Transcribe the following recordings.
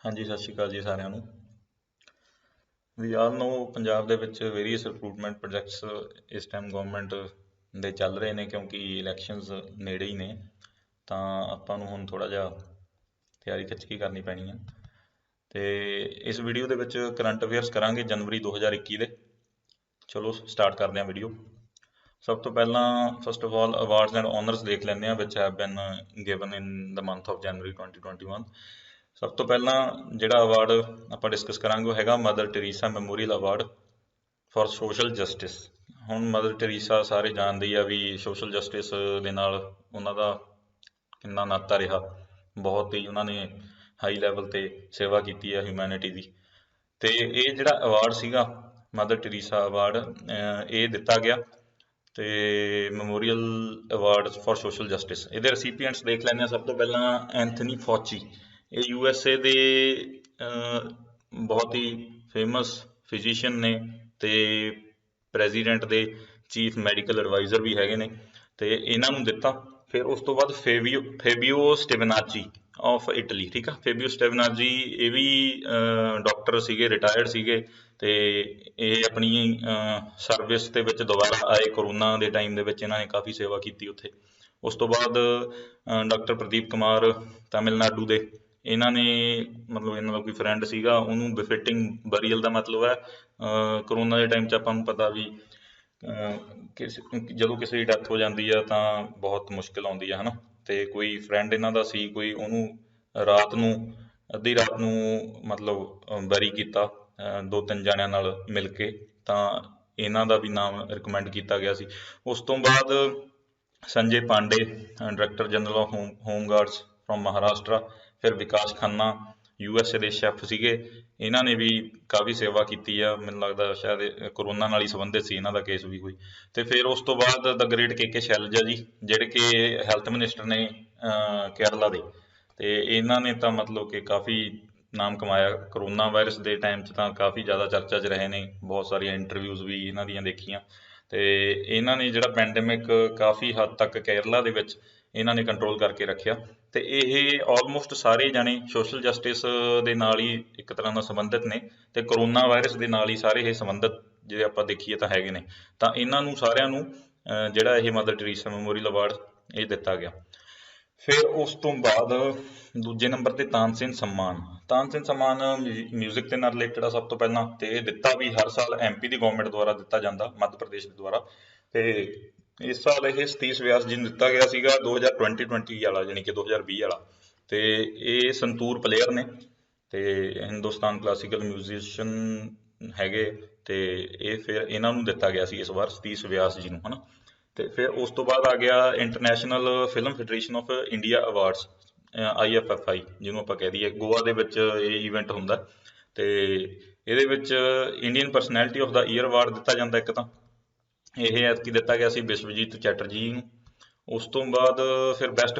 ਹਾਂਜੀ, ਸਤਿ ਸ਼੍ਰੀ ਅਕਾਲ ਜੀ ਸਾਰਿਆਂ ਨੂੰ। ਵੀ ਆਲ ਨੋ ਪੰਜਾਬ ਦੇ ਵਿੱਚ ਵੇਰੀਅਸ ਰਿਕਰੂਟਮੈਂਟ ਪ੍ਰੋਜੈਕਟਸ ਇਸ ਟਾਈਮ ਗਵਰਨਮੈਂਟ ਦੇ ਚੱਲ ਰਹੇ ਨੇ, ਕਿਉਂਕਿ ਇਲੈਕਸ਼ਨਸ ਨੇੜੇ ਹੀ ਨੇ, ਤਾਂ ਆਪਾਂ ਨੂੰ ਹੁਣ ਥੋੜ੍ਹਾ ਜਿਹਾ ਤਿਆਰੀ ਖਿੱਚ ਕਰਨੀ ਪੈਣੀ ਆ। ਅਤੇ ਇਸ ਵੀਡੀਓ ਦੇ ਵਿੱਚ ਕਰੰਟ ਅਫੇਅਰਸ ਕਰਾਂਗੇ ਜਨਵਰੀ 2021 ਦੇ। ਚਲੋ ਸਟਾਰਟ ਕਰਦੇ ਹਾਂ ਵੀਡੀਓ। ਸਭ ਤੋਂ ਪਹਿਲਾਂ first of all awards and honours ਦੇਖ ਲੈਂਦੇ ਹਾਂ which have been given in the month of January 2021। ਸਭ ਤੋਂ ਪਹਿਲਾਂ ਜਿਹੜਾ ਅਵਾਰਡ ਆਪਾਂ ਡਿਸਕਸ ਕਰਾਂਗੇ ਉਹ ਹੈਗਾ Mother Teresa memorial award for social justice. ਹੁਣ ਮਦਰ ਟਰੀਸਾ ਸਾਰੇ ਜਾਣਦੇ ਹੀ ਆ ਵੀ ਸੋਸ਼ਲ ਜਸਟਿਸ ਦੇ ਨਾਲ ਉਹਨਾਂ ਦਾ ਕਿੰਨਾ ਨਾਤਾ ਰਿਹਾ। ਬਹੁਤ ਹੀ ਉਹਨਾਂ ਨੇ ਹਾਈ ਲੈਵਲ 'ਤੇ ਸੇਵਾ ਕੀਤੀ ਹੈ ਹਿਊਮੈਨਿਟੀ ਦੀ। ਅਤੇ ਇਹ ਜਿਹੜਾ ਅਵਾਰਡ ਸੀਗਾ ਮਦਰ ਟਰੀਸਾ ਅਵਾਰਡ ਇਹ ਦਿੱਤਾ ਗਿਆ, ਅਤੇ memorial award for social justice. ਇਹਦੇ ਰੈਸੀਪੀਐਂਟਸ ਦੇਖ ਲੈਂਦੇ ਹਾਂ। ਸਭ ਤੋਂ ਪਹਿਲਾਂ ਐਂਥਨੀ ਫੌਚੀ, ਇਹ USA ਦੇ ਬਹੁਤ ਹੀ ਫੇਮਸ ਫਿਜ਼ੀਸ਼ੀਅਨ ਨੇ ਅਤੇ ਪ੍ਰੈਜ਼ੀਡੈਂਟ ਦੇ ਚੀਫ ਮੈਡੀਕਲ ਐਡਵਾਈਜ਼ਰ ਵੀ ਹੈਗੇ ਨੇ, ਅਤੇ ਇਹਨਾਂ ਨੂੰ ਦਿੱਤਾ। ਫਿਰ ਉਸ ਤੋਂ ਬਾਅਦ ਫੇਬੀਓ ਸਟੇਵਨਾਚੀ ਆਫ ਇਟਲੀ। ਠੀਕ ਆ, ਫੇਬੀਓ ਸਟੇਵਨਾਚੀ ਇਹ ਵੀ ਡਾਕਟਰ ਸੀਗੇ, ਰਿਟਾਇਰਡ ਸੀਗੇ, ਅਤੇ ਇਹ ਆਪਣੀ ਸਰਵਿਸ ਦੇ ਵਿੱਚ ਦੁਬਾਰਾ ਆਏ ਕਰੋਨਾ ਦੇ ਟਾਈਮ ਦੇ ਵਿੱਚ। ਇਹਨਾਂ ਨੇ ਕਾਫੀ ਸੇਵਾ ਕੀਤੀ ਉੱਥੇ। ਉਸ ਤੋਂ ਬਾਅਦ ਡਾਕਟਰ ਪ੍ਰਦੀਪ ਕੁਮਾਰ ਤਾਮਿਲਨਾਡੂ ਦੇ, ਇਹਨਾਂ ਨੇ ਮਤਲਬ ਇਹਨਾਂ ਦਾ ਕੋਈ ਫਰੈਂਡ ਸੀਗਾ, ਉਹਨੂੰ ਬਿਫਿਟਿੰਗ ਬਰੀਅਲ ਦਾ ਮਤਲਬ ਹੈ ਕਰੋਨਾ ਦੇ ਟਾਈਮ 'ਚ ਆਪਾਂ ਨੂੰ ਪਤਾ ਵੀ ਜਦੋਂ ਕਿਸੇ ਦੀ ਡੈਥ ਹੋ ਜਾਂਦੀ ਆ ਤਾਂ ਬਹੁਤ ਮੁਸ਼ਕਿਲ ਆਉਂਦੀ ਆ, ਹੈ ਨਾ। ਅਤੇ ਕੋਈ ਫਰੈਂਡ ਇਹਨਾਂ ਦਾ ਸੀ ਕੋਈ, ਉਹਨੂੰ ਰਾਤ ਨੂੰ ਅੱਧੀ ਰਾਤ ਨੂੰ ਮਤਲਬ ਬਰੀ ਕੀਤਾ 2-3 ਜਣਿਆਂ ਨਾਲ ਮਿਲ ਕੇ, ਤਾਂ ਇਹਨਾਂ ਦਾ ਵੀ ਨਾਮ ਰਿਕਮੈਂਡ ਕੀਤਾ ਗਿਆ ਸੀ। ਉਸ ਤੋਂ ਬਾਅਦ Sanjay Pandey, director general of home guards from Maharashtra. ਫਿਰ ਵਿਕਾਸ ਖੰਨਾ USA ਦੇ ਸ਼ੈਫ ਸੀਗੇ, ਇਹਨਾਂ ਨੇ ਵੀ ਕਾਫੀ ਸੇਵਾ ਕੀਤੀ ਆ। ਮੈਨੂੰ ਲੱਗਦਾ ਸ਼ਾਇਦ ਕਰੋਨਾ ਨਾਲ ਹੀ ਸੰਬੰਧਿਤ ਸੀ ਇਹਨਾਂ ਦਾ ਕੇਸ ਵੀ ਕੋਈ। ਅਤੇ ਫਿਰ ਉਸ ਤੋਂ ਬਾਅਦ ਦ ਗ੍ਰੇਟ KK ਸ਼ੈਲਜਾ ਜੀ, ਜਿਹੜੇ ਕਿ ਹੈਲਥ ਮਿਨਿਸਟਰ ਨੇ ਕੇਰਲਾ ਦੇ, ਅਤੇ ਇਹਨਾਂ ਨੇ ਤਾਂ ਮਤਲਬ ਕਿ ਕਾਫੀ ਨਾਮ ਕਮਾਇਆ ਕਰੋਨਾ ਵਾਇਰਸ ਦੇ ਟਾਈਮ 'ਚ, ਤਾਂ ਕਾਫੀ ਜ਼ਿਆਦਾ ਚਰਚਾ 'ਚ ਰਹੇ ਨੇ। ਬਹੁਤ ਸਾਰੀਆਂ ਇੰਟਰਵਿਊਜ਼ ਵੀ ਇਹਨਾਂ ਦੀਆਂ ਦੇਖੀਆਂ, ਅਤੇ ਇਹਨਾਂ ਨੇ ਜਿਹੜਾ ਪੈਂਡੇਮਿਕ ਕਾਫੀ ਹੱਦ ਤੱਕ ਕੇਰਲਾ ਦੇ ਵਿੱਚ ਇਹਨਾਂ ਨੇ ਕੰਟਰੋਲ ਕਰਕੇ ਰੱਖਿਆ। ਅਤੇ ਇਹ ਆਲਮੋਸਟ ਸਾਰੇ ਜਾਣੇ ਸੋਸ਼ਲ ਜਸਟਿਸ ਦੇ ਨਾਲ ਹੀ ਇੱਕ ਤਰ੍ਹਾਂ ਨਾਲ ਸੰਬੰਧਿਤ ਨੇ, ਅਤੇ ਕਰੋਨਾ ਵਾਇਰਸ ਦੇ ਨਾਲ ਹੀ ਸਾਰੇ ਇਹ ਸੰਬੰਧਿਤ ਜੇ ਆਪਾਂ ਦੇਖੀਏ ਤਾਂ ਹੈਗੇ ਨੇ। ਤਾਂ ਇਹਨਾਂ ਨੂੰ ਸਾਰਿਆਂ ਨੂੰ ਜਿਹੜਾ ਇਹ ਮਦਰ ਟਰੀਸਾ ਮੈਮੋਰੀਅਲ ਅਵਾਰਡ ਇਹ ਦਿੱਤਾ ਗਿਆ। ਫਿਰ ਉਸ ਤੋਂ ਬਾਅਦ ਦੂਜੇ ਨੰਬਰ 'ਤੇ ਤਾਨਸੇਨ ਸਨਮਾਨ। ਤਾਨਸੇਨ ਸਨਮਾਨ ਮਿਊਜ਼ਿਕ ਦੇ ਨਾਲ ਰਿਲੇਟਡ ਆ ਸਭ ਤੋਂ ਪਹਿਲਾਂ, ਅਤੇ ਇਹ ਦਿੱਤਾ ਵੀ ਹਰ ਸਾਲ MP ਦੀ ਗੌਰਮੈਂਟ ਦੁਆਰਾ ਦਿੱਤਾ ਜਾਂਦਾ, ਮੱਧ ਪ੍ਰਦੇਸ਼ ਦੇ ਦੁਆਰਾ। ਅਤੇ ਇਸ ਸਾਲ ਇਹ ਸਤੀਸ਼ ਵਿਆਸ ਜੀ ਨੂੰ ਦਿੱਤਾ ਗਿਆ ਸੀਗਾ 2020 ਵਾਲਾ, ਜਾਣੀ ਕਿ 2020 ਵਾਲਾ। ਅਤੇ ਇਹ ਸੰਤੂਰ ਪਲੇਅਰ ਨੇ, ਅਤੇ ਹਿੰਦੁਸਤਾਨ ਕਲਾਸੀਕਲ ਮਿਊਜ਼ੀਸ਼ੀਅਨ ਹੈਗੇ, ਅਤੇ ਇਹ ਫਿਰ ਇਹਨਾਂ ਨੂੰ ਦਿੱਤਾ ਗਿਆ ਸੀ ਇਸ ਵਾਰ ਸਤੀਸ਼ ਵਿਆਸ ਜੀ ਨੂੰ, ਹੈ ਨਾ। ਅਤੇ ਫਿਰ ਉਸ ਤੋਂ ਬਾਅਦ ਆ ਗਿਆ international film federation of India awards, IFFI ਜਿਹਨੂੰ ਆਪਾਂ ਕਹਿ ਦਈਏ। ਗੋਆ ਦੇ ਵਿੱਚ ਇਹ ਈਵੈਂਟ ਹੁੰਦਾ, ਅਤੇ ਇਹਦੇ ਵਿੱਚ Indian personality of the year award ਦਿੱਤਾ ਜਾਂਦਾ ਇੱਕ ਤਾਂ। ਇਹ ਐਤਕੀ ਦਿੱਤਾ ਗਿਆ ਸੀ ਵਿਸ਼ਵਜੀਤ ਚੈਟਰਜੀ ਨੂੰ। ਉਸ ਤੋਂ ਬਾਅਦ ਫਿਰ ਬੈਸਟ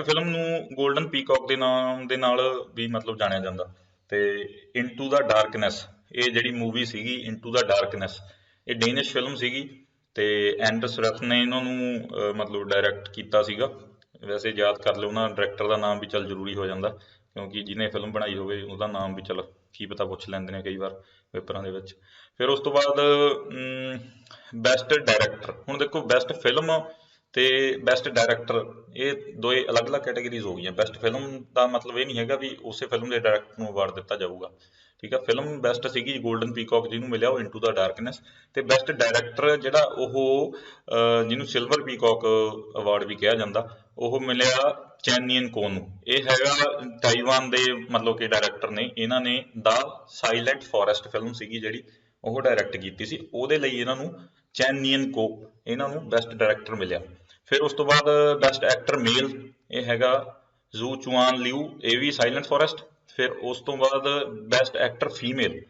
ਫਿਲਮ ਨੂੰ ਗੋਲਡਨ ਪੀਕੌਕ ਦੇ ਨਾਮ ਦੇ ਨਾਲ ਵੀ ਮਤਲਬ ਜਾਣਿਆ ਜਾਂਦਾ। ਅਤੇ ਇਨਟੂ ਦਾ ਡਾਰਕਨੈਸ, ਇਹ ਜਿਹੜੀ ਮੂਵੀ ਸੀਗੀ ਇਨਟੂ ਦਾ ਡਾਰਕਨੈਸ, ਇਹ ਡੈਨਿਸ਼ ਫਿਲਮ ਸੀਗੀ, ਅਤੇ ਐਂਡਰਸ ਰੈਫ ਨੇ ਇਹਨਾਂ ਨੂੰ ਮਤਲਬ ਡਾਇਰੈਕਟ ਕੀਤਾ ਸੀਗਾ। ਵੈਸੇ ਯਾਦ ਕਰ ਲਿਓ ਉਹਨਾਂ ਡਾਇਰੈਕਟਰ ਦਾ ਨਾਮ ਵੀ ਚੱਲ ਜ਼ਰੂਰੀ ਹੋ ਜਾਂਦਾ, ਕਿਉਂਕਿ ਜਿਹਨੇ ਫਿਲਮ ਬਣਾਈ ਹੋਵੇ ਉਹਦਾ ਨਾਮ ਵੀ ਚੱਲ ਕੀ ਪਤਾ ਪੁੱਛ ਲੈਂਦੇ ਨੇ ਕਈ ਵਾਰ ਪੇਪਰਾਂ ਦੇ ਵਿੱਚ। ਫਿਰ ਉਸ ਤੋਂ ਬਾਅਦ ਬੈਸਟ ਡਾਇਰੈਕਟਰ। ਹੁਣ ਦੇਖੋ ਬੈਸਟ ਫਿਲਮ ਅਤੇ ਬੈਸਟ ਡਾਇਰੈਕਟਰ ਇਹ ਦੋਏ ਅਲੱਗ-ਅਲੱਗ ਕੈਟੇਗਰੀਜ਼ ਹੋ ਗਈਆਂ। ਬੈਸਟ ਫਿਲਮ ਦਾ ਮਤਲਬ ਇਹ ਨਹੀਂ ਹੈਗਾ ਵੀ ਉਸੇ ਫਿਲਮ ਦੇ ਡਾਇਰੈਕਟਰ ਨੂੰ ਅਵਾਰਡ ਦਿੱਤਾ ਜਾਊਗਾ, ਠੀਕ ਆ। ਫਿਲਮ ਬੈਸਟ ਸੀਗੀ ਗੋਲਡਨ ਪੀਕੌਕ ਜਿਹਨੂੰ ਮਿਲਿਆ, ਉਹ ਇਨਟੂ ਦਾ ਡਾਰਕਨੈਸ। ਅਤੇ ਬੈਸਟ ਡਾਇਰੈਕਟਰ ਜਿਹੜਾ ਉਹ ਜਿਹਨੂੰ ਸਿਲਵਰ ਪੀਕੌਕ ਅਵਾਰਡ ਵੀ ਕਿਹਾ ਜਾਂਦਾ, ਉਹ ਮਿਲਿਆ ਚੈਨ ਯਿਨ ਕੋ ਨੂੰ। ਇਹ ਹੈਗਾ ਤਾਈਵਾਨ ਦੇ ਮਤਲਬ ਕਿ ਡਾਇਰੈਕਟਰ ਨੇ। ਇਹਨਾਂ ਨੇ ਦਾ ਸਾਈਲੈਂਟ ਫੋਰੈਸਟ ਫਿਲਮ ਸੀਗੀ ਜਿਹੜੀ ਉਹ ਡਾਇਰੈਕਟ ਕੀਤੀ ਸੀ, ਉਹਦੇ ਲਈ ਇਹਨਾਂ ਨੂੰ ਚੈਨ ਯਿਨ ਕੋ ਇਹਨਾਂ ਨੂੰ ਬੈਸਟ ਡਾਇਰੈਕਟਰ ਮਿਲਿਆ। ਫਿਰ ਉਸ ਤੋਂ ਬਾਅਦ ਬੈਸਟ ਐਕਟਰ ਮੇਲ, ਇਹ ਹੈਗਾ ਜ਼ੂ ਚੁਆਨ ਲਿਊ, ਇਹ ਵੀ ਸਾਈਲੈਂਟ ਫੋਰੈਸਟ। ਫਿਰ ਉਸ ਤੋਂ ਬਾਅਦ ਬੈਸਟ ਐਕਟਰ ਫੀਮੇਲ,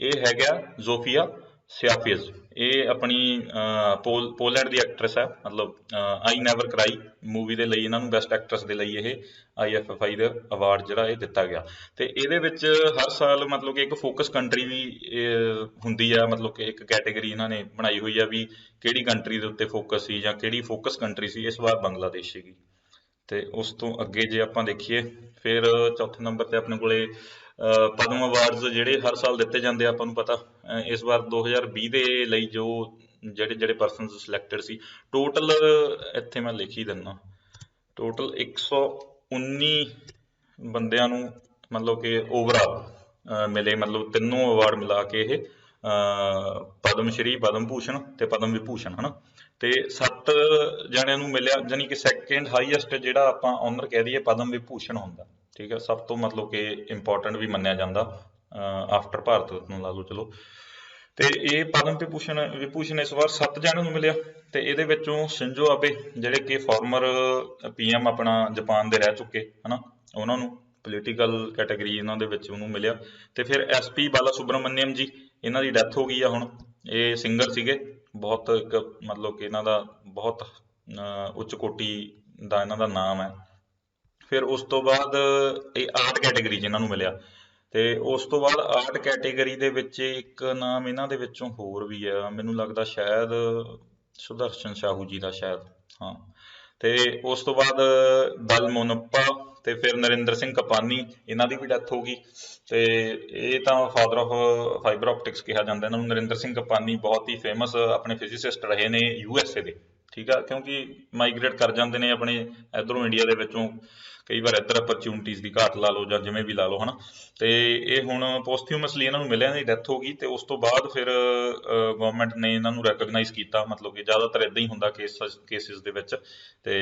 ਇਹ ਹੈਗਾ ਜ਼ੋਫੀਆ ਸਿਆਫੀਜ਼, ਇਹ ਆਪਣੀ ਪੋਲੈਂਡ ਦੀ ਐਕਟਰੈਸ ਹੈ। ਮਤਲਬ ਆਈ ਨੈਵਰ ਕਰਾਈ ਮੂਵੀ ਦੇ ਲਈ ਇਹਨਾਂ ਨੂੰ ਬੈਸਟ ਐਕਟਰੈਸ ਦੇ ਲਈ ਇਹ IFFI ਦਾ ਅਵਾਰਡ ਜਿਹੜਾ ਇਹ ਦਿੱਤਾ ਗਿਆ। ਅਤੇ ਇਹਦੇ ਵਿੱਚ ਹਰ ਸਾਲ ਮਤਲਬ ਕਿ ਇੱਕ ਫੋਕਸ ਕੰਟਰੀ ਵੀ ਹੁੰਦੀ ਆ, ਮਤਲਬ ਕਿ ਇੱਕ ਕੈਟੇਗਰੀ ਇਹਨਾਂ ਨੇ ਬਣਾਈ ਹੋਈ ਆ ਵੀ ਕਿਹੜੀ ਕੰਟਰੀ ਦੇ ਉੱਤੇ ਫੋਕਸ ਸੀ ਜਾਂ ਕਿਹੜੀ ਫੋਕਸ ਕੰਟਰੀ ਸੀ। ਇਸ ਵਾਰ ਬੰਗਲਾਦੇਸ਼ ਸੀਗੀ। ਅਤੇ ਉਸ ਤੋਂ ਅੱਗੇ ਜੇ ਆਪਾਂ ਦੇਖੀਏ ਫਿਰ ਚੌਥੇ ਨੰਬਰ ਤੇ ਆਪਣੇ ਕੋਲੇ ਪਦਮ ਅਵਾਰਡਸ ਜਿਹੜੇ ਹਰ ਸਾਲ ਦਿੱਤੇ ਜਾਂਦੇ ਆ, ਆਪਾਂ ਨੂੰ ਪਤਾ। ਇਸ ਵਾਰ 2020 ਦੇ ਲਈ ਜੋ ਜਿਹੜੇ ਪਰਸਨਸ ਸਿਲੈਕਟਡ ਸੀ, ਟੋਟਲ ਇੱਥੇ ਮੈਂ ਲਿਖ ਹੀ ਦਿੰਦਾ, ਟੋਟਲ 119 ਬੰਦਿਆਂ ਨੂੰ ਮਤਲਬ ਕਿ ਓਵਰਆਲ ਮਿਲੇ, ਮਤਲਬ ਤਿੰਨੋਂ ਅਵਾਰਡ ਮਿਲਾ ਕੇ ਇਹ ਪਦਮ ਸ਼੍ਰੀ, ਪਦਮ ਭੂਸ਼ਣ ਤੇ ਪਦਮ ਵਿਭੂਸ਼ਣ, ਹਨਾ। ਤੇ 7 ਜਣਿਆਂ ਨੂੰ ਮਿਲਿਆ, ਜਾਣੀ ਕਿ ਸੈਕਿੰਡ ਹਾਈਐਸਟ ਜਿਹੜਾ ਆਪਾਂ ਆਨਰ ਕਹਿ ਦਈਏ ਪਦਮ ਵਿਭੂਸ਼ਣ ਹੁੰਦਾ, ਠੀਕ ਹੈ, ਸਭ ਤੋਂ ਮਤਲਬ ਕਿ ਇੰਪੋਰਟੈਂਟ ਵੀ ਮੰਨਿਆ ਜਾਂਦਾ ਆਫਟਰ ਭਾਰਤ ਰਤਨ ਲਾ ਲਓ ਚਲੋ। ਤੇ ਇਹ ਪਦਮ ਵਿਭੂਸ਼ਣ ਇਸ ਵਾਰ 7 ਜਣਿਆਂ ਨੂੰ ਮਿਲਿਆ, ਤੇ ਇਹਦੇ ਵਿੱਚੋਂ ਸ਼ਿੰਜੋ ਆਬੇ ਜਿਹੜੇ ਕਿ ਫਾਰਮਰ PM ਆਪਣਾ ਜਾਪਾਨ ਦੇ ਰਹਿ ਚੁੱਕੇ, ਹਨਾ, ਉਹਨਾਂ ਨੂੰ ਪੋਲੀਟੀਕਲ ਕੈਟਾਗਰੀ ਇਹਨਾਂ ਦੇ ਵਿੱਚ ਉਹਨੂੰ ਮਿਲਿਆ। ਤੇ ਫਿਰ SP ਬਾਲਾ ਸੁਬਰਾਮਨਿਅਮ ਜੀ, ਇਹਨਾਂ ਦੀ ਡੈਥ ਹੋ ਗਈ ਆ ਹੁਣ। ਇਹ ਸਿੰਗਰ ਸੀਗੇ, ਬਹੁਤ ਇੱਕ ਮਤਲਬ ਕਿ ਇਹਨਾਂ ਦਾ ਬਹੁਤ ਉੱਚ ਕੋਟੀ ਦਾ ਇਹਨਾਂ ਦਾ ਨਾਮ ਹੈ। ਫਿਰ ਉਸ ਤੋਂ ਬਾਅਦ ਇਹ ਆਰਟ ਕੈਟੇਗਰੀ 'ਚ ਇਹਨਾਂ ਨੂੰ ਮਿਲਿਆ, ਤੇ ਉਸ ਤੋਂ ਬਾਅਦ ਆਰਟ ਕੈਟੇਗਰੀ ਦੇ ਵਿੱਚ ਇੱਕ ਨਾਮ ਇਹਨਾਂ ਦੇ ਵਿੱਚੋਂ ਹੋਰ ਵੀ ਆ, ਮੈਨੂੰ ਲੱਗਦਾ ਸ਼ਾਇਦ ਸੁਦਰਸ਼ਨ ਸਾਹੂ ਜੀ ਦਾ ਸ਼ਾਇਦ, ਹਾਂ। ਤੇ ਉਸ ਤੋਂ ਬਾਅਦ ਬਲ ਮੋਨਪਾ ਤੇ ਫਿਰ ਨਰਿੰਦਰ ਸਿੰਘ ਕਪਾਨੀ, ਇਹਨਾਂ ਦੀ ਵੀ ਡੈਥ ਹੋ ਗਈ। ਤੇ ਇਹ ਤਾਂ ਫਾਦਰ ਆਫ ਫਾਈਬਰ ਆਪਟਿਕਸ ਕਿਹਾ ਜਾਂਦਾ ਇਹਨਾਂ ਨੂੰ। ਨਰਿੰਦਰ ਸਿੰਘ ਕਪਾਨੀ ਬਹੁਤ ਹੀ ਫੇਮਸ ਆਪਣੇ ਫਿਜ਼ੀਸਿਸਟ ਰਹੇ ਨੇ USA ਦੇ, ਠੀਕ ਆ, ਕਿਉਂਕਿ ਮਾਈਗ੍ਰੇਟ ਕਰ ਜਾਂਦੇ ਨੇ ਆਪਣੇ ਇੱਧਰੋਂ ਇੰਡੀਆ ਦੇ ਵਿੱਚੋਂ, ਕਈ ਵਾਰ ਇੱਧਰ ਅਪਰਚੂਨਿਟੀਜ਼ ਦੀ ਘਾਟ ਲਾ ਲਓ ਜਾਂ ਜਿਵੇਂ ਵੀ ਲਾ ਲਓ, ਹਨਾ। ਤੇ ਇਹ ਹੁਣ ਪੋਸਥਿਊਮਸਲੀ ਇਹਨਾਂ ਨੂੰ ਮਿਲਿਆ, ਇਹਨਾਂ ਦੀ ਡੈਥ ਹੋ ਗਈ। ਤੇ ਉਸ ਤੋਂ ਬਾਅਦ ਫਿਰ ਗਵਰਨਮੈਂਟ ਨੇ ਇਹਨਾਂ ਨੂੰ ਰੈਕਗਨਾਈਜ਼ ਕੀਤਾ, ਮਤਲਬ ਕਿ ਜ਼ਿਆਦਾਤਰ ਇੱਦਾਂ ਹੀ ਹੁੰਦਾ ਕੇਸਿਸ ਦੇ ਵਿੱਚ। ਤੇ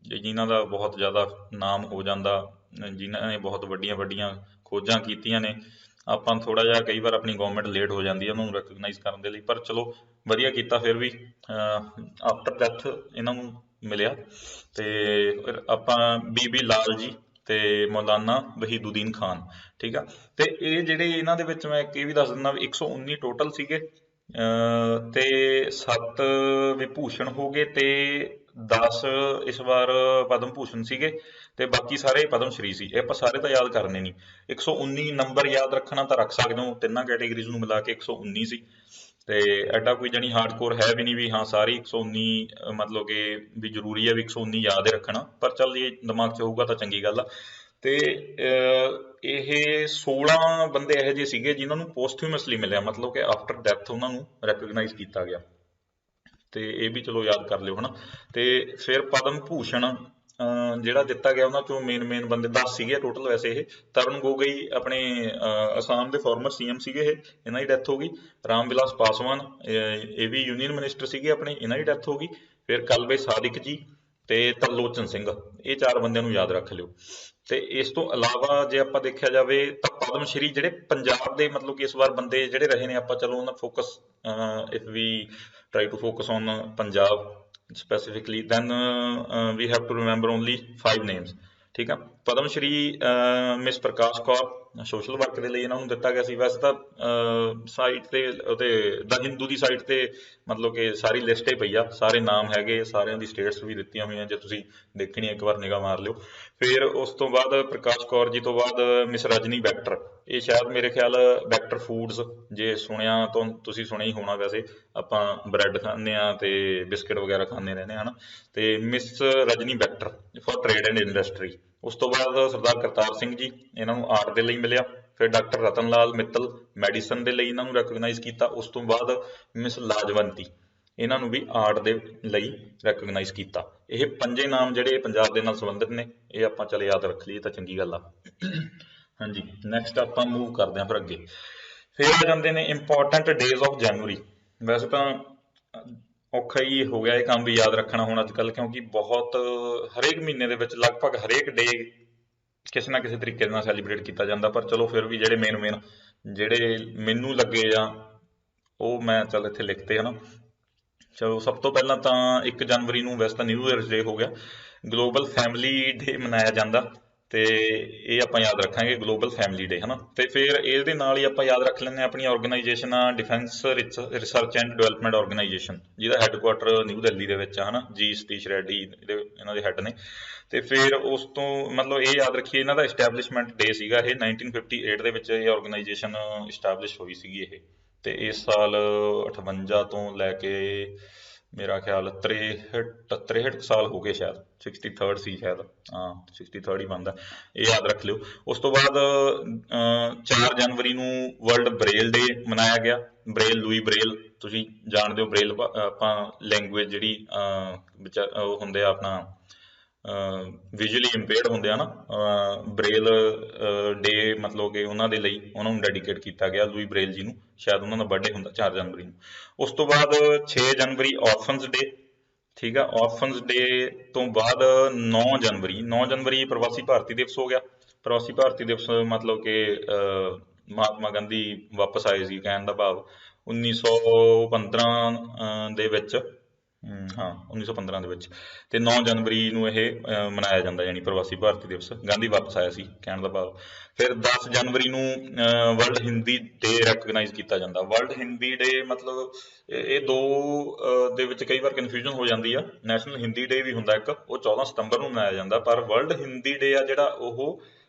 ਜਿਨ੍ਹਾਂ ਦਾ ਬਹੁਤ ਜ਼ਿਆਦਾ ਨਾਮ ਹੋ ਜਾਂਦਾ, ਜਿਨ੍ਹਾਂ ਨੇ ਬਹੁਤ ਵੱਡੀਆਂ ਵੱਡੀਆਂ ਖੋਜਾਂ ਕੀਤੀਆਂ ਨੇ, ਆਪਾਂ ਥੋੜ੍ਹਾ ਜਿਹਾ ਕਈ ਵਾਰ ਆਪਣੀ ਗਵਰਨਮੈਂਟ ਲੇਟ ਹੋ ਜਾਂਦੀ ਹੈ ਉਹਨਾਂ ਨੂੰ ਰੈਕਗਨਾਈਜ਼ ਕਰਨ ਦੇ ਲਈ, ਪਰ ਚਲੋ ਵਧੀਆ ਕੀਤਾ ਫਿਰ ਵੀ, ਆਫਟਰ ਡੈਥ ਇਹਨਾਂ ਨੂੰ ਮਿਲਿਆ। ਤੇ ਫਿਰ ਆਪਾਂ BB ਲਾਲ ਜੀ ਤੇ ਮੌਲਾਨਾ ਵਹੀਦੁਦੀਨ ਖਾਨ, ਠੀਕ ਆ। ਤੇ ਇਹ ਜਿਹੜੇ ਇਹਨਾਂ ਦੇ ਵਿੱਚ ਮੈਂ ਇਹ ਵੀ ਦੱਸ ਦਿੰਦਾ ਵੀ 119 ਟੋਟਲ ਸੀਗੇ, ਤੇ 7 ਵਿਭੂਸ਼ਣ ਹੋ ਗਏ, ਤੇ 10 ਇਸ ਵਾਰ ਪਦਮ ਭੂਸ਼ਣ ਸੀਗੇ, ਤੇ ਬਾਕੀ ਸਾਰੇ ਪਦਮ ਸ਼੍ਰੀ ਸੀ। ਇਹ ਆਪਾਂ ਸਾਰੇ ਤਾਂ ਯਾਦ ਕਰਨੇ ਨਹੀਂ, 119 ਨੰਬਰ ਯਾਦ ਰੱਖਣਾ ਤਾਂ ਰੱਖ ਸਕਦੇ ਹੋ, ਤਿੰਨਾਂ ਕੈਟੇਗਰੀਜ਼ ਨੂੰ ਮਿਲਾ ਕੇ 119 ਸੀ। ਤੇ ਐਡਾ ਕੋਈ ਜਾਣੀ ਹਾਰਡਕੋਰ ਹੈ ਵੀ ਨਹੀਂ ਵੀ ਹਾਂ ਸਾਰੀ 119 ਮਤਲਬ ਕਿ ਵੀ ਜ਼ਰੂਰੀ ਹੈ ਵੀ 119 ਯਾਦ ਹੀ ਰੱਖਣਾ, ਪਰ ਚੱਲ ਇਹ ਦਿਮਾਗ 'ਚ ਹੋਊਗਾ ਤਾਂ ਚੰਗੀ ਗੱਲ ਆ। ਤੇ ਇਹ 16 ਬੰਦੇ ਇਹੋ ਜਿਹੇ ਸੀਗੇ ਜਿਨ੍ਹਾਂ ਨੂੰ ਪੋਸਥਿਊਮਸਲੀ ਮਿਲਿਆ, ਮਤਲਬ ਕਿ ਆਫਟਰ ਡੈਥ ਉਹਨਾਂ ਨੂੰ ਰੈਕਗਨਾਈਜ਼ ਕੀਤਾ ਗਿਆ, ਤੇ ਇਹ ਵੀ ਚਲੋ ਯਾਦ ਕਰ ਲਿਓ, ਹਨਾ। ਤੇ ਫਿਰ ਪਦਮ ਭੂਸ਼ਣ ਜਿਹੜਾ ਦਿੱਤਾ ਗਿਆ, ਉਹਨਾਂ ਚੋਂ ਮੇਨ ਬੰਦੇ 10 ਸੀਗੇ ਟੋਟਲ। ਵੈਸੇ ਇਹ ਤਰੁਣ ਗੋਗੋਈ ਆਪਣੇ ਅਸਾਮ ਦੇ ਫਾਰਮਰ CM ਸੀਗੇ, ਇਹਨਾਂ ਦੀ ਡੈਥ ਹੋ ਗਈ। ਰਾਮ ਵਿਲਾਸ ਪਾਸਵਾਨ, ਇਹ ਵੀ ਯੂਨੀਅਨ ਮਿਨਿਸਟਰ ਸੀਗੇ ਆਪਣੇ, ਇਹਨਾਂ ਦੀ ਡੈਥ ਹੋ ਗਈ। ਫਿਰ ਕਲਬੇ ਸਾਦਿਕ ਜੀ ਤੇ ਤਰਲੋਚਨ ਸਿੰਘ, ਇਹ 4 ਬੰਦਿਆਂ ਨੂੰ ਯਾਦ ਰੱਖ ਲਿਓ। ਤੇ ਇਸ ਤੋਂ ਇਲਾਵਾ ਜੇ ਆਪਾਂ ਦੇਖਿਆ ਜਾਵੇ ਤਾਂ ਪਦਮ ਸ਼੍ਰੀ ਜਿਹੜੇ ਪੰਜਾਬ ਦੇ ਮਤਲਬ ਕਿ ਇਸ ਵਾਰ ਬੰਦੇ ਜਿਹੜੇ ਰਹੇ ਨੇ, ਆਪਾਂ ਚਲੋ ਉਹਨਾਂ focus if we try to focus on Punjab specifically, then we have to remember only 5 names, ਠੀਕ ਆ। ਪਦਮ ਸ਼੍ਰੀ ਮਿਸ ਪ੍ਰਕਾਸ਼ ਕੌਰ, ਸੋਸ਼ਲ ਵਰਕ ਦੇ ਲਈ ਇਹਨਾਂ ਨੂੰ ਦਿੱਤਾ ਗਿਆ ਸੀ। ਵੈਸੇ ਤਾਂ ਸਾਈਟ ਤੇ ਉਹਤੇ ਦ ਹਿੰਦੂ ਦੀ ਸਾਈਟ ਤੇ ਮਤਲਬ ਕਿ ਸਾਰੀ ਲਿਸਟ ਹੀ ਪਈ ਆ, ਸਾਰੇ ਨਾਮ ਹੈਗੇ, ਸਾਰਿਆਂ ਦੀ ਸਟੇਟਸ ਵੀ ਦਿੱਤੀਆਂ ਹੋਈਆਂ, ਜੇ ਤੁਸੀਂ ਦੇਖਣੀ ਇੱਕ ਵਾਰ ਨਿਗਾਹ ਮਾਰ ਲਿਓ। ਫਿਰ ਉਸ ਤੋਂ ਬਾਅਦ ਪ੍ਰਕਾਸ਼ ਕੌਰ ਜੀ ਤੋਂ ਬਾਅਦ ਮਿਸ ਰਜਨੀ ਬੈਕਟਰ, ਇਹ ਸ਼ਾਇਦ ਮੇਰੇ ਖਿਆਲ ਬੈਕਟਰ ਫੂਡਸ, ਜੇ ਸੁਣਿਆ ਤਾਂ ਤੁਸੀਂ ਸੁਣਿਆ ਹੀ ਹੋਣਾ, ਵੈਸੇ ਆਪਾਂ ਬ੍ਰੈਡ ਖਾਂਦੇ ਹਾਂ ਤੇ ਬਿਸਕਿਟ ਵਗੈਰਾ ਖਾਂਦੇ ਰਹਿੰਦੇ ਹਾਂ, ਹਨਾ। ਤੇ miss Rajni Bector for trade and industry. ਉਸ ਤੋਂ ਬਾਅਦ ਸਰਦਾਰ ਕਰਤਾਰ ਸਿੰਘ ਜੀ, ਇਹਨਾਂ ਨੂੰ ਆਰਟ ਦੇ ਲਈ ਮਿਲਿਆ। ਫਿਰ ਡਾਕਟਰ ਰਤਨ ਲਾਲ ਮਿੱਤਲ, ਮੈਡੀਸਨ ਦੇ ਲਈ ਇਹਨਾਂ ਨੂੰ ਰੈਕਗਨਾਈਜ਼ ਕੀਤਾ। ਉਸ ਤੋਂ ਬਾਅਦ ਮਿਸ ਲਾਜਵੰਤੀ, ਇਹਨਾਂ ਨੂੰ ਵੀ ਆਰਟ ਦੇ ਲਈ ਰੈਕਗਨਾਈਜ਼ ਕੀਤਾ। ਇਹ 5 ਨਾਮ ਜਿਹੜੇ ਪੰਜਾਬ ਦੇ ਨਾਲ ਸੰਬੰਧਿਤ ਨੇ, ਇਹ ਆਪਾਂ ਚਲੇ ਯਾਦ ਰੱਖ ਲਈਏ ਤਾਂ ਚੰਗੀ ਗੱਲ ਆ। ਹਾਂਜੀ, ਨੈਕਸਟ ਆਪਾਂ ਮੂਵ ਕਰਦੇ ਹਾਂ ਫਿਰ ਅੱਗੇ। ਫਿਰ ਆ ਜਾਂਦੇ ਨੇ ਇੰਪੋਰਟੈਂਟ ਡੇਜ਼ ਆਫ ਜਨਵਰੀ। ਵੈਸੇ ਤਾਂ ਔਖਾ ਹੀ ਹੋ ਗਿਆ ਇਹ ਕੰਮ ਵੀ ਯਾਦ ਰੱਖਣਾ ਹੁਣ ਅੱਜ ਕੱਲ੍ਹ, ਕਿਉਂਕਿ ਬਹੁਤ ਹਰੇਕ ਮਹੀਨੇ ਦੇ ਵਿੱਚ ਲਗਭਗ ਹਰੇਕ ਡੇ ਕਿਸੇ ਨਾ ਕਿਸੇ ਤਰੀਕੇ ਨਾਲ ਸੈਲੀਬ੍ਰੇਟ ਕੀਤਾ ਜਾਂਦਾ, ਪਰ ਚਲੋ ਫਿਰ ਵੀ ਜਿਹੜੇ ਮੇਨ ਜਿਹੜੇ ਮੈਨੂੰ ਲੱਗੇ ਜਾਂ ਉਹ ਮੈਂ ਚੱਲ ਇੱਥੇ ਲਿਖਤੇ, ਹਨਾ। ਚਲੋ ਸਭ ਤੋਂ ਪਹਿਲਾਂ ਤਾਂ 1 ਜਨਵਰੀ ਨੂੰ ਵੈਸੇ ਤਾਂ ਨਿਊ ਈਅਰਸ ਡੇ ਹੋ ਗਿਆ, ਗਲੋਬਲ ਫੈਮਿਲੀ ਡੇ ਮਨਾਇਆ ਜਾਂਦਾ, ਤੇ ਇਹ ਆਪਾਂ ਯਾਦ ਰੱਖਾਂਗੇ ਗਲੋਬਲ ਫੈਮਿਲੀ ਡੇ, ਹਨਾ। ਤੇ ਫਿਰ ਇਹਦੇ ਨਾਲ ਹੀ ਆਪਾਂ ਯਾਦ ਰੱਖ ਲੈਂਦੇ ਹਾਂ ਆਪਣੀਆਂ ਆਰਗੇਨਾਈਜੇਸ਼ਨਾਂ, defence research and development organisation, ਜਿਹਦਾ ਹੈੱਡਕੁਆਟਰ ਨਿਊ ਦਿੱਲੀ ਦੇ ਵਿੱਚ ਆ, ਹਨਾ। ਜੀ ਸਤੀਸ਼ ਰੈਡੀ ਇਹਨਾਂ ਦੇ ਹੈੱਡ ਨੇ। ਤੇ ਫਿਰ ਉਸ ਤੋਂ ਮਤਲਬ ਇਹ ਯਾਦ ਰੱਖੀਏ ਇਹਨਾਂ ਦਾ ਇਸਟੈਬਲਿਸ਼ਮੈਂਟ ਡੇ ਸੀਗਾ ਇਹ 1958 ਦੇ ਵਿੱਚ ਇਹ ਆਰਗੇਨਾਈਜੇਸ਼ਨ ਇਸਟੈਬਲਿਸ਼ ਹੋਈ ਸੀਗੀ ਇਹ। ਤੇ ਇਸ ਸਾਲ 58 ਤੋਂ ਲੈ ਕੇ ਮੇਰਾ ਖਿਆਲ 63 ਸਾਲ ਹੋ ਗਏ ਸ਼ਾਇਦ, 63rd ਸੀ ਸ਼ਾਇਦ, ਹਾਂ 63rd ਹੀ ਬਣਦਾ, ਇਹ ਯਾਦ ਰੱਖ ਲਿਓ। ਉਸ ਤੋਂ ਬਾਅਦ 4 ਜਨਵਰੀ ਨੂੰ ਵਰਲਡ ਬ੍ਰੇਲ ਡੇ ਮਨਾਇਆ ਗਿਆ। ਬ੍ਰੇਲ, ਲੂਈ ਬ੍ਰੇਲ ਤੁਸੀਂ ਜਾਣਦੇ ਹੋ, ਬ੍ਰੇਲ ਆਪਾਂ ਲੈਂਗੁਏਜ ਜਿਹੜੀ ਉਹ ਹੁੰਦੇ ਆ ਆਪਣਾ ਵਿਜ਼ੂਅਲੀ ਇੰਪੇਅਰਡ ਹੁੰਦੇ ਆ ਨਾ, ਬ੍ਰੇਲ ਡੇ ਮਤਲਬ ਕਿ ਉਹਨਾਂ ਦੇ ਲਈ ਉਹਨਾਂ ਨੂੰ ਡੈਡੀਕੇਟ ਕੀਤਾ ਗਿਆ, ਲੂਈ ਬ੍ਰੇਲ ਜੀ ਨੂੰ, ਸ਼ਾਇਦ ਉਹਨਾਂ ਦਾ ਬਰਥਡੇ ਹੁੰਦਾ 4 ਜਨਵਰੀ ਨੂੰ। ਉਸ ਤੋਂ ਬਾਅਦ 6 ਜਨਵਰੀ ਔਰਫਨਸ ਡੇ, ਠੀਕ ਆ। ਔਰਫਨਸ ਡੇ ਤੋਂ ਬਾਅਦ 9 ਜਨਵਰੀ ਪ੍ਰਵਾਸੀ ਭਾਰਤੀ ਦਿਵਸ ਹੋ ਗਿਆ। ਪ੍ਰਵਾਸੀ ਭਾਰਤੀ ਦਿਵਸ ਮਤਲਬ ਕਿ ਮਹਾਤਮਾ ਗਾਂਧੀ ਵਾਪਸ ਆਏ ਸੀ, ਕਹਿਣ ਦਾ ਭਾਵ 1915 ਦੇ ਵਿੱਚ, ਹਾਂ 1915 ਦੇ ਵਿੱਚ, ਤੇ 9 ਜਨਵਰੀ ਨੂੰ ਇਹ ਮਨਾਇਆ ਜਾਂਦਾ, ਯਾਨੀ ਪ੍ਰਵਾਸੀ ਭਾਰਤੀ ਦਿਵਸ, ਗਾਂਧੀ ਵਾਪਸ ਆਇਆ ਸੀ ਕਹਿਣ ਦਾ ਭਾਵ। ਫਿਰ 10 ਜਨਵਰੀ ਨੂੰ ਵਰਲਡ ਹਿੰਦੀ ਡੇ ਰੈਕਗਨਾਈਜ਼ ਕੀਤਾ ਜਾਂਦਾ। ਵਰਲਡ ਹਿੰਦੀ ਡੇ ਮਤਲਬ ਇਹ ਦੋ ਦੇ ਵਿੱਚ ਕਈ ਵਾਰ ਕਨਫਿਊਜ਼ਨ ਹੋ ਜਾਂਦੀ ਆ। ਨੈਸ਼ਨਲ ਹਿੰਦੀ ਡੇ ਵੀ ਹੁੰਦਾ ਇੱਕ, ਉਹ 14 ਸਤੰਬਰ ਨੂੰ ਮਨਾਇਆ ਜਾਂਦਾ, ਪਰ ਵਰਲਡ ਹਿੰਦੀ ਡੇ ਆ ਜਿਹੜਾ ਉਹ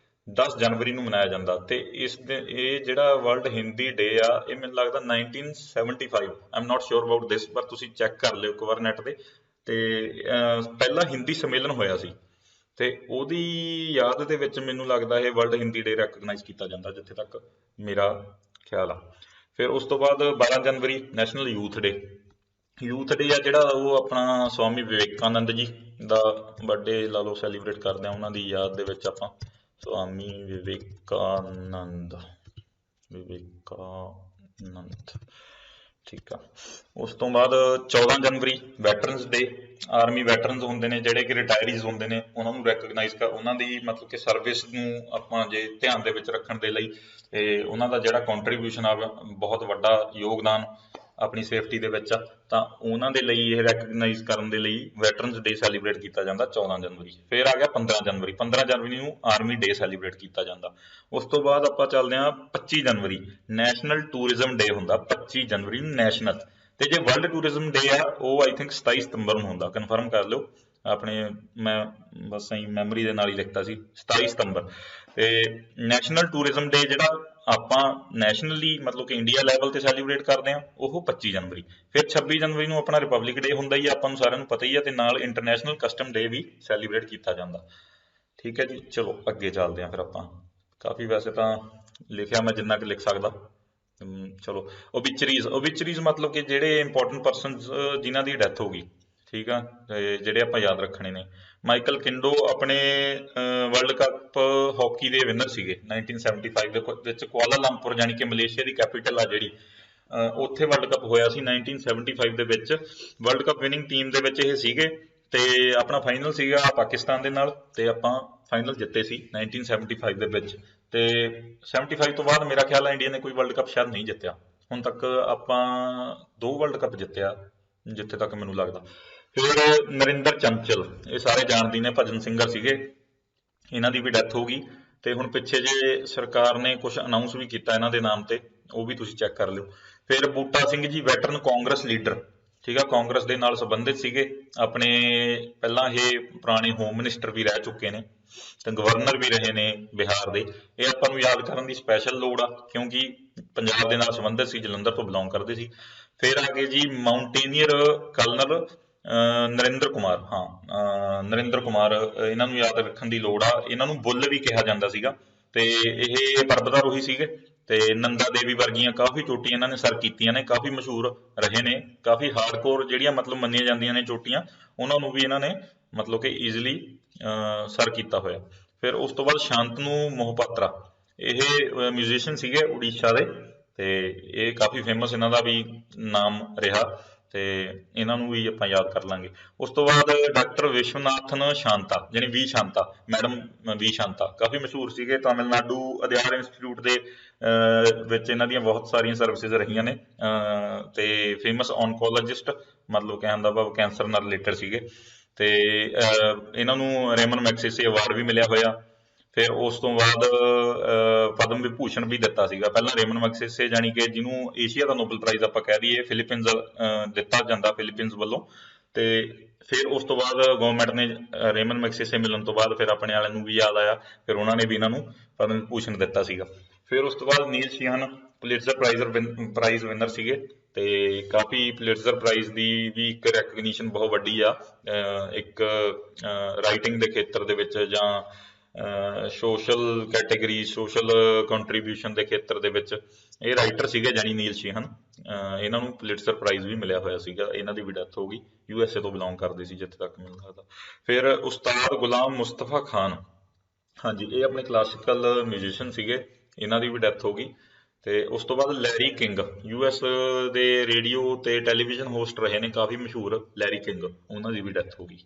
10 ਜਨਵਰੀ ਨੂੰ ਮਨਾਇਆ ਜਾਂਦਾ। ਤੇ ਇਹ ਜਿਹੜਾ ਵਰਲਡ ਹਿੰਦੀ ਡੇ ਆ, ਇਹ ਮੈਨੂੰ ਲੱਗਦਾ 1975, I am not sure about this, ਪਰ ਤੁਸੀਂ ਚੈੱਕ ਕਰ ਲਿਓ ਇੱਕ ਵਾਰ ਨੈਟ ਤੇ। ਤੇ ਪਹਿਲਾ ਹਿੰਦੀ ਸੰਮੇਲਨ ਹੋਇਆ ਸੀ, ਤੇ ਉਹਦੀ ਯਾਦ ਦੇ ਵਿੱਚ ਮੈਨੂੰ ਲੱਗਦਾ ਇਹ ਵਰਲਡ ਹਿੰਦੀ ਡੇ ਰੈਕਗਨਾਈਜ਼ ਕੀਤਾ ਜਾਂਦਾ, ਜਿੱਥੇ ਤੱਕ ਮੇਰਾ ਖਿਆਲ ਆ। ਫਿਰ ਉਸ ਤੋਂ ਬਾਅਦ 12 ਜਨਵਰੀ ਨੈਸ਼ਨਲ ਯੂਥ ਡੇ। ਯੂਥ ਡੇ ਆ ਜਿਹੜਾ ਉਹ ਆਪਣਾ ਸਵਾਮੀ ਵਿਵੇਕਾਨੰਦ ਜੀ ਦਾ ਬਰਥਡੇ ਲਾ ਲਓ, ਸੈਲੀਬ੍ਰੇਟ ਕਰਦੇ ਆ ਉਹਨਾਂ ਦੀ ਯਾਦ ਦੇ ਵਿੱਚ ਆਪਾਂ। ਸਵਾਮੀ ਵਿਵੇਕਾਨੰਦ, ਠੀਕ ਆ। ਉਸ ਤੋਂ ਬਾਅਦ 14 ਜਨਵਰੀ ਵੈਟਰਨਸ ਡੇ। ਆਰਮੀ ਵੈਟਰਨਸ ਹੁੰਦੇ ਨੇ ਜਿਹੜੇ ਕਿ ਰਿਟਾਇਰੀਜ਼ ਹੁੰਦੇ ਨੇ, ਉਹਨਾਂ ਨੂੰ ਰੈਕਗਨਾਈਜ਼ ਕਰ, ਉਹਨਾਂ ਦੀ ਮਤਲਬ ਕਿ ਸਰਵਿਸ ਨੂੰ ਆਪਾਂ ਜੇ ਧਿਆਨ ਦੇ ਵਿੱਚ ਰੱਖਣ ਦੇ ਲਈ, ਤੇ ਉਹਨਾਂ ਦਾ ਜਿਹੜਾ ਕੰਟਰੀਬਿਊਸ਼ਨ ਆ, ਬਹੁਤ ਵੱਡਾ ਯੋਗਦਾਨ ਆਪਣੀ ਸੇਫਟੀ ਦੇ ਵਿੱਚ ਆ, ਤਾਂ ਉਹਨਾਂ ਦੇ ਲਈ ਇਹ ਰੈਕਗਨਾਈਜ਼ ਕਰਨ ਦੇ ਲਈ ਵੈਟਰਨਸ ਡੇ ਸੈਲੀਬ੍ਰੇਟ ਕੀਤਾ ਜਾਂਦਾ 14 ਜਨਵਰੀ। ਫਿਰ ਆ ਗਿਆ 15 ਜਨਵਰੀ। 15 ਜਨਵਰੀ ਨੂੰ ਆਰਮੀ ਡੇ ਸੈਲੀਬ੍ਰੇਟ ਕੀਤਾ ਜਾਂਦਾ। ਉਸ ਤੋਂ ਬਾਅਦ ਆਪਾਂ ਚੱਲਦੇ ਹਾਂ 25 ਜਨਵਰੀ, ਨੈਸ਼ਨਲ ਟੂਰਿਜ਼ਮ ਡੇ ਹੁੰਦਾ 25 ਜਨਵਰੀ ਨੂੰ ਨੈਸ਼ਨਲ। ਤੇ ਜੇ ਵਰਲਡ ਟੂਰਿਜ਼ਮ ਡੇ ਆ, ਉਹ ਆਈ ਥਿੰਕ 27 ਸਤੰਬਰ ਨੂੰ ਹੁੰਦਾ, ਕਨਫਰਮ ਕਰ ਲਿਓ ਆਪਣੇ, ਮੈਂ ਬਸ ਐਂ ਮੈਮਰੀ ਦੇ ਨਾਲ ਹੀ ਲਿਖਤਾ ਸੀ 27 ਸਤੰਬਰ। ਤੇ ਨੈਸ਼ਨਲ ਟੂਰਿਜ਼ਮ ਡੇ ਜਿਹੜਾ ਆਪਾਂ ਨੈਸ਼ਨਲੀ ਮਤਲਬ ਕਿ ਇੰਡੀਆ ਲੈਵਲ ਤੇ ਸੈਲੀਬ੍ਰੇਟ ਕਰਦੇ ਹਾਂ, ਉਹ 25 ਜਨਵਰੀ। ਫਿਰ 26 ਜਨਵਰੀ ਨੂੰ ਆਪਣਾ ਰਿਪਬਲਿਕ ਡੇ ਹੁੰਦਾ ਹੀ, ਆਪਾਂ ਨੂੰ ਸਾਰਿਆਂ ਨੂੰ ਪਤਾ ਹੀ ਆ, ਤੇ ਨਾਲ ਇੰਟਰਨੈਸ਼ਨਲ ਕਸਟਮ ਡੇ ਵੀ ਸੈਲੀਬ੍ਰੇਟ ਕੀਤਾ ਜਾਂਦਾ। ਠੀਕ ਹੈ ਜੀ, ਚਲੋ ਅੱਗੇ ਚੱਲਦੇ ਹਾਂ ਫਿਰ ਆਪਾਂ। ਕਾਫੀ ਵੈਸੇ ਤਾਂ ਲਿਖਿਆ ਮੈਂ ਜਿੰਨਾ ਕੁ ਲਿਖ ਸਕਦਾ। ਚਲੋ ਓਬਿਚਰੀਜ਼ ਮਤਲਬ ਕਿ ਜਿਹੜੇ ਇੰਪੋਰਟੈਂਟ ਪਰਸਨਸ ਜਿਨ੍ਹਾਂ ਦੀ ਡੈਥ ਹੋ ਗਈ, ਠੀਕ ਆ, ਤੇ ਜਿਹੜੇ ਆਪਾਂ ਯਾਦ ਰੱਖਣੇ ਨੇ। ਮਾਈਕਲ ਕਿੰਡੋ ਆਪਣੇ ਵਰਲਡ ਕੱਪ ਹਾਕੀ ਦੇ ਵਿਨਰ ਸੀਗੇ 1975 ਦੇ ਵਿੱਚ। ਕੁਆਲਾਲੰਪੁਰ ਜਾਣੀ ਕਿ ਮਲੇਸ਼ੀਆ ਦੀ ਕੈਪੀਟਲ ਆ ਜਿਹੜੀ, ਉੱਥੇ ਵਰਲਡ ਕੱਪ ਹੋਇਆ ਸੀ 1975 ਦੇ ਵਿੱਚ। ਵਰਲਡ ਕੱਪ ਵਿਨਿੰਗ ਟੀਮ ਦੇ ਵਿੱਚ ਇਹ ਸੀਗੇ, ਤੇ ਆਪਣਾ ਫਾਈਨਲ ਸੀਗਾ ਪਾਕਿਸਤਾਨ ਦੇ ਨਾਲ, ਤੇ ਆਪਾਂ ਫਾਈਨਲ ਜਿੱਤੇ ਸੀ 1975 ਦੇ ਵਿੱਚ। ਤੇ 75 ਤੋਂ ਬਾਅਦ ਮੇਰਾ ਖਿਆਲ ਹੈ ਇੰਡੀਆ ਨੇ ਕੋਈ ਵਰਲਡ ਕੱਪ ਸ਼ਾਇਦ ਨਹੀਂ ਜਿੱਤਿਆ ਹੁਣ ਤੱਕ। ਆਪਾਂ 2 ਵਰਲਡ ਕੱਪ ਜਿੱਤਿਆ ਜਿੱਥੇ ਤੱਕ ਮੈਨੂੰ ਲੱਗਦਾ। ਫਿਰ ਨਰਿੰਦਰ ਚੰਚਲ, ਇਹ ਸਾਰੇ ਜਾਣਦੇ ਨੇ, ਭਜਨ ਸਿੰਗਰ ਸੀਗੇ, ਇਹਨਾਂ ਦੀ ਵੀ ਡੈਥ ਹੋ ਗਈ। ਤੇ ਹੁਣ ਪਿੱਛੇ ਜੇ ਸਰਕਾਰ ਨੇ ਕੁਝ ਅਨਾਊਂਸ ਵੀ ਕੀਤਾ ਇਹਨਾਂ ਦੇ ਨਾਮ ਤੇ, ਉਹ ਵੀ ਤੁਸੀਂ ਚੈੱਕ ਕਰ ਲਿਓ। ਫਿਰ ਬੂਟਾ ਸਿੰਘ ਜੀ ਵੈਟਰਨ ਕਾਂਗਰਸ ਲੀਡਰ, ਠੀਕ ਆ, ਕਾਂਗਰਸ ਦੇ ਨਾਲ ਸੰਬੰਧਿਤ ਸੀਗੇ ਆਪਣੇ। ਪਹਿਲਾਂ ਇਹ ਪੁਰਾਣੇ ਹੋਮ ਮਿਨਿਸਟਰ ਵੀ ਰਹਿ ਚੁੱਕੇ ਨੇ, ਤੇ ਗਵਰਨਰ ਵੀ ਰਹੇ ਨੇ ਬਿਹਾਰ ਦੇ। ਇਹ ਆਪਾਂ ਨੂੰ ਯਾਦ ਕਰਨ ਦੀ ਸਪੈਸ਼ਲ ਲੋੜ ਆ, ਕਿਉਂਕਿ ਪੰਜਾਬ ਦੇ ਨਾਲ ਸੰਬੰਧਿਤ ਸੀ, ਜਲੰਧਰ ਤੋਂ ਬਿਲੋਂਗ ਕਰਦੇ ਸੀ। ਫਿਰ ਆ ਗਏ ਜੀ ਮਾਊਂਟੇਨੀਅਰ ਕਰਨਲ ਨਰਿੰਦਰ ਕੁਮਾਰ, ਹਾਂ ਨਰਿੰਦਰ ਕੁਮਾਰ, ਇਹਨਾਂ ਨੂੰ ਯਾਦ ਰੱਖਣ ਦੀ ਲੋੜ ਆ। ਇਹਨਾਂ ਨੂੰ ਬੁੱਲ ਵੀ ਕਿਹਾ ਜਾਂਦਾ ਸੀਗਾ, ਤੇ ਇਹ ਪਰਬਤਾਰੋਹੀ ਸੀਗੇ, ਤੇ ਨੰਦਾ ਦੇਵੀ ਵਰਗੀਆਂ ਕਾਫੀ ਚੋਟੀਆਂ ਇਹਨਾਂ ਨੇ ਸਰ ਕੀਤੀਆਂ ਨੇ, ਕਾਫੀ ਮਸ਼ਹੂਰ ਰਹੇ ਨੇ। ਕਾਫੀ ਹਾਰਡਕੋਰ ਜਿਹੜੀਆਂ ਮਤਲਬ ਮੰਨੀਆਂ ਜਾਂਦੀਆਂ ਨੇ ਚੋਟੀਆਂ, ਉਹਨਾਂ ਨੂੰ ਵੀ ਇਹਨਾਂ ਨੇ ਮਤਲਬ ਕਿ ਈਜ਼ੀਲੀ ਸਰ ਕੀਤਾ ਹੋਇਆ। ਫਿਰ ਉਸ ਤੋਂ ਬਾਅਦ ਸ਼ਾਂਤਨੂ ਮੋਹਪਾਤਰਾ, ਇਹ ਮਿਊਜ਼ੀਸ਼ੀਅਨ ਸੀਗੇ ਉੜੀਸਾ ਦੇ, ਤੇ ਇਹ ਕਾਫੀ ਫੇਮਸ ਇਹਨਾਂ ਦਾ ਵੀ ਨਾਮ ਰਿਹਾ, ਤੇ ਇਹਨਾਂ ਨੂੰ ਵੀ ਆਪਾਂ ਯਾਦ ਕਰ ਲਾਂਗੇ। ਉਸ ਤੋਂ ਬਾਅਦ ਡਾਕਟਰ ਵਿਸ਼ਵਨਾਥਨ ਸ਼ਾਂਤਾ, ਜਾਨੀ ਵੀ ਸ਼ਾਂਤਾ, ਮੈਡਮ ਵੀ ਸ਼ਾਂਤਾ, ਕਾਫੀ ਮਸ਼ਹੂਰ ਸੀਗੇ। ਤਾਮਿਲਨਾਡੂ ਅਧਿਆਰ ਇੰਸਟੀਚਿਊਟ ਦੇ ਵਿੱਚ ਇਹਨਾਂ ਦੀਆਂ ਬਹੁਤ ਸਾਰੀਆਂ ਸਰਵਿਸਿਜ਼ ਰਹੀਆਂ ਨੇ, ਤੇ ਫੇਮਸ ਔਨਕੋਲੋਜਿਸਟ, ਮਤਲਬ ਕਹਿਣ ਦਾ ਭਾਵ ਕੈਂਸਰ ਨਾਲ ਰਿਲੇਟਡ ਸੀਗੇ। ਤੇ ਇਹਨਾਂ ਨੂੰ ਰੇਮਨ ਮੈਗਸੇਸੇ ਅਵਾਰਡ ਵੀ ਮਿਲਿਆ ਹੋਇਆ। ਫਿਰ ਉਸ ਤੋਂ ਬਾਅਦ ਪਦਮ ਵਿਭੂਸ਼ਣ ਵੀ ਦਿੱਤਾ ਸੀਗਾ। ਪਹਿਲਾਂ ਰੇਮਨ ਮੈਗਸੇਸੇ ਜਾਣੀ ਕਿ ਜਿਹਨੂੰ ਏਸ਼ੀਆ ਦਾ ਨੋਬਲ ਪ੍ਰਾਈਜ਼ ਆਪਾਂ ਕਹਿ ਦਈਏ, ਫਿਲੀਪੀਨਜ਼ ਦਿੱਤਾ ਜਾਂਦਾ ਫਿਲੀਪੀਨਜ਼ ਵੱਲੋਂ। ਤੇ ਫਿਰ ਉਸ ਤੋਂ ਬਾਅਦ ਗਵਰਨਮੈਂਟ ਨੇ ਰੇਮਨ ਮੈਗਸੇਸੇ ਮਿਲਣ ਤੋਂ ਬਾਅਦ ਫਿਰ ਆਪਣੇ ਵਾਲਿਆਂ ਨੂੰ ਵੀ ਯਾਦ ਆਇਆ, ਫਿਰ ਉਹਨਾਂ ਨੇ ਵੀ ਇਹਨਾਂ ਨੂੰ ਪਦਮ ਵਿਭੂਸ਼ਣ ਦਿੱਤਾ ਸੀਗਾ। ਫਿਰ ਉਸ ਤੋਂ ਬਾਅਦ ਨੀਲ ਸ਼ਿਹਾਨ ਪੁਲਿਟਜ਼ਰ ਪ੍ਰਾਈਜ਼ ਵਿਨਰ ਸੀਗੇ, ਤੇ ਕਾਫੀ ਪੁਲਿਟਜ਼ਰ ਪ੍ਰਾਈਜ਼ ਦੀ ਵੀ ਇੱਕ ਰੈਕਗਨੀਸ਼ਨ ਬਹੁਤ ਵੱਡੀ ਆ, ਇੱਕ ਰਾਈਟਿੰਗ ਦੇ ਖੇਤਰ ਦੇ ਵਿੱਚ ਜਾਂ ਸੋਸ਼ਲ ਕੈਟੇਗਰੀ, ਸੋਸ਼ਲ ਕੰਟਰੀਬਿਊਸ਼ਨ ਦੇ ਖੇਤਰ ਦੇ ਵਿੱਚ ਇਹ ਰਾਈਟਰ ਸੀਗੇ ਜੈਨੀ ਨੀਲ ਸ਼ੀਹਨ। ਇਹਨਾਂ ਨੂੰ ਪੁਲਿਟਜ਼ਰ ਪ੍ਰਾਈਜ਼ ਵੀ ਮਿਲਿਆ ਹੋਇਆ ਸੀਗਾ। ਇਹਨਾਂ ਦੀ ਵੀ ਡੈਥ ਹੋ ਗਈ, USA ਤੋਂ ਬਿਲੋਂਗ ਕਰਦੇ ਸੀ ਜਿੱਥੇ ਤੱਕ ਮੈਨੂੰ ਲੱਗਦਾ। ਫਿਰ ਉਸਤਾਦ ਗੁਲਾਮ ਮੁਸਤਫਾ ਖਾਨ, ਹਾਂਜੀ, ਇਹ ਆਪਣੇ ਕਲਾਸੀਕਲ ਮਿਊਜ਼ੀਸ਼ੀਅਨ ਸੀਗੇ, ਇਹਨਾਂ ਦੀ ਵੀ ਡੈਥ ਹੋ ਗਈ। ਤੇ ਉਸ ਤੋਂ ਬਾਅਦ ਲੈਰੀ ਕਿੰਗ, US ਦੇ ਰੇਡੀਓ ਤੇ ਟੈਲੀਵਿਜ਼ਨ ਹੋਸਟ ਰਹੇ ਨੇ, ਕਾਫੀ ਮਸ਼ਹੂਰ ਲੈਰੀ ਕਿੰਗ, ਉਹਨਾਂ ਦੀ ਵੀ ਡੈਥ ਹੋ ਗਈ।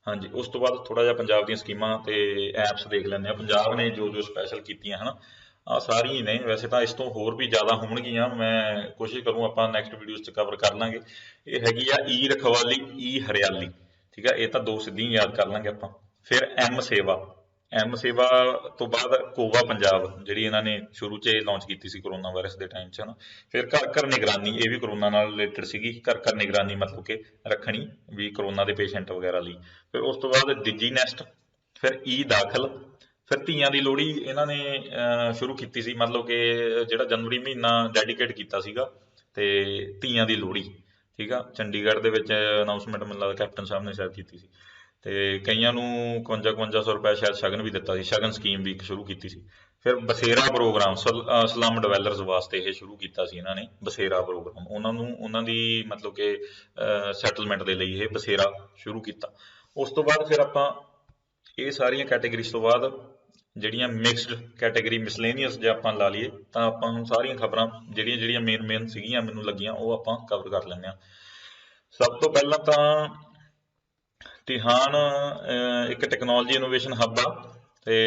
ਹਾਂਜੀ, ਉਸ ਤੋਂ ਬਾਅਦ ਥੋੜਾ ਜਿਹਾ ਪੰਜਾਬ ਦੀਆਂ ਸਕੀਮਾਂ ਤੇ ਐਪਸ ਦੇਖ ਲੈਂਦੇ ਆ। ਪੰਜਾਬ ਨੇ ਜੋ ਜੋ ਸਪੈਸ਼ਲ ਕੀਤੀਆਂ ਹਨਾ, ਆਹ ਸਾਰੀਆਂ ਹੀ ਨੇ। ਵੈਸੇ ਤਾਂ ਇਸ ਤੋਂ ਹੋਰ ਵੀ ਜ਼ਿਆਦਾ ਹੋਣਗੀਆਂ, ਮੈਂ ਕੋਸ਼ਿਸ਼ ਕਰੂੰ ਆਪਾਂ ਨੈਕਸਟ ਵੀਡੀਓਜ਼ 'ਚ ਕਵਰ ਕਰ ਲਾਂਗੇ। ਇਹ ਹੈਗੀ ਆ ਈ ਰਖਵਾਲੀ, ਈ ਹਰਿਆਲੀ, ਠੀਕ ਆ, ਇਹ ਤਾਂ ਦੋ ਸਿੱਧੀਆਂ ਯਾਦ ਕਰ ਲਾਂਗੇ ਆਪਾਂ। ਫਿਰ ਐਮ ਸੇਵਾ, ਐਮ ਸੇਵਾ ਤੋਂ ਬਾਅਦ ਕੋਵਾ ਪੰਜਾਬ, ਜਿਹੜੀ ਇਹਨਾਂ ਨੇ ਸ਼ੁਰੂ 'ਚ ਲਾਂਚ ਕੀਤੀ ਸੀ ਕਰੋਨਾ ਵਾਇਰਸ ਦੇ ਟਾਈਮ 'ਚ ਹਨਾ। ਫਿਰ ਘਰ ਘਰ ਨਿਗਰਾਨੀ, ਇਹ ਵੀ ਕਰੋਨਾ ਨਾਲ ਰਿਲੇਟਡ ਸੀਗੀ, ਘਰ ਘਰ ਨਿਗਰਾਨੀ ਮਤਲਬ ਕਿ ਰੱਖਣੀ ਵੀ ਕਰੋਨਾ ਦੇ ਪੇਸ਼ੈਂਟ ਵਗੈਰਾ ਲਈ। ਫਿਰ ਉਸ ਤੋਂ ਬਾਅਦ ਡਿਜੀ ਨੈਸਟ, ਫਿਰ ਈ ਦਾਖਲ, ਫਿਰ ਧੀਆਂ ਦੀ ਲੋਹੜੀ ਇਹਨਾਂ ਨੇ ਸ਼ੁਰੂ ਕੀਤੀ ਸੀ, ਮਤਲਬ ਕਿ ਜਿਹੜਾ ਜਨਵਰੀ ਮਹੀਨਾ ਡੈਡੀਕੇਟ ਕੀਤਾ ਸੀਗਾ, ਤੇ ਧੀਆਂ ਦੀ ਲੋਹੜੀ, ਠੀਕ ਆ। ਚੰਡੀਗੜ੍ਹ ਦੇ ਵਿੱਚ ਅਨਾਊਂਸਮੈਂਟ ਮੈਨੂੰ ਲੱਗਦਾ ਕੈਪਟਨ ਸਾਹਿਬ ਨੇ ਸ਼ਾਇਦ ਕੀਤੀ ਸੀ, ਤੇ ਕਈਆਂ ਨੂੰ 5500 ਰੁਪਏ ਸ਼ਾਇਦ ਸ਼ਗਨ ਵੀ ਦਿੱਤਾ ਸੀ, ਸ਼ਗਨ ਸਕੀਮ ਵੀ ਇੱਕ ਸ਼ੁਰੂ ਕੀਤੀ ਸੀ। ਫਿਰ ਬਸੇਰਾ ਪ੍ਰੋਗਰਾਮ, ਸਲਮ ਡਿਵੈਲਪਰਸ ਵਾਸਤੇ ਇਹ ਸ਼ੁਰੂ ਕੀਤਾ ਸੀ ਇਹਨਾਂ ਨੇ, ਬਸੇਰਾ ਪ੍ਰੋਗਰਾਮ, ਉਹਨਾਂ ਨੂੰ ਉਹਨਾਂ ਦੀ ਮਤਲਬ ਕਿ ਸੈਟਲਮੈਂਟ ਦੇ ਲਈ ਇਹ ਬਸੇਰਾ ਸ਼ੁਰੂ ਕੀਤਾ। ਉਸ ਤੋਂ ਬਾਅਦ ਫਿਰ ਆਪਾਂ ਇਹ ਸਾਰੀਆਂ ਕੈਟੇਗਰੀਜ਼ ਤੋਂ ਬਾਅਦ ਜਿਹੜੀਆਂ ਮਿਕਸਡ ਕੈਟੇਗਰੀ ਮਿਸਲੇਨੀਅਸ ਜੇ ਆਪਾਂ ਲਾ ਲਈਏ, ਤਾਂ ਆਪਾਂ ਹੁਣ ਸਾਰੀਆਂ ਖਬਰਾਂ ਜਿਹੜੀਆਂ ਜਿਹੜੀਆਂ ਮੇਨ ਸੀਗੀਆਂ ਮੈਨੂੰ ਲੱਗੀਆਂ ਉਹ ਆਪਾਂ ਕਵਰ ਕਰ ਲੈਂਦੇ ਹਾਂ। ਸਭ ਤੋਂ ਪਹਿਲਾਂ ਤਾਂ ਤਿਹਾਨ ਇੱਕ ਟੈਕਨੋਲੋਜੀ ਇਨੋਵੇਸ਼ਨ ਹੱਬ ਆ, ਤੇ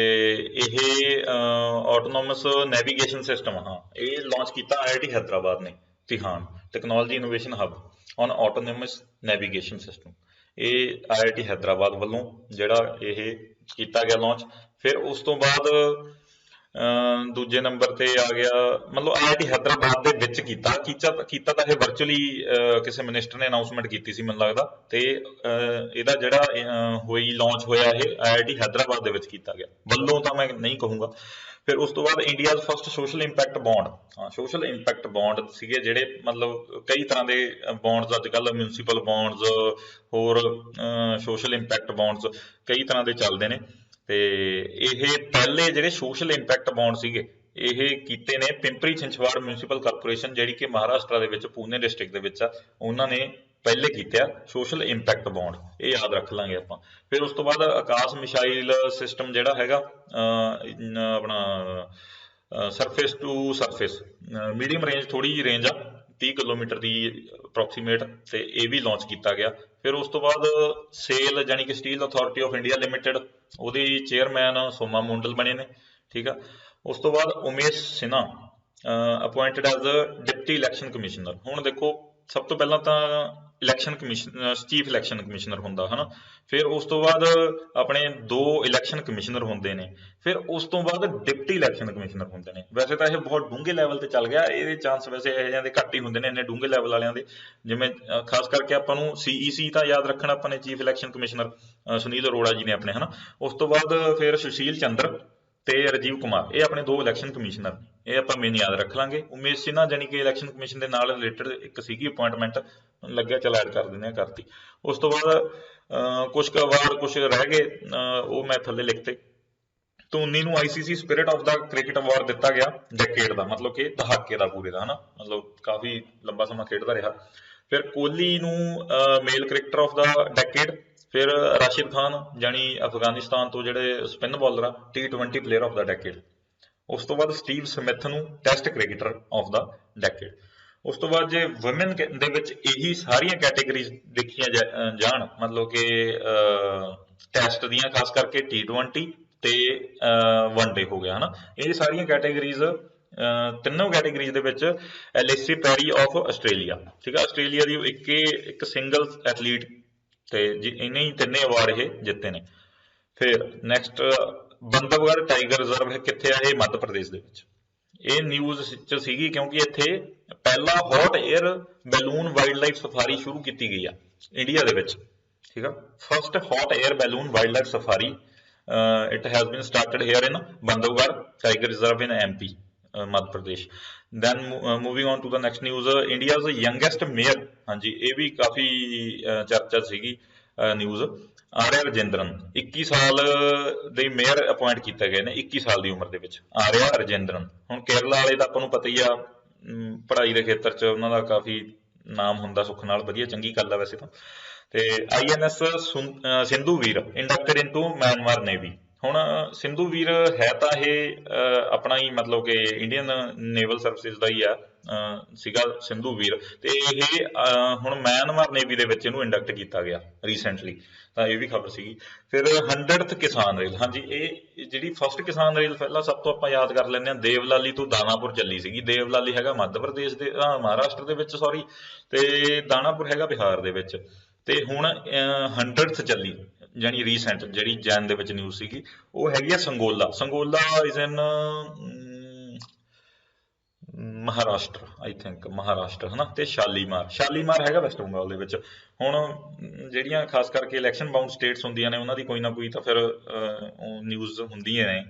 ਇਹ ਆਟੋਨੋਮਸ ਨੈਵੀਗੇਸ਼ਨ ਸਿਸਟਮ, ਹਾਂ, ਇਹ ਲਾਂਚ ਕੀਤਾ IIT ਹੈਦਰਾਬਾਦ ਨੇ। Tihan technology innovation hub on autonomous navigation system, ਇਹ IIT ਹੈਦਰਾਬਾਦ ਵੱਲੋਂ ਜਿਹੜਾ ਇਹ ਕੀਤਾ ਗਿਆ ਲਾਂਚ। ਫਿਰ ਉਸ ਤੋਂ ਬਾਅਦ ਦੂਜੇ ਨੰਬਰ ਤੇ ਆ ਗਿਆ, ਮਤਲਬ IIT ਹੈਦਰਾਬਾਦ ਦੇ ਵਿੱਚ ਕੀਤਾ ਤਾਂ ਇਹ ਵਰਚੁਅਲੀ ਕਿਸੇ ਮਿਨਿਸਟਰ ਨੇ ਅਨਾਊਂਸਮੈਂਟ ਕੀਤੀ ਸੀ ਮੈਨੂੰ ਲੱਗਦਾ, ਤੇ ਇਹਦਾ ਜਿਹੜਾ ਹੋਈ ਲਾਂਚ ਹੋਇਆ ਇਹ IIT ਹੈਦਰਾਬਾਦ ਦੇ ਵਿੱਚ ਕੀਤਾ ਗਿਆ, ਵੱਲੋਂ ਤਾਂ ਮੈਂ ਨਹੀਂ ਕਹੂੰਗਾ। ਫਿਰ ਉਸ ਤੋਂ ਬਾਅਦ India's first social impact bond, ਹਾਂ, ਸੋਸ਼ਲ ਇੰਪੈਕਟ ਬੌਂਡ ਸੀਗੇ ਜਿਹੜੇ ਮਤਲਬ ਕਈ ਤਰ੍ਹਾਂ ਦੇ ਬੌਂਡਸ ਅੱਜ ਕੱਲ੍ਹ ਮਿਊਨਸੀਪਲ ਬੌਂਡਸ, ਹੋਰ ਸੋਸ਼ਲ ਇੰਪੈਕਟ ਬੌਂਡਸ ਕਈ ਤਰ੍ਹਾਂ ਦੇ ਚੱਲਦੇ ਨੇ। ਤੇ ਇਹ ਪਹਿਲੇ ਜਿਹੜੇ ਸੋਸ਼ਲ ਇੰਪੈਕਟ ਬੌਂਡ ਸੀਗੇ ਇਹ ਕੀਤੇ ਨੇ ਪਿੰਪਰੀ ਚਿੰਚਵਾੜ ਮਿਊਨਸੀਪਲ ਕਾਰਪੋਰੇਸ਼ਨ, ਜਿਹੜੀ ਕਿ ਮਹਾਰਾਸ਼ਟਰ ਦੇ ਵਿੱਚ ਪੂਨੇ ਡਿਸਟ੍ਰਿਕਟ ਦੇ ਵਿੱਚ ਆ, ਉਹਨਾਂ ਨੇ ਪਹਿਲੇ ਕੀਤੇ ਆ ਸੋਸ਼ਲ ਇੰਪੈਕਟ ਬੌਂਡ, ਇਹ ਯਾਦ ਰੱਖ ਲਾਂਗੇ ਆਪਾਂ। ਫਿਰ ਉਸ ਤੋਂ ਬਾਅਦ ਆਕਾਸ਼ ਮਿਸਾਈਲ ਸਿਸਟਮ ਜਿਹੜਾ ਹੈਗਾ ਆਪਣਾ surface to surface, medium range, ਥੋੜੀ ਜਿਹੀ ਰੇਂਜ ਆ, 30 ਕਿਲੋਮੀਟਰ ਦੀ ਅਪਰੋਕਸੀਮੇਟ, ਤੇ ਇਹ ਵੀ ਲਾਂਚ ਕੀਤਾ ਗਿਆ। ਫਿਰ ਉਸ ਤੋਂ ਬਾਅਦ ਸੇਲ ਜਾਨੀ ਕਿ Steel Authority of India Limited, ਉਹਦੀ ਚੇਅਰਮੈਨ ਸੋਮਾ ਮੰਡਲ ਬਣੇ ਨੇ, ਠੀਕ ਆ। ਉਸ ਤੋਂ ਬਾਅਦ Umesh Sinha appointed as deputy election commissioner. ਹੁਣ ਦੇਖੋ, ਸਭ ਤੋਂ ਪਹਿਲਾਂ ਤਾਂ election commission chief election commissioner ਹੁੰਦਾ ਹਨਾ, ਫਿਰ ਉਸ ਤੋਂ ਬਾਅਦ ਆਪਣੇ 2 ਇਲੈਕਸ਼ਨ ਕਮਿਸ਼ਨਰ ਹੁੰਦੇ ਨੇ, ਫਿਰ ਉਸ ਤੋਂ ਬਾਅਦ ਡਿਪਟੀ ਇਲੈਕਸ਼ਨ ਕਮਿਸ਼ਨਰ ਹੁੰਦੇ ਨੇ। ਵੈਸੇ ਤਾਂ ਇਹ ਬਹੁਤ ਡੂੰਘੇ ਲੈਵਲ ਤੇ ਚੱਲ ਗਿਆ, ਇਹਦੇ ਚਾਂਸ ਵੈਸੇ ਇਹੋ ਜਿਹੇ ਦੇ ਘੱਟ ਹੀ ਹੁੰਦੇ ਨੇ ਇੰਨੇ ਡੂੰਘੇ ਲੈਵਲ ਵਾਲਿਆਂ ਦੇ। ਜਿਵੇਂ ਖਾਸ ਕਰਕੇ ਆਪਾਂ ਨੂੰ CEC ਤਾਂ ਯਾਦ ਰੱਖਣਾ ਆਪਾਂ ਨੇ, chief election commissioner Sunil Arora ji ਨੇ ਆਪਣੇ ਹਨਾ। ਉਸ ਤੋਂ ਬਾਅਦ ਫਿਰ ਸੁਸ਼ੀਲ ਚੰਦਰ ਤੇ ਰਾਜੀਵ ਕੁਮਾਰ, ਇਹ ਆਪਣੇ 2 ਇਲੈਕਸ਼ਨ ਕਮਿਸ਼ਨਰ ਨੇ, ਇਹ ਆਪਾਂ ਮੇਨ ਯਾਦ ਰੱਖ ਲਾਂਗੇ। ਉਮੇਸ਼ ਸਿਨਹਾ ਜਾਨੀ ਕਿ ਇਲੈਕਸ਼ਨ ਕਮਿਸ਼ਨ ਦੇ ਨਾਲ ਰਿਲੇਟਡ ਇੱਕ ਸੀਗੀ ਅਪੁਆਇੰਟਮੈਂਟ, ਲੱਗਿਆ ਚਲ ਐਡ ਕਰ ਦਿੰਦੇ ਆ, ਕਰਤੀ। ਉਸ ਤੋਂ ਬਾਅਦ ਕੁਛ ਕੁ ਅਵਾਰਡ ਕੁਛ ਰਹਿ ਗਏ, ਉਹ ਮੈਂ ਥੱਲੇ ਲਿਖਤੇ। ਧੋਨੀ ਨੂੰ ICC spirit of the cricket award ਦਿੱਤਾ ਗਿਆ, ਡੈਕੇਡ ਦਾ, ਮਤਲਬ ਕਿ ਦਹਾਕੇ ਦਾ ਪੂਰੇ ਦਾ ਹਨਾ, ਮਤਲਬ ਕਾਫੀ ਲੰਬਾ ਸਮਾਂ ਖੇਡਦਾ ਰਿਹਾ। ਫਿਰ ਕੋਹਲੀ ਨੂੰ ਮੇਲ ਕ੍ਰਿਕਟਰ ਆਫ ਦਾ ਡੈਕੇਡ। ਫਿਰ ਰਾਸ਼ਿਦ ਖਾਨ ਜਾਨੀ ਅਫਗਾਨਿਸਤਾਨ ਤੋਂ ਜਿਹੜੇ ਸਪਿਨ ਬਾਲਰ ਆ, T20 player of the decade. ਉਸ ਤੋਂ ਬਾਅਦ ਸਟੀਵ ਸਮਿਥ ਨੂੰ test cricketer of the decade. ਉਸ ਤੋਂ ਬਾਅਦ ਜੇ ਵੂਮਨ ਦੇ ਵਿੱਚ ਇਹੀ ਸਾਰੀਆਂ ਕੈਟੇਗਰੀਜ਼ ਦੇਖੀਆਂ ਜਾਣ, ਮਤਲਬ ਕਿ ਟੈਸਟ ਦੀਆਂ, ਖਾਸ ਕਰਕੇ T20 ਤੇ ਵਨਡੇ ਹੋ ਗਿਆ ਹਨਾ, ਇਹ ਸਾਰੀਆਂ ਕੈਟੇਗਰੀਜ਼, ਤਿੰਨੋਂ ਕੈਟੇਗਰੀਜ਼ ਦੇ ਵਿੱਚ ਐਲਿਸੀ ਪੈਰੀ ਆਫ ਆਸਟ੍ਰੇਲੀਆ, ਠੀਕ ਆ, ਆਸਟ੍ਰੇਲੀਆ ਦੀ ਇੱਕ ਸਿੰਗਲ ਐਥਲੀਟ, ਤੇ ਇਹਨੇ ਹੀ ਤਿੰਨੇ ਅਵਾਰਡ ਇਹ ਜਿੱਤੇ ਨੇ। ਫਿਰ ਨੈਕਸਟ ਬੰਦਵਗੜ੍ਹ ਟਾਈਗਰ ਰਿਜ਼ਰਵ ਕਿੱਥੇ ਆ? ਇਹ ਮੱਧ ਪ੍ਰਦੇਸ਼ ਦੇ ਵਿੱਚ। ਇਹ ਨਿਊਜ਼ 'ਚ ਸੀਗੀ ਕਿਉਂਕਿ ਇੱਥੇ ਪਹਿਲਾ hot air balloon wildlife safari ਸ਼ੁਰੂ ਕੀਤੀ ਗਈ ਆ ਇੰਡੀਆ ਦੇ ਵਿੱਚ, ਠੀਕ ਆ। First hot air balloon wildlife safari it has been started here in Bandhavgarh tiger reserve in MP, Madhya Pradesh. Then moving on to the next news, India's youngest mayor, ਹਾਂਜੀ ਇਹ ਵੀ ਕਾਫੀ ਚਰਚਾ ਸੀਗੀ ਨਿਊਜ਼। ਆਰਿਆ ਰਜਿੰਦਰਨ 21 ਸਾਲ ਦੇ ਮੇਅਰ ਅਪੁਆਇੰਟ ਕੀਤੇ ਗਏ ਨੇ 21 ਸਾਲ ਦੀ ਉਮਰ ਦੇ ਵਿੱਚ, ਆਰਿਆ ਰਜਿੰਦਰਨ। ਹੁਣ ਕੇਰਲਾ ਵਾਲੇ ਤਾਂ ਆਪਾਂ ਨੂੰ ਪਤਾ ਹੀ ਆ, ਪੜ੍ਹਾਈ ਦੇ ਖੇਤਰ 'ਚ ਉਹਨਾਂ ਦਾ ਕਾਫੀ ਨਾਮ ਹੁੰਦਾ, ਸੁੱਖ ਨਾਲ, ਵਧੀਆ ਚੰਗੀ ਗੱਲ ਆ ਵੈਸੇ ਤਾਂ। ਤੇ INS ਸਿੰਧੂ ਵੀਰ ਇੰਡਕਟਡ ਇਨਟੂ ਮਿਆਂਮਾਰ ਨੇਵੀ। ਹੁਣ ਸਿੰਧੂ ਵੀਰ ਹੈ ਤਾਂ ਇਹ ਆਪਣਾ ਹੀ ਮਤਲਬ ਕਿ ਇੰਡੀਅਨ ਨੇਵਲ ਸਰਵਿਸਿਜ਼ ਦਾ ਹੀ ਆ ਸੀਗਾ ਸਿੰਧੂ ਵੀਰ, ਤੇ ਇਹ ਹੁਣ ਮਿਆਂਮਾਰ ਨੇਵੀ ਦੇ ਵਿੱਚ ਇਹਨੂੰ ਇੰਡਕਟ ਕੀਤਾ ਗਿਆ ਰੀਸੈਂਟਲੀ, ਤਾਂ ਇਹ ਵੀ ਖਬਰ ਸੀਗੀ। ਫਿਰ 100th ਕਿਸਾਨ ਰੇਲ, ਹਾਂਜੀ ਇਹ ਜਿਹੜੀ ਫਸਟ ਕਿਸਾਨ ਰੇਲ ਪਹਿਲਾਂ ਸਭ ਤੋਂ ਆਪਾਂ ਯਾਦ ਕਰ ਲੈਂਦੇ ਹਾਂ, ਦੇਵਲਾਲੀ ਤੋਂ ਦਾਨਾਪੁਰ ਚੱਲੀ ਸੀਗੀ। ਦੇਵਲਾਲੀ ਹੈਗਾ ਮੱਧ ਪ੍ਰਦੇਸ਼ ਦੇ ਮਹਾਰਾਸ਼ਟਰ ਦੇ ਵਿੱਚ ਸੌਰੀ, ਤੇ ਦਾਨਾਪੁਰ ਹੈਗਾ ਬਿਹਾਰ ਦੇ ਵਿੱਚ। ਤੇ ਹੁਣ 100th ਚੱਲੀ, ਜਾਣੀ ਰੀਸੈਂਟ ਜਿਹੜੀ ਜੈਨ ਦੇ ਵਿੱਚ ਨਿਊਜ਼ ਸੀਗੀ, ਉਹ ਹੈਗੀ ਆ Sangola. Sangola is in Maharashtra, I think Maharashtra ਹੈ ਨਾ। ਤੇ ਸ਼ਾਲੀਮਾਰ ਹੈਗਾ ਵੈਸਟ ਬੰਗਾਲ ਦੇ ਵਿੱਚ। ਹੁਣ ਜਿਹੜੀਆਂ ਖਾਸ ਕਰਕੇ ਇਲੈਕਸ਼ਨ ਬਾਉਂਡ ਸਟੇਟਸ ਹੁੰਦੀਆਂ ਨੇ, ਉਹਨਾਂ ਦੀ ਕੋਈ ਨਾ ਕੋਈ ਤਾਂ ਫਿਰ ਨਿਊਜ਼ ਹੁੰਦੀਆਂ ਨੇ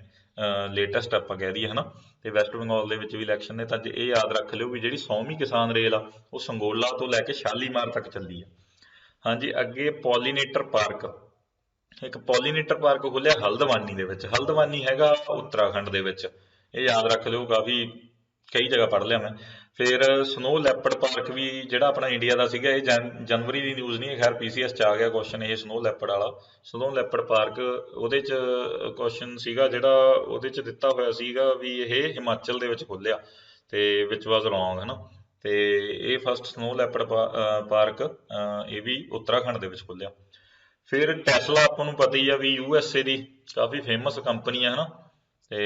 ਲੇਟੈਸਟ ਆਪਾਂ ਕਹਿ ਦਈਏ ਹੈ ਨਾ। ਤੇ ਵੈਸਟ ਬੰਗਾਲ ਦੇ ਵਿੱਚ ਵੀ ਇਲੈਕਸ਼ਨ ਨੇ, ਤਾਂ ਇਹ ਯਾਦ ਰੱਖ ਲਿਓ ਵੀ ਜਿਹੜੀ 100ਵੀਂ ਕਿਸਾਨ ਰੇਲ ਆ ਉਹ ਸੰਗੋਲਾ ਤੋਂ ਲੈ ਕੇ ਸ਼ਾਲੀਮਾਰ ਤੱਕ ਚੱਲੀ ਆ। ਹਾਂਜੀ, ਅੱਗੇ ਪੋਲੀਨੇਟਰ ਪਾਰਕ, ਇੱਕ ਪੋਲੀਨੇਟਰ ਪਾਰਕ ਖੁੱਲਿਆ ਹਲਦਵਾਨੀ ਦੇ ਵਿੱਚ। ਹਲਦਵਾਨੀ ਹੈਗਾ ਉੱਤਰਾਖੰਡ ਦੇ ਵਿੱਚ, ਇਹ ਯਾਦ ਰੱਖ ਲਿਓ, ਕਾਫੀ ਕਈ ਜਗ੍ਹਾ ਪੜ੍ਹ ਲਿਆ ਮੈਂ। ਫਿਰ ਸਨੋ ਲੈਪਰਡ ਪਾਰਕ ਵੀ ਜਿਹੜਾ ਆਪਣਾ ਇੰਡੀਆ ਦਾ ਸੀਗਾ, ਇਹ ਜਨਵਰੀ ਦੀ ਨਿਊਜ਼ ਨਹੀਂ ਹੈ, ਖੈਰ PCS 'ਚ ਆ ਗਿਆ ਕੁਐਸਚਨ ਇਹ ਸਨੋ ਲੈਪਰਡ ਵਾਲਾ। ਸਨੋ ਲੈਪਰਡ ਪਾਰਕ ਉਹਦੇ 'ਚ ਕੁਐਸਚਨ ਸੀਗਾ ਜਿਹੜਾ ਉਹਦੇ 'ਚ ਦਿੱਤਾ ਹੋਇਆ ਸੀਗਾ ਵੀ ਇਹ ਹਿਮਾਚਲ ਦੇ ਵਿੱਚ ਖੁੱਲਿਆ, ਤੇ ਵਿਚ ਵਾਜ਼ ਰੋਂਗ ਹੈ ਨਾ। ਤੇ ਇਹ ਫਸਟ ਸਨੋ ਲੈਪਰਡ ਪਾਰਕ ਇਹ ਵੀ ਉੱਤਰਾਖੰਡ ਦੇ ਵਿੱਚ ਖੁੱਲਿਆ। ਫਿਰ ਟੈਸਲਾ ਆਪਾਂ ਨੂੰ ਪਤਾ ਹੀ ਆ ਵੀ USA ਦੀ ਕਾਫੀ ਫੇਮਸ ਕੰਪਨੀ ਆ ਹੈ ਨਾ। ਤੇ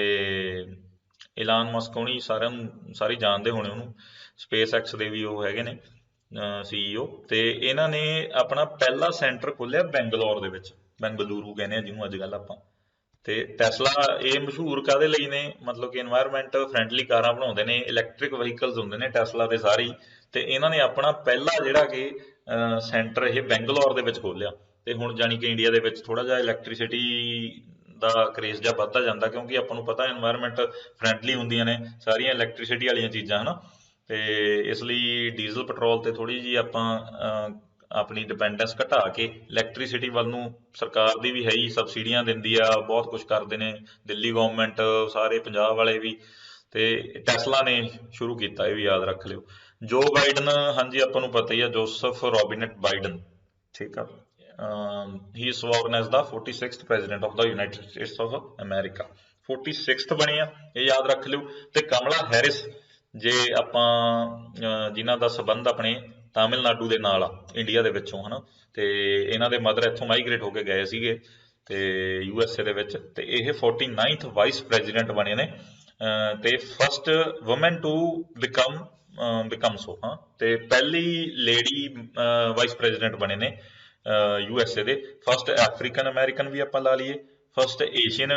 ਇਲਾਨ ਮਸਕ ਹੋਣੀ ਸਾਰੇ ਜਾਣਦੇ ਹੋਣੇ ਉਹਨੂੰ, SpaceX ਦੇ ਵੀ ਉਹ ਹੈਗੇ ਨੇ CEO। ਤੇ ਇਹਨਾਂ ਨੇ ਆਪਣਾ ਪਹਿਲਾ ਸੈਂਟਰ ਖੋਲ੍ਹਿਆ ਬੈਂਗਲੌਰ ਦੇ ਵਿੱਚ, ਬੈਂਗਲੁਰੂ ਕਹਿੰਦੇ ਆ ਜਿਹਨੂੰ ਅੱਜ ਕੱਲ੍ਹ ਆਪਾਂ। ਤੇ ਟੈਸਲਾ ਇਹ ਮਸ਼ਹੂਰ ਕਾਹਦੇ ਲਈ ਨੇ, ਮਤਲਬ ਕਿ ਇਨਵਾਇਰਮੈਂਟ ਫਰੈਂਡਲੀ ਕਾਰਾਂ ਬਣਾਉਂਦੇ ਨੇ, ਇਲੈਕਟ੍ਰਿਕ ਵਹੀਕਲਸ ਹੁੰਦੇ ਨੇ ਟੈਸਲਾ ਦੇ ਸਾਰੇ ਹੀ। ਤੇ ਇਹਨਾਂ ਨੇ ਆਪਣਾ ਪਹਿਲਾ ਜਿਹੜਾ ਕਿ ਸੈਂਟਰ ਇਹ ਬੈਂਗਲੌਰ ਦੇ ਵਿੱਚ ਖੋਲ੍ਹਿਆ। ਤੇ ਹੁਣ ਜਾਣੀ ਕਿ ਇੰਡੀਆ ਦੇ ਵਿੱਚ ਥੋੜ੍ਹਾ ਜਿਹਾ ਇਲੈਕਟ੍ਰੀਸਿਟੀ ਦਾ ਕਰੇਜ਼ ਜਿਹਾ ਵੱਧਦਾ ਜਾਂਦਾ, ਕਿਉਂਕਿ ਆਪਾਂ ਨੂੰ ਪਤਾ ਇਨਵਾਇਰਮੈਂਟ ਫਰੈਂਡਲੀ ਹੁੰਦੀਆਂ ਨੇ ਸਾਰੀਆਂ ਇਲੈਕਟ੍ਰੀਸਿਟੀ ਵਾਲੀਆਂ ਚੀਜ਼ਾਂ ਹੈ ਨਾ। ਤੇ ਇਸ ਲਈ ਡੀਜ਼ਲ ਪੈਟਰੋਲ ਤੇ ਥੋੜ੍ਹੀ ਜਿਹੀ ਆਪਾਂ ਆਪਣੀ ਡਿਪੈਂਡੈਂਸ ਘਟਾ ਕੇ ਇਲੈਕਟ੍ਰੀਸਿਟੀ ਵੱਲ ਨੂੰ, ਸਰਕਾਰ ਦੀ ਵੀ ਹੈ ਹੀ ਸਬਸਿਡੀਆਂ ਦਿੰਦੀ ਆ, ਬਹੁਤ ਕੁਛ ਕਰਦੇ ਨੇ, ਦਿੱਲੀ ਗੌਰਮੈਂਟ, ਸਾਰੇ ਪੰਜਾਬ ਵਾਲੇ ਵੀ। ਤੇ ਟੈਸਲਾ ਨੇ ਸ਼ੁਰੂ ਕੀਤਾ, ਇਹ ਵੀ ਯਾਦ ਰੱਖ ਲਿਓ। ਜੋ ਬਾਈਡਨ, ਹਾਂਜੀ ਆਪਾਂ ਨੂੰ ਪਤਾ ਹੀ ਆ, ਜੋਸਫ ਰੋਬਿਨਟ ਬਾਈਡਨ, ਠੀਕ ਆ। He is sworn as the 46th president of the United States of America. 46th ਬਣੇ ਆ, ਇਹ ਯਾਦ ਰੱਖ ਲਿਓ। ਤੇ ਕਮਲਾ ਹੈਰਿਸ, ਜੇ ਆਪਾਂ ਜਿਨ੍ਹਾਂ ਦਾ ਸੰਬੰਧ ਆਪਣੇ ਤਾਮਿਲਨਾਡੂ ਦੇ ਨਾਲ ਆ ਇੰਡੀਆ ਦੇ ਵਿੱਚੋਂ ਹੈ ਨਾ। ਤੇ ਇਹਨਾਂ ਦੇ ਮਦਰ ਇੱਥੋਂ ਮਾਈਗ੍ਰੇਟ ਹੋ ਕੇ ਗਏ ਸੀਗੇ ਤੇ USA ਦੇ ਵਿੱਚ। ਤੇ ਇਹ 49th ਵਾਈਸ ਪ੍ਰੈਜ਼ੀਡੈਂਟ ਬਣੇ ਨੇ, ਤੇ ਫਸਟ ਵੂਮਨ ਟੂ ਬਿਕਮ ਸੋ, ਹਾਂ। ਤੇ ਪਹਿਲੀ ਲੇਡੀ ਵਾਈਸ ਪ੍ਰੈਜ਼ੀਡੈਂਟ ਬਣੇ ਨੇ USA ਦੇ। ਫਸਟ ਅਫਰੀਕਨ ਅਮੈਰੀਕਨ ਵੀ ਆਪਾਂ ਲਾ ਲਈਏ, ਫਸਟ ਏਸ਼ੀਅਨ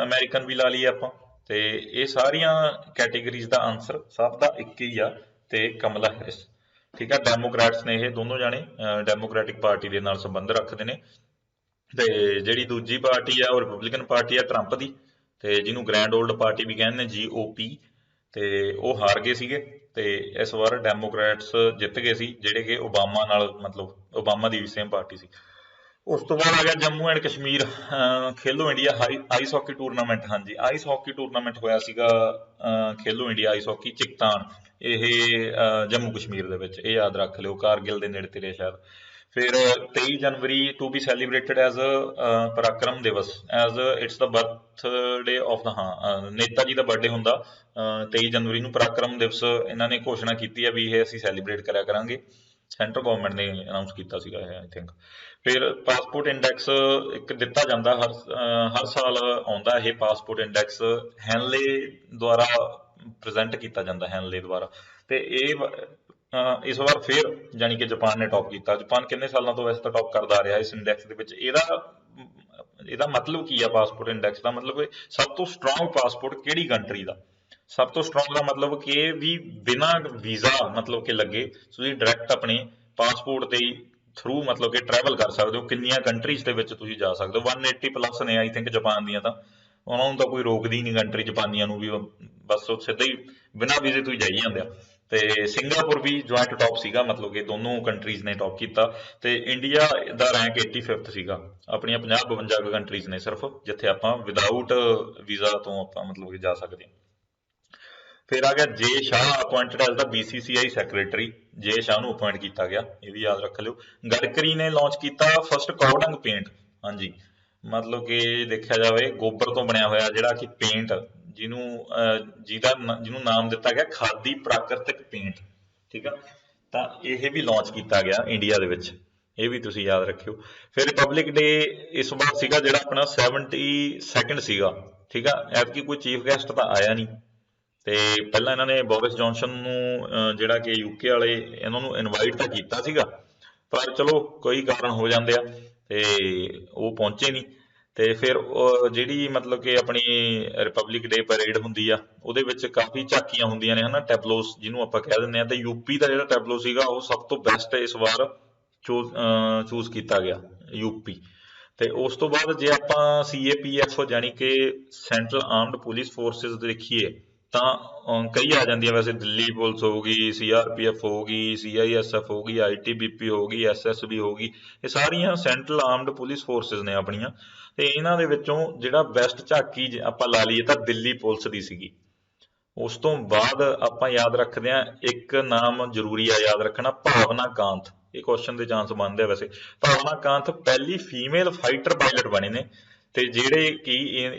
ਅਮੈਰੀਕਨ ਵੀ ਲਾ ਲਈਏ ਆਪਾਂ। ਤੇ ਇਹ ਸਾਰੀਆਂ ਕੈਟੇਗਰੀਜ਼ ਦਾ ਆਨਸਰ ਸਭ ਦਾ ਇੱਕ ਹੀ ਆ, ਤੇ ਕਮਲਾ ਹੈਰਿਸ, ਠੀਕ ਆ। ਡੈਮੋਕ੍ਰੈਟਸ ਨੇ ਇਹ ਦੋਨੋਂ ਜਾਣੇ, ਡੈਮੋਕ੍ਰੈਟਿਕ ਪਾਰਟੀ ਦੇ ਨਾਲ ਸੰਬੰਧ ਰੱਖਦੇ ਨੇ। ਤੇ ਜਿਹੜੀ ਦੂਜੀ ਪਾਰਟੀ ਆ ਉਹ ਰਿਪਬਲਿਕਨ ਪਾਰਟੀ ਆ ਟਰੰਪ ਦੀ, ਤੇ ਜਿਹਨੂੰ ਗ੍ਰੈਂਡ ਓਲਡ ਪਾਰਟੀ ਵੀ ਕਹਿੰਦੇ ਨੇ GOP। ਤੇ ਉਹ ਹਾਰ ਗਏ ਸੀਗੇ, ਤੇ ਇਸ ਵਾਰ ਡੈਮੋਕ੍ਰੈਟਸ ਜਿੱਤ ਗਏ ਸੀ, ਜਿਹੜੇ ਕਿ ਓਬਾਮਾ ਨਾਲ, ਮਤਲਬ ਓਬਾਮਾ ਦੀ ਵੀ ਸੇਮ ਪਾਰਟੀ ਸੀ। ਉਸ ਤੋਂ ਬਾਅਦ ਆ ਗਿਆ Jammu and Kashmir Khelo India ice hockey tournament. ਹਾਂਜੀ, ਆਈਸ ਹਾਕੀ ਟੂਰਨਾਮੈਂਟ ਹੋਇਆ ਸੀਗਾ ਖੇਲੋ ਇੰਡੀਆ ਆਈਸ ਹਾਕੀ ਚਿਕਤਾਨ, ਇਹ ਜੰਮੂ ਕਸ਼ਮੀਰ ਦੇ ਵਿੱਚ, ਇਹ ਯਾਦ ਰੱਖ ਲਿਓ, ਕਾਰਗਿਲ ਦੇ ਨੇੜੇ ਤੇੜੇ ਸ਼ਾਇਦ। ਫਿਰ 23 January to be celebrated as Parakram Diwas, as it's the birthday of the, ਹਾਂ ਨੇਤਾ ਜੀ ਦਾ ਬਰਥਡੇ ਹੁੰਦਾ 23 ਜਨਵਰੀ ਨੂੰ। ਪਰਾਕਰਮ ਦਿਵਸ ਇਹਨਾਂ ਨੇ ਘੋਸ਼ਣਾ ਕੀਤੀ ਹੈ ਵੀ ਇਹ ਅਸੀਂ ਸੈਲੀਬ੍ਰੇਟ ਕਰਿਆ ਕਰਾਂਗੇ, ਸੈਂਟਰਲ ਗੌਰਮੈਂਟ ਨੇ ਅਨਾਊਂਸ ਕੀਤਾ ਸੀਗਾ ਇਹ, ਆਈ ਥਿੰਕ। ਫਿਰ ਪਾਸਪੋਰਟ ਇੰਡੈਕਸ ਇੱਕ ਦਿੱਤਾ ਜਾਂਦਾ, ਹਰ ਸਾਲ ਆਉਂਦਾ ਇਹ ਪਾਸਪੋਰਟ ਇੰਡੈਕਸ, ਹੈਨਲੇ ਦੁਆਰਾ ਪ੍ਰੈਜ਼ੈਂਟ ਕੀਤਾ ਜਾਂਦਾ, ਹੈਨਲੇ ਦੁਆਰਾ। ਤੇ ਇਹ ਇਸ ਵਾਰ ਫਿਰ ਜਾਣੀ ਕਿ ਜਾਪਾਨ ਨੇ ਟੌਪ ਕੀਤਾ। ਜਾਪਾਨ ਕਿੰਨੇ ਸਾਲਾਂ ਤੋਂ ਵੈਸੇ ਤਾਂ ਟੌਪ ਕਰਦਾ ਆ ਰਿਹਾ ਇਸ ਇੰਡੈਕਸ ਦੇ ਵਿੱਚ। ਇਹਦਾ ਮਤਲਬ ਕੀ ਆ ਪਾਸਪੋਰਟ ਇੰਡੈਕਸ ਦਾ? ਮਤਲਬ ਸਭ ਤੋਂ ਸਟਰੋਂਗ ਪਾਸਪੋਰਟ ਕਿਹੜੀ ਕੰਟਰੀ ਦਾ? ਸਭ ਤੋਂ ਸਟਰੋਂਗ ਦਾ ਮਤਲਬ ਕਿ ਵੀ ਬਿਨਾਂ ਵੀਜ਼ਾ ਮਤਲਬ ਕਿ ਲੱਗੇ ਤੁਸੀਂ ਡਾਇਰੈਕਟ ਆਪਣੇ ਪਾਸਪੋਰਟ ਦੇ ਥਰੂ ਮਤਲਬ ਕਿ ਟਰੈਵਲ ਕਰ ਸਕਦੇ ਹੋ, ਕਿੰਨੀਆਂ ਕੰਟਰੀਜ਼ ਦੇ ਵਿੱਚ ਤੁਸੀਂ ਜਾ ਸਕਦੇ ਹੋ। 180+ ਨੇ ਆਈ ਥਿੰਕ ਜਾਪਾਨ ਦੀਆਂ, ਤਾਂ ਉਹਨਾਂ ਨੂੰ ਤਾਂ ਕੋਈ ਰੋਕਦੀ ਨਹੀਂ ਕੰਟਰੀ, ਜਾਪਾਨੀਆਂ ਨੂੰ ਵੀ ਬਸ ਉਹ ਸਿੱਧਾ ਹੀ ਬਿਨਾਂ ਵੀਜ਼ੇ ਤੋਂ ਹੀ ਜਾਈ ਜਾਂਦੇ ਆ। ਤੇ ਸਿੰਗਾਪੁਰ ਵੀ ਜੁਆਇੰਟ ਟੌਪ ਸੀਗਾ, ਮਤਲਬ ਕਿ ਦੋਨੋਂ ਕੰਟਰੀਜ਼ ਨੇ ਟੌਪ ਕੀਤਾ। ਤੇ ਇੰਡੀਆ ਦਾ ਰੈਂਕ 85th ਸੀਗਾ। ਆਪਣੀਆਂ 50-52 ਕੰਟਰੀਜ਼ ਨੇ ਸਿਰਫ ਜਿੱਥੇ ਆਪਾਂ ਵਿਦਆਊਟ ਵੀਜ਼ਾ ਤੋਂ ਆਪਾਂ ਮਤਲਬ ਕਿ ਜਾ ਸਕਦੇ ਹਾਂ। ਫਿਰ ਆ ਗਿਆ ਜੇ ਸ਼ਾਹ, ਅਪੁਆਇੰਟਡ ਐਜ਼ ਦਾ BCCI ਸੈਕਟਰੀ। ਜੇ ਸ਼ਾਹ ਨੂੰ ਅਪੁਆਇੰਟ ਕੀਤਾ ਗਿਆ, ਇਹ ਵੀ ਯਾਦ ਰੱਖ ਲਿਓ। ਗਡਕਰੀ ਨੇ ਲਾਂਚ ਕੀਤਾ ਫਸਟ ਕਾਉਡੰਗ ਪੇਂਟ। ਹਾਂਜੀ, ਮਤਲਬ ਕਿ ਦੇਖਿਆ ਜਾਵੇ ਗੋਬਰ ਤੋਂ ਬਣਿਆ ਹੋਇਆ ਜਿਹੜਾ ਕਿ ਪੇਂਟ, ਜਿਹਨੂੰ ਨਾਮ ਦਿੱਤਾ ਗਿਆ ਖਾਦੀ ਪ੍ਰਾਕ੍ਰਿਤਿਕ ਪੇਂਟ, ਠੀਕ ਆ। ਤਾਂ ਇਹ ਵੀ ਲਾਂਚ ਕੀਤਾ ਗਿਆ ਇੰਡੀਆ ਦੇ ਵਿੱਚ, ਇਹ ਵੀ ਤੁਸੀਂ ਯਾਦ ਰੱਖਿਓ। ਫਿਰ ਰਿਪਬਲਿਕ ਡੇ ਇਸ ਵਾਰ ਸੀਗਾ ਜਿਹੜਾ ਆਪਣਾ 72nd ਸੀਗਾ, ਠੀਕ ਆ। ਐਤਕੀ ਕੋਈ ਚੀਫ ਗੈਸਟ ਤਾਂ ਆਇਆ ਨਹੀਂ। ਤੇ ਪਹਿਲਾਂ ਇਹਨਾਂ ਨੇ ਬੋਰਿਸ ਜੌਨਸਨ ਨੂੰ ਜਿਹੜਾ ਕਿ UK ਵਾਲੇ, ਇਹਨਾਂ ਨੂੰ ਇਨਵਾਈਟ ਤਾਂ ਕੀਤਾ ਸੀਗਾ, ਪਰ ਚਲੋ ਕੋਈ ਕਾਰਨ ਹੋ ਜਾਂਦੇ ਆ ਤੇ ਉਹ ਪਹੁੰਚੇ ਨਹੀਂ। ਤੇ ਫਿਰ ਜਿਹੜੀ ਮਤਲਬ ਕਿ ਆਪਣੀ ਰਿਪਬਲਿਕ ਡੇ ਪਰੇਡ ਹੁੰਦੀ ਆ, ਉਹਦੇ ਵਿੱਚ ਕਾਫੀ ਝਾਕੀਆਂ ਹੁੰਦੀਆਂ ਨੇ ਹਨਾ, ਟੈਬਲੋਸ ਜਿਹਨੂੰ ਆਪਾਂ ਕਹਿ ਦਿੰਦੇ ਆ। ਤੇ UP ਦਾ ਜਿਹੜਾ ਟੈਬਲੋ ਸੀਗਾ ਉਹ ਸਭ ਤੋਂ ਬੈਸਟ ਇਸ ਵਾਰ ਚੂਜ਼ ਕੀਤਾ ਗਿਆ, UP। ਤੇ ਉਸ ਤੋਂ ਬਾਅਦ ਜੇ ਆਪਾਂ CAPF ਜਾਣੀ ਕਿ ਸੈਂਟਰਲ ਆਰਮਡ ਪੁਲਿਸ ਫੋਰਸਿਸ ਦੇਖੀਏ ਤਾਂ ਕਈ ਆ ਜਾਂਦੀਆਂ ਵੈਸੇ। ਦਿੱਲੀ ਪੁਲਿਸ ਹੋ ਗਈ, CRPF ਹੋ ਗਈ, CISF ਹੋ ਗਈ, ITBP ਹੋ ਗਈ, SSB ਹੋ ਗਈ। ਇਹ ਸਾਰੀਆਂ ਸੈਂਟਰਲ ਆਰਮਡ ਪੁਲਿਸ ਫੋਰਸਿਸ ਨੇ ਆਪਣੀਆਂ। ਤੇ ਇਹਨਾਂ ਦੇ ਵਿੱਚੋਂ ਜਿਹੜਾ ਬੈਸਟ ਝਾਕੀ ਜੇ ਆਪਾਂ ਲਾ ਲਈਏ ਤਾਂ ਦਿੱਲੀ ਪੁਲਿਸ ਦੀ ਸੀਗੀ। ਉਸ ਤੋਂ ਬਾਅਦ ਆਪਾਂ ਯਾਦ ਰੱਖਦੇ ਹਾਂ, ਇੱਕ ਨਾਮ ਜ਼ਰੂਰੀ ਆ ਯਾਦ ਰੱਖਣਾ, ਭਾਵਨਾ ਕਾਂਤ। ਇਹ ਕੁਐਸਚਨ ਦੇ ਚਾਂਸ ਬਣਦੇ ਆ ਵੈਸੇ। ਭਾਵਨਾ ਕਾਂਤ ਪਹਿਲੀ ਫੀਮੇਲ ਫਾਈਟਰ ਪਾਇਲਟ ਬਣੇ ਨੇ, ਤੇ ਜਿਹੜੇ ਕਿ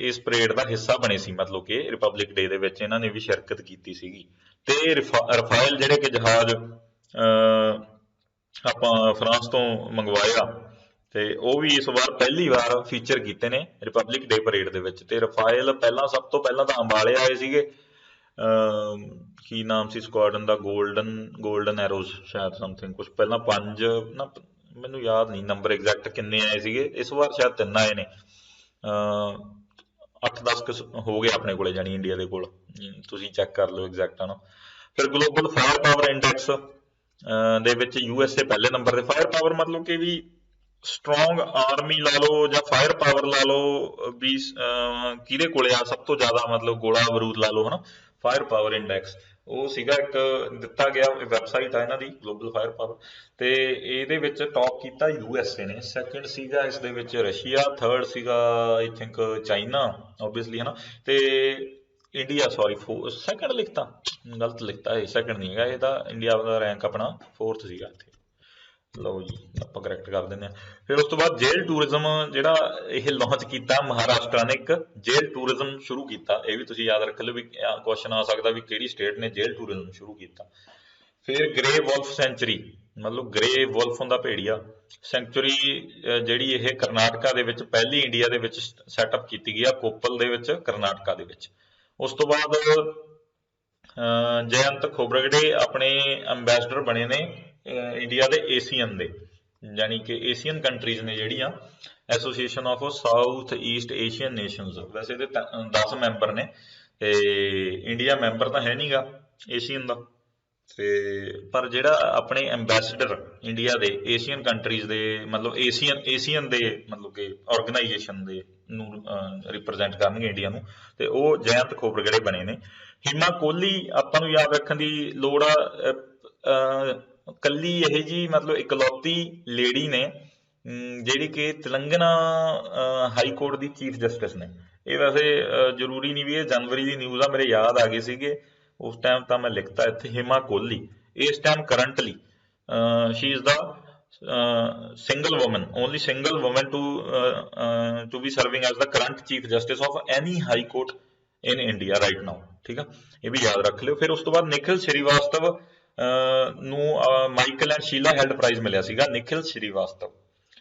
ਇਸ ਪਰੇਡ ਦਾ ਹਿੱਸਾ ਬਣੇ ਸੀ, ਮਤਲਬ ਕਿ ਰਿਪਬਲਿਕ ਡੇ ਦੇ ਵਿੱਚ ਇਹਨਾਂ ਨੇ ਵੀ ਸ਼ਿਰਕਤ ਕੀਤੀ ਸੀਗੀ। ਤੇ ਰਫਾਇਲ ਜਿਹੜੇ ਕਿ ਜਹਾਜ਼ ਆਪਾਂ ਫਰਾਂਸ ਤੋਂ ਮੰਗਵਾਇਆ, ਤੇ ਉਹ ਵੀ ਇਸ ਵਾਰ ਪਹਿਲੀ ਵਾਰ ਫੀਚਰ ਕੀਤੇ ਨੇ ਰਿਪਬਲਿਕ ਡੇ ਪਰੇਡ ਦੇ ਵਿੱਚ। ਤੇ ਰਫਾਇਲ ਪਹਿਲਾਂ, ਸਭ ਤੋਂ ਪਹਿਲਾਂ ਤਾਂ ਅੰਬਾਲੇ ਆਏ ਸੀਗੇ, ਕੀ ਨਾਮ ਸੀ ਸਕੁਆਡਨ ਦਾ, ਗੋਲਡਨ ਐਰੋਜ਼ ਸ਼ਾਇਦ, ਸਮਥਿੰਗ ਕੁਛ ਪਹਿਲਾਂ 5 ਨਾ, ਮੈਨੂੰ ਯਾਦ ਨਹੀਂ ਨੰਬਰ ਐਗਜ਼ੈਕਟ ਕਿੰਨੇ ਆਏ ਸੀਗੇ। ਇਸ ਵਾਰ ਸ਼ਾਇਦ 3 ਆਏ ਨੇ। 8-10 ਹੋ ਗਏ ਆਪਣੇ ਕੋਲੇ, ਜਾਣੀ ਇੰਡੀਆ ਦੇ ਕੋਲ, ਤੁਸੀਂ ਚੈੱਕ ਕਰ ਲਓ ਐਗਜ਼ੈਕਟ ਹੈ ਨਾ। ਫਿਰ ਗਲੋਬਲ ਫਾਇਰ ਪਾਵਰ ਇੰਡੈਕਸ ਦੇ ਵਿੱਚ USA ਪਹਿਲੇ ਨੰਬਰ ਤੇ। ਫਾਇਰ ਪਾਵਰ ਮਤਲਬ ਕਿ ਵੀ ਸਟਰੋਂਗ ਆਰਮੀ ਲਾ ਲਓ ਜਾਂ ਫਾਇਰ ਪਾਵਰ ਲਾ ਲਓ, ਵੀ ਕਿਹਦੇ ਕੋਲੇ ਆ ਸਭ ਤੋਂ ਜ਼ਿਆਦਾ, ਮਤਲਬ ਗੋਲਾ ਬਰੂਦ ਲਾ ਲਓ ਹਨਾ। ਫਾਇਰ ਪਾਵਰ ਇੰਡੈਕਸ ਉਹ ਸੀਗਾ, ਇੱਕ ਦਿੱਤਾ ਗਿਆ ਵੈਬਸਾਈਟ ਆ ਇਹਨਾਂ ਦੀ, ਗਲੋਬਲ ਫਾਇਰ ਪਾਵਰ। ਤੇ ਇਹਦੇ ਵਿੱਚ ਟੌਪ ਕੀਤਾ USA ਨੇ, ਸੈਕਿੰਡ ਸੀਗਾ ਇਸ ਦੇ ਵਿੱਚ ਰਸ਼ੀਆ, ਥਰਡ ਸੀਗਾ ਆਈ ਥਿੰਕ ਚਾਈਨਾ ਓਬਵੀਅਸਲੀ ਹਨਾ। ਤੇ ਇੰਡੀਆ, ਸੌਰੀ ਸੈਕਿੰਡ ਲਿਖਤਾ, ਗਲਤ ਲਿਖਤਾ, ਇਹ ਸੈਕਿੰਡ ਨਹੀਂ ਹੈਗਾ, ਇਹਦਾ ਇੰਡੀਆ ਦਾ ਰੈਂਕ ਆਪਣਾ 4th ਸੀਗਾ ਇੱਥੇ। ਲਓ ਜੀ, ਆਪਾਂ ਕਰੈਕਟ ਕਰ ਦਿੰਦੇ ਹਾਂ। ਫਿਰ ਉਸ ਤੋਂ ਬਾਅਦ ਜੇਲ ਟੂਰਿਜ਼ਮ ਜਿਹੜਾ ਇਹ ਲਾਂਚ ਕੀਤਾ, ਮਹਾਰਾਸ਼ਟਰ ਨੇ ਇੱਕ ਜੇਲ ਟੂਰਿਜ਼ਮ ਸ਼ੁਰੂ ਕੀਤਾ। ਇਹ ਵੀ ਤੁਸੀਂ ਯਾਦ ਰੱਖ ਲਿਓ, ਵੀ ਕੁਐਸਚਨ ਆ ਸਕਦਾ ਵੀ ਕਿਹੜੀ ਸਟੇਟ ਨੇ ਜੇਲ ਟੂਰਿਜ਼ਮ ਸ਼ੁਰੂ ਕੀਤਾ। ਫਿਰ ਗ੍ਰੇ ਵੁਲਫ ਸੈਂਚੁਰੀ, ਮਤਲਬ ਗ੍ਰੇ ਵੁਲਫ ਹੁੰਦਾ ਭੇੜੀਆ, ਸੈਂਚੁਰੀ ਜਿਹੜੀ ਇਹ ਕਰਨਾਟਕਾ ਦੇ ਵਿੱਚ ਪਹਿਲੀ ਇੰਡੀਆ ਦੇ ਵਿੱਚ ਸੈਟਅਪ ਕੀਤੀ ਗਈ ਆ, ਕੋਪਲ ਦੇ ਵਿੱਚ, ਕਰਨਾਟਕਾ ਦੇ ਵਿੱਚ। ਉਸ ਤੋਂ ਬਾਅਦ ਜਯੰਤ ਖੋਬਰਗੜੇ ਆਪਣੇ ਅੰਬੈਸਡਰ ਬਣੇ ਨੇ ਇੰਡੀਆ ਦੇ ਏਸ਼ੀਅਨ ਦੇ, ਯਾਨੀ ਕਿ ਏਸ਼ੀਅਨ ਕੰਟਰੀਜ਼ ਨੇ ਜਿਹੜੀਆਂ, association of south East Asian nations. ਵੈਸੇ ਇਹਦੇ 10 ਮੈਂਬਰ ਨੇ, ਤੇ ਇੰਡੀਆ ਮੈਂਬਰ ਤਾਂ ਹੈ ਨਹੀਂਗਾ ਏਸ਼ੀਅਨ ਦਾ। ਤੇ ਪਰ ਜਿਹੜਾ ਆਪਣੇ ਐਂਬੈਸਡਰ ਇੰਡੀਆ ਦੇ ਏਸ਼ੀਅਨ ਕੰਟਰੀਜ਼ ਦੇ, ਮਤਲਬ ਏਸ਼ੀਅਨ ਦੇ ਮਤਲਬ ਕਿ ਆਰਗੇਨਾਈਜੇਸ਼ਨ ਦੇ ਨੂੰ ਰਿਪਰੈਜ਼ੈਂਟ ਕਰਨਗੇ ਇੰਡੀਆ ਨੂੰ, ਤੇ ਉਹ ਜਯੰਤ ਖੋਬਰਗੜੇ ਬਣੇ ਨੇ। ਹਿਮਾ ਕੋਹਲੀ ਆਪਾਂ ਨੂੰ ਯਾਦ ਰੱਖਣ ਦੀ ਲੋੜ ਆ, ਕੱਲੀ ਇਹ ਜੀ ਮਤਲਬ ਇਕਲੌਤੀ ਲੇਡੀ ਨੇ ਜਿਹੜੀ ਕਿ ਤੇਲੰਗਾਨਾ ਹਾਈ ਕੋਰਟ ਦੀ ਚੀਫ ਜਸਟਿਸ ਨੇ। ਇਹ ਵੈਸੇ ਜ਼ਰੂਰੀ ਨਹੀਂ ਵੀ ਇਹ ਜਨਵਰੀ ਦੀ ਨਿਊਜ਼ ਆ, ਮੇਰੇ ਯਾਦ ਆ ਗਏ ਸੀਗੇ ਉਸ ਟਾਈਮ ਤਾਂ ਮੈਂ ਲਿਖਤਾ ਇੱਥੇ, ਹਿਮਾ ਕੋਹਲੀ। ਇਸ time currently she is the single woman, only single woman to be serving as the current chief justice of any high court in India right now, ਠੀਕ ਆ, ਇਹ ਵੀ ਯਾਦ ਰੱਖ ਲਿਓ। ਫਿਰ ਉਸ ਤੋਂ ਬਾਅਦ ਨਿਖਿਲ ਸ਼੍ਰੀਵਾਸਤਵ ਨੂੰ Michael and Sheila Held prize ਮਿਲਿਆ ਸੀਗਾ, ਨਿਖਿਲ ਸ਼੍ਰੀਵਾਸਤਵ।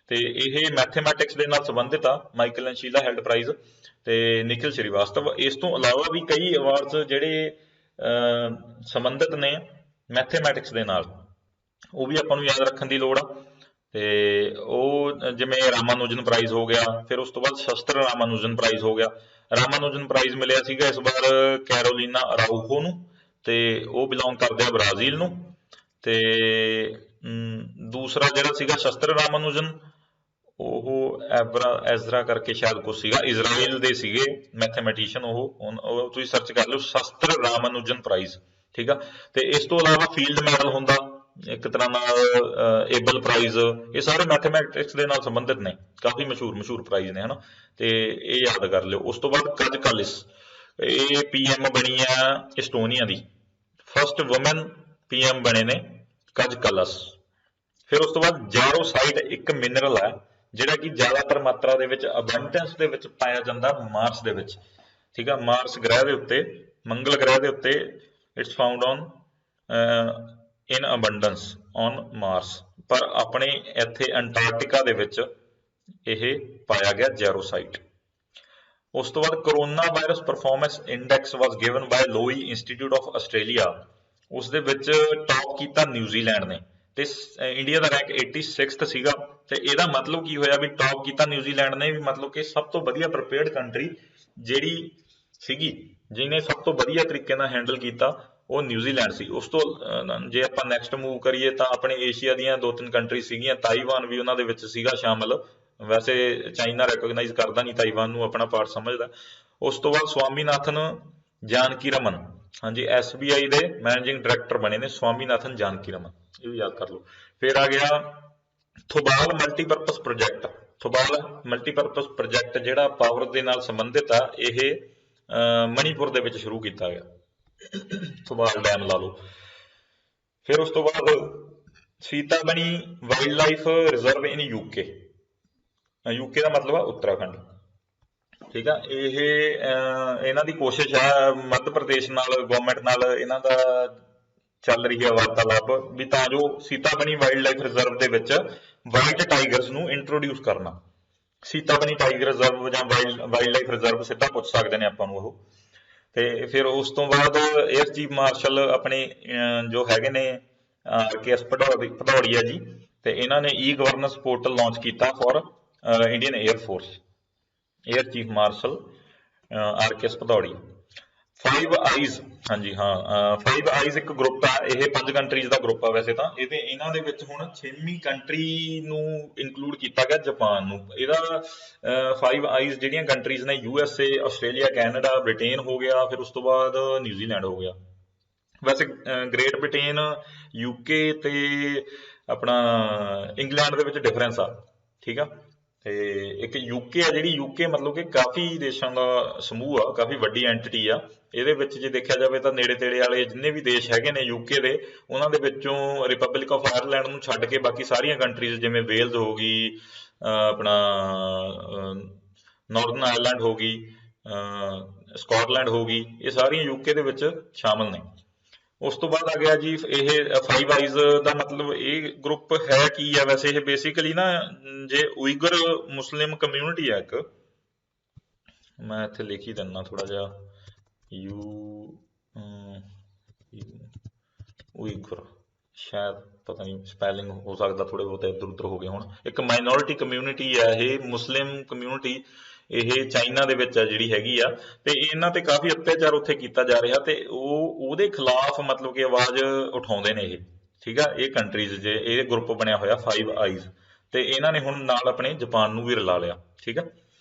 ਤੇ ਇਹ ਮੈਥੇਮੈਟਿਕਸ ਦੇ ਨਾਲ ਸੰਬੰਧਿਤ ਆ, Michael and Sheila Held prize ਤੇ ਨਿਖਿਲ ਸ਼੍ਰੀਵਾਸਤਵ। ਇਸ ਤੋਂ ਇਲਾਵਾ ਵੀ ਕਈ ਅਵਾਰਡਸ ਜਿਹੜੇ ਸੰਬੰਧਿਤ ਨੇ ਮੈਥੇਮੈਟਿਕਸ ਦੇ ਨਾਲ, ਉਹ ਵੀ ਆਪਾਂ ਨੂੰ ਯਾਦ ਰੱਖਣ ਦੀ ਲੋੜ ਆ। ਤੇ ਉਹ ਜਿਵੇਂ ਰਾਮਾਨੁਜਨ ਪ੍ਰਾਈਜ਼ ਹੋ ਗਿਆ, ਫਿਰ ਉਸ ਤੋਂ ਬਾਅਦ ਸ਼ਸਤਰ ਰਾਮਾਨੁਜਨ ਪ੍ਰਾਈਜ਼ ਹੋ ਗਿਆ। ਰਾਮਾਨੁਜਨ ਪ੍ਰਾਈਜ਼ ਮਿਲਿਆ ਸੀਗਾ ਇਸ ਵਾਰ ਕੈਰੋਲੀਨਾ ਅਰਾਊਖੋ ਨੂੰ, ਤੇ ਉਹ ਬਿਲੋਂਗ ਕਰਦੇ ਆ ਬ੍ਰਾਜ਼ੀਲ ਨੂੰ। ਤੇ ਦੂਸਰਾ ਜਿਹੜਾ ਸੀਗਾ ਸ਼ਸਤਰ ਰਾਮਾਨੁਜਨ, ਉਹ ਐਜ਼ਰਾ ਕਰਕੇ ਸ਼ਾਇਦ ਕੁਛ ਸੀਗਾ, ਇਜ਼ਰਾਈਲ ਦੇ ਸੀਗੇ ਮੈਥਮੈਟੀਸ਼ੀਅਨ। ਉਹ ਤੁਸੀਂ ਸਰਚ ਕਰ ਲਿਓ, ਸ਼ਸਤਰ ਰਾਮਾਨੁਜਨ ਪ੍ਰਾਈਜ਼, ਠੀਕ ਆ। ਤੇ ਇਸ ਤੋਂ ਇਲਾਵਾ ਫੀਲਡ ਮੈਡਲ ਹੁੰਦਾ ਇੱਕ ਤਰ੍ਹਾਂ ਨਾਲ, ਏਬਲ ਪ੍ਰਾਈਜ਼, ਇਹ ਸਾਰੇ ਮੈਥਮੈਟਿਕਸ ਦੇ ਨਾਲ ਸੰਬੰਧਿਤ ਨੇ, ਕਾਫੀ ਮਸ਼ਹੂਰ ਪ੍ਰਾਈਜ਼ ਨੇ ਹਨਾ, ਤੇ ਇਹ ਯਾਦ ਕਰ ਲਿਓ। ਉਸ ਤੋਂ ਬਾਅਦ ਕਜਕਾਲਿਸ, ਇਹ PM ਬਣੀ ਆ ਇਸਟੋਨੀਆ ਦੀ, ਫਸਟ ਵੂਮਨ PM ਬਣੇ ਨੇ ਕਜਕਲਸ। ਫਿਰ ਉਸ ਤੋਂ ਬਾਅਦ ਜੈਰੋਸਾਈਟ ਇੱਕ ਮਿਨਰਲ ਹੈ ਜਿਹੜਾ ਕਿ ਜ਼ਿਆਦਾਤਰ ਮਾਤਰਾ ਦੇ ਵਿੱਚ ਅਬੰਡੈਂਸ ਦੇ ਵਿੱਚ ਪਾਇਆ ਜਾਂਦਾ ਮਾਰਸ ਦੇ ਵਿੱਚ, ਠੀਕ ਆ। ਮਾਰਸ ਗ੍ਰਹਿ ਦੇ ਉੱਤੇ, ਮੰਗਲ ਗ੍ਰਹਿ ਦੇ ਉੱਤੇ it's found on in abundance on Mars, ਪਰ ਆਪਣੇ ਇੱਥੇ ਅੰਟਾਰਕਟਿਕਾ ਦੇ ਵਿੱਚ ਇਹ ਪਾਇਆ ਗਿਆ ਜੈਰੋਸਾਈਟ। ਉਸ ਤੋਂ ਬਾਅਦ coronavirus performance index was given by Lowy institute of Australia. ਉਸ ਦੇ ਵਿੱਚ ਟੌਪ ਕੀਤਾ ਨਿਊਜ਼ੀਲੈਂਡ ਨੇ, ਤੇ ਇੰਡੀਆ ਦਾ ਰੈਂਕ 86th ਸੀਗਾ। ਤੇ ਇਹਦਾ ਮਤਲਬ ਕੀ ਹੋਇਆ ਵੀ ਟੌਪ ਕੀਤਾ ਨਿਊਜ਼ੀਲੈਂਡ ਨੇ, ਵੀ ਮਤਲਬ ਕਿ ਸਭ ਤੋਂ ਵਧੀਆ ਪ੍ਰੀਪੇਅਰਡ ਕੰਟਰੀ ਜਿਹੜੀ ਸੀਗੀ, ਜਿਹਨੇ ਸਭ ਤੋਂ ਵਧੀਆ ਤਰੀਕੇ ਨਾਲ ਹੈਂਡਲ ਕੀਤਾ, ਉਹ ਨਿਊਜ਼ੀਲੈਂਡ ਸੀ। ਉਸ ਤੋਂ ਜੇ ਆਪਾਂ ਨੈਕਸਟ ਮੂਵ ਕਰੀਏ ਤਾਂ ਆਪਣੇ ਏਸ਼ੀਆ ਦੀਆਂ 2-3 ਕੰਟਰੀ ਸੀਗੀਆਂ, ਤਾਈਵਾਨ ਵੀ ਉਹਨਾਂ ਦੇ ਵਿੱਚ ਸੀਗਾ ਸ਼ਾਮਲ। ਵੈਸੇ ਚਾਈਨਾ ਰੈਕੋਗਨਾਈਜ਼ ਕਰਦਾ ਨਹੀਂ ਤਾਈਵਾਨ ਨੂੰ, ਆਪਣਾ ਪਾਰਟ ਸਮਝਦਾ। ਉਸ ਤੋਂ ਬਾਅਦ ਸਵਾਮੀਨਾਥਨ ਜਾਨਕੀ ਰਮਨ, ਹਾਂਜੀ, SBI ਦੇ ਮੈਨੇਜਿੰਗ ਡਾਇਰੈਕਟਰ ਬਣੇ ਨੇ ਸਵਾਮੀਨਾਥਨ ਜਾਨਕੀ ਰਮਨ, ਇਹ ਵੀ ਯਾਦ ਕਰ ਲਓ। ਫਿਰ ਆ ਗਿਆ ਥੋਬਾਲ ਮਲਟੀਪਰਪਸ ਪ੍ਰੋਜੈਕਟ। ਥੋਬਾਲ ਮਲਟੀਪਰਪਸ ਪ੍ਰੋਜੈਕਟ ਜਿਹੜਾ ਪਾਵਰ ਦੇ ਨਾਲ ਸੰਬੰਧਿਤ ਆ, ਇਹ ਮਣੀਪੁਰ ਦੇ ਵਿੱਚ ਸ਼ੁਰੂ ਕੀਤਾ ਗਿਆ, ਥੋਬਾਲ ਡੈਮ ਲਾ ਲਓ। ਫਿਰ ਉਸ ਤੋਂ ਬਾਅਦ ਸੀਤਾਬਣੀ ਵਾਈਲਡ ਲਾਈਫ ਰਿਜ਼ਰਵ ਇਨ UK, UK ਦਾ ਮਤਲਬ ਆ ਉੱਤਰਾਖੰਡ, ਠੀਕ ਆ। ਇਹ ਇਹਨਾਂ ਦੀ ਕੋਸ਼ਿਸ਼ ਆ ਮੱਧ ਪ੍ਰਦੇਸ਼ ਨਾਲ, ਗਵਰਨਮੈਂਟ ਨਾਲ ਇਹਨਾਂ ਦਾ ਚੱਲ ਰਹੀ ਹੈ ਵਾਰਤਾਲਾਪ, ਵੀ ਤਾਂ ਜੋ ਸੀਤਾਬਣੀ ਵਾਈਲਡ ਲਾਈਫ ਰਿਜ਼ਰਵ ਦੇ ਵਿੱਚ ਵਾਈਟ ਟਾਈਗਰਸ ਨੂੰ ਇੰਟਰੋਡਿਊਸ ਕਰਨਾ। ਸੀਤਾਬਣੀ ਟਾਈਗਰ ਰਿਜ਼ਰਵ ਜਾਂ ਵਾਈਲਡ ਲਾਈਫ ਰਿਜ਼ਰਵ ਸਿੱਧਾ ਪੁੱਛ ਸਕਦੇ ਨੇ ਆਪਾਂ ਨੂੰ ਉਹ। ਤੇ ਫਿਰ ਉਸ ਤੋਂ ਬਾਅਦ 에ਅਰ ਚੀਫ ਮਾਰਸ਼ਲ ਆਪਣੇ ਜੋ ਹੈਗੇ ਨੇ RKS ਭਦੌੜੀਆ ਜੀ, ਤੇ ਇਹਨਾਂ ਨੇ E-ਗਵਰਨੈਂਸ ਪੋਰਟਲ ਲਾਂਚ ਕੀਤਾ for Indian air force, air chief marshal RKS Bhadauria. 5 eyes, ਹਾਂਜੀ ਹਾਂ, 5 ਆਈਜ਼ ਇੱਕ ਗਰੁੱਪ ਆ, ਇਹ 5 ਕੰਟਰੀਜ਼ ਦਾ ਗਰੁੱਪ ਆ ਵੈਸੇ ਤਾਂ। ਇਹਨਾਂ ਦੇ ਵਿੱਚ ਹੁਣ 6ਵੀਂ ਕੰਟਰੀ ਨੂੰ ਇਨਕਲੂਡ ਕੀਤਾ ਗਿਆ, ਜਾਪਾਨ ਨੂੰ। ਇਹਦਾ 5 ਆਈਜ਼ ਜਿਹੜੀਆਂ ਕੰਟਰੀਜ਼ ਨੇ USA, ਆਸਟ੍ਰੇਲੀਆ, ਕੈਨੇਡਾ, ਬ੍ਰਿਟੇਨ ਹੋ ਗਿਆ, ਫਿਰ ਉਸ ਤੋਂ ਬਾਅਦ ਨਿਊਜ਼ੀਲੈਂਡ ਹੋ ਗਿਆ। ਵੈਸੇ ਗ੍ਰੇਟ ਬ੍ਰਿਟੇਨ, UK ਤੇ ਆਪਣਾ ਇੰਗਲੈਂਡ ਦੇ ਵਿੱਚ ਡਿਫਰੈਂਸ ਆ, ਠੀਕ ਆ। ਤੇ ਇੱਕ UK ਆ ਜਿਹੜੀ, UK ਮਤਲਬ ਕਿ ਕਾਫੀ ਦੇਸ਼ਾਂ ਦਾ ਸਮੂਹ ਆ, ਕਾਫੀ ਵੱਡੀ ਐਂਟੀਟੀ ਆ। ਇਹਦੇ ਵਿੱਚ ਜੇ ਦੇਖਿਆ ਜਾਵੇ ਤਾਂ ਨੇੜੇ ਤੇੜੇ ਵਾਲੇ ਜਿੰਨੇ ਵੀ ਦੇਸ਼ ਹੈਗੇ ਨੇ UK ਦੇ, ਉਹਨਾਂ ਦੇ ਵਿੱਚੋਂ ਰਿਪਬਲਿਕ ਆਫ ਆਇਰਲੈਂਡ ਨੂੰ ਛੱਡ ਕੇ ਬਾਕੀ ਸਾਰੀਆਂ ਕੰਟਰੀਜ਼, ਜਿਵੇਂ ਵੇਲਜ਼ ਹੋ ਗਈ, ਆਪਣਾ ਨਾਰਦਰਨ ਆਇਰਲੈਂਡ ਹੋ ਗਈ, ਸਕਾਟਲੈਂਡ ਹੋ ਗਈ, ਇਹ ਸਾਰੀਆਂ UK ਦੇ ਵਿੱਚ ਸ਼ਾਮਲ ਨੇ। ਉਸ ਤੋਂ ਬਾਅਦ ਆ ਗਿਆ ਜੀ ਇਹ 5 ਆਈਜ਼ ਦਾ ਮਤਲਬ ਇਹ ਗਰੁੱਪ ਹੈ ਕੀ ਆ ਵੈਸੇ? ਇਹ ਬੇਸਿਕਲੀ ਨਾ, ਜੇ ਉਈਗਰ ਮੁਸਲਿਮ ਕਮਿਊਨਿਟੀ ਆ ਇੱਕ, ਮੈਂ ਇੱਥੇ ਲਿਖ ਹੀ ਦਿੰਦਾ ਥੋੜਾ ਜਿਹਾ, ਉਈਗਰ, ਸ਼ਾਇਦ ਪਤਾ ਨਹੀਂ ਸਪੈਲਿੰਗ ਹੋ ਸਕਦਾ ਥੋੜੇ ਬਹੁਤੇ ਇੱਧਰ ਉੱਧਰ ਹੋ ਗਏ ਹੁਣ। ਇੱਕ ਮਾਈਨੋਰਿਟੀ ਕਮਿਊਨਿਟੀ ਆ ਇਹ, ਮੁਸਲਿਮ ਕਮਿਊਨਿਟੀ, ਇਹ ਚਾਈਨਾ ਦੇ ਵਿੱਚ ਆ ਜਿਹੜੀ ਹੈਗੀ ਆ, ਤੇ ਇਹਨਾਂ ਤੇ ਕਾਫੀ ਅਤਿਆਚਾਰ ਉੱਥੇ ਕੀਤਾ ਜਾ ਰਿਹਾ, ਤੇ ਉਹਦੇ ਖਿਲਾਫ ਮਤਲਬ ਕਿ ਆਵਾਜ਼ ਉਠਾਉਂਦੇ ਨੇ ਇਹ, ਠੀਕ ਆ। ਇਹ ਕੰਟਰੀਜ਼, ਜੇ ਇਹ ਗਰੁੱਪ ਬਣਿਆ ਹੋਇਆ 5 ਆਈਜ਼, ਤੇ ਇਹਨਾਂ ਨੇ ਹੁਣ ਨਾਲ ਆਪਣੇ ਜਾਪਾਨ ਨੂੰ ਵੀ ਰਲਾ ਲਿਆ, ਠੀਕ ਆ।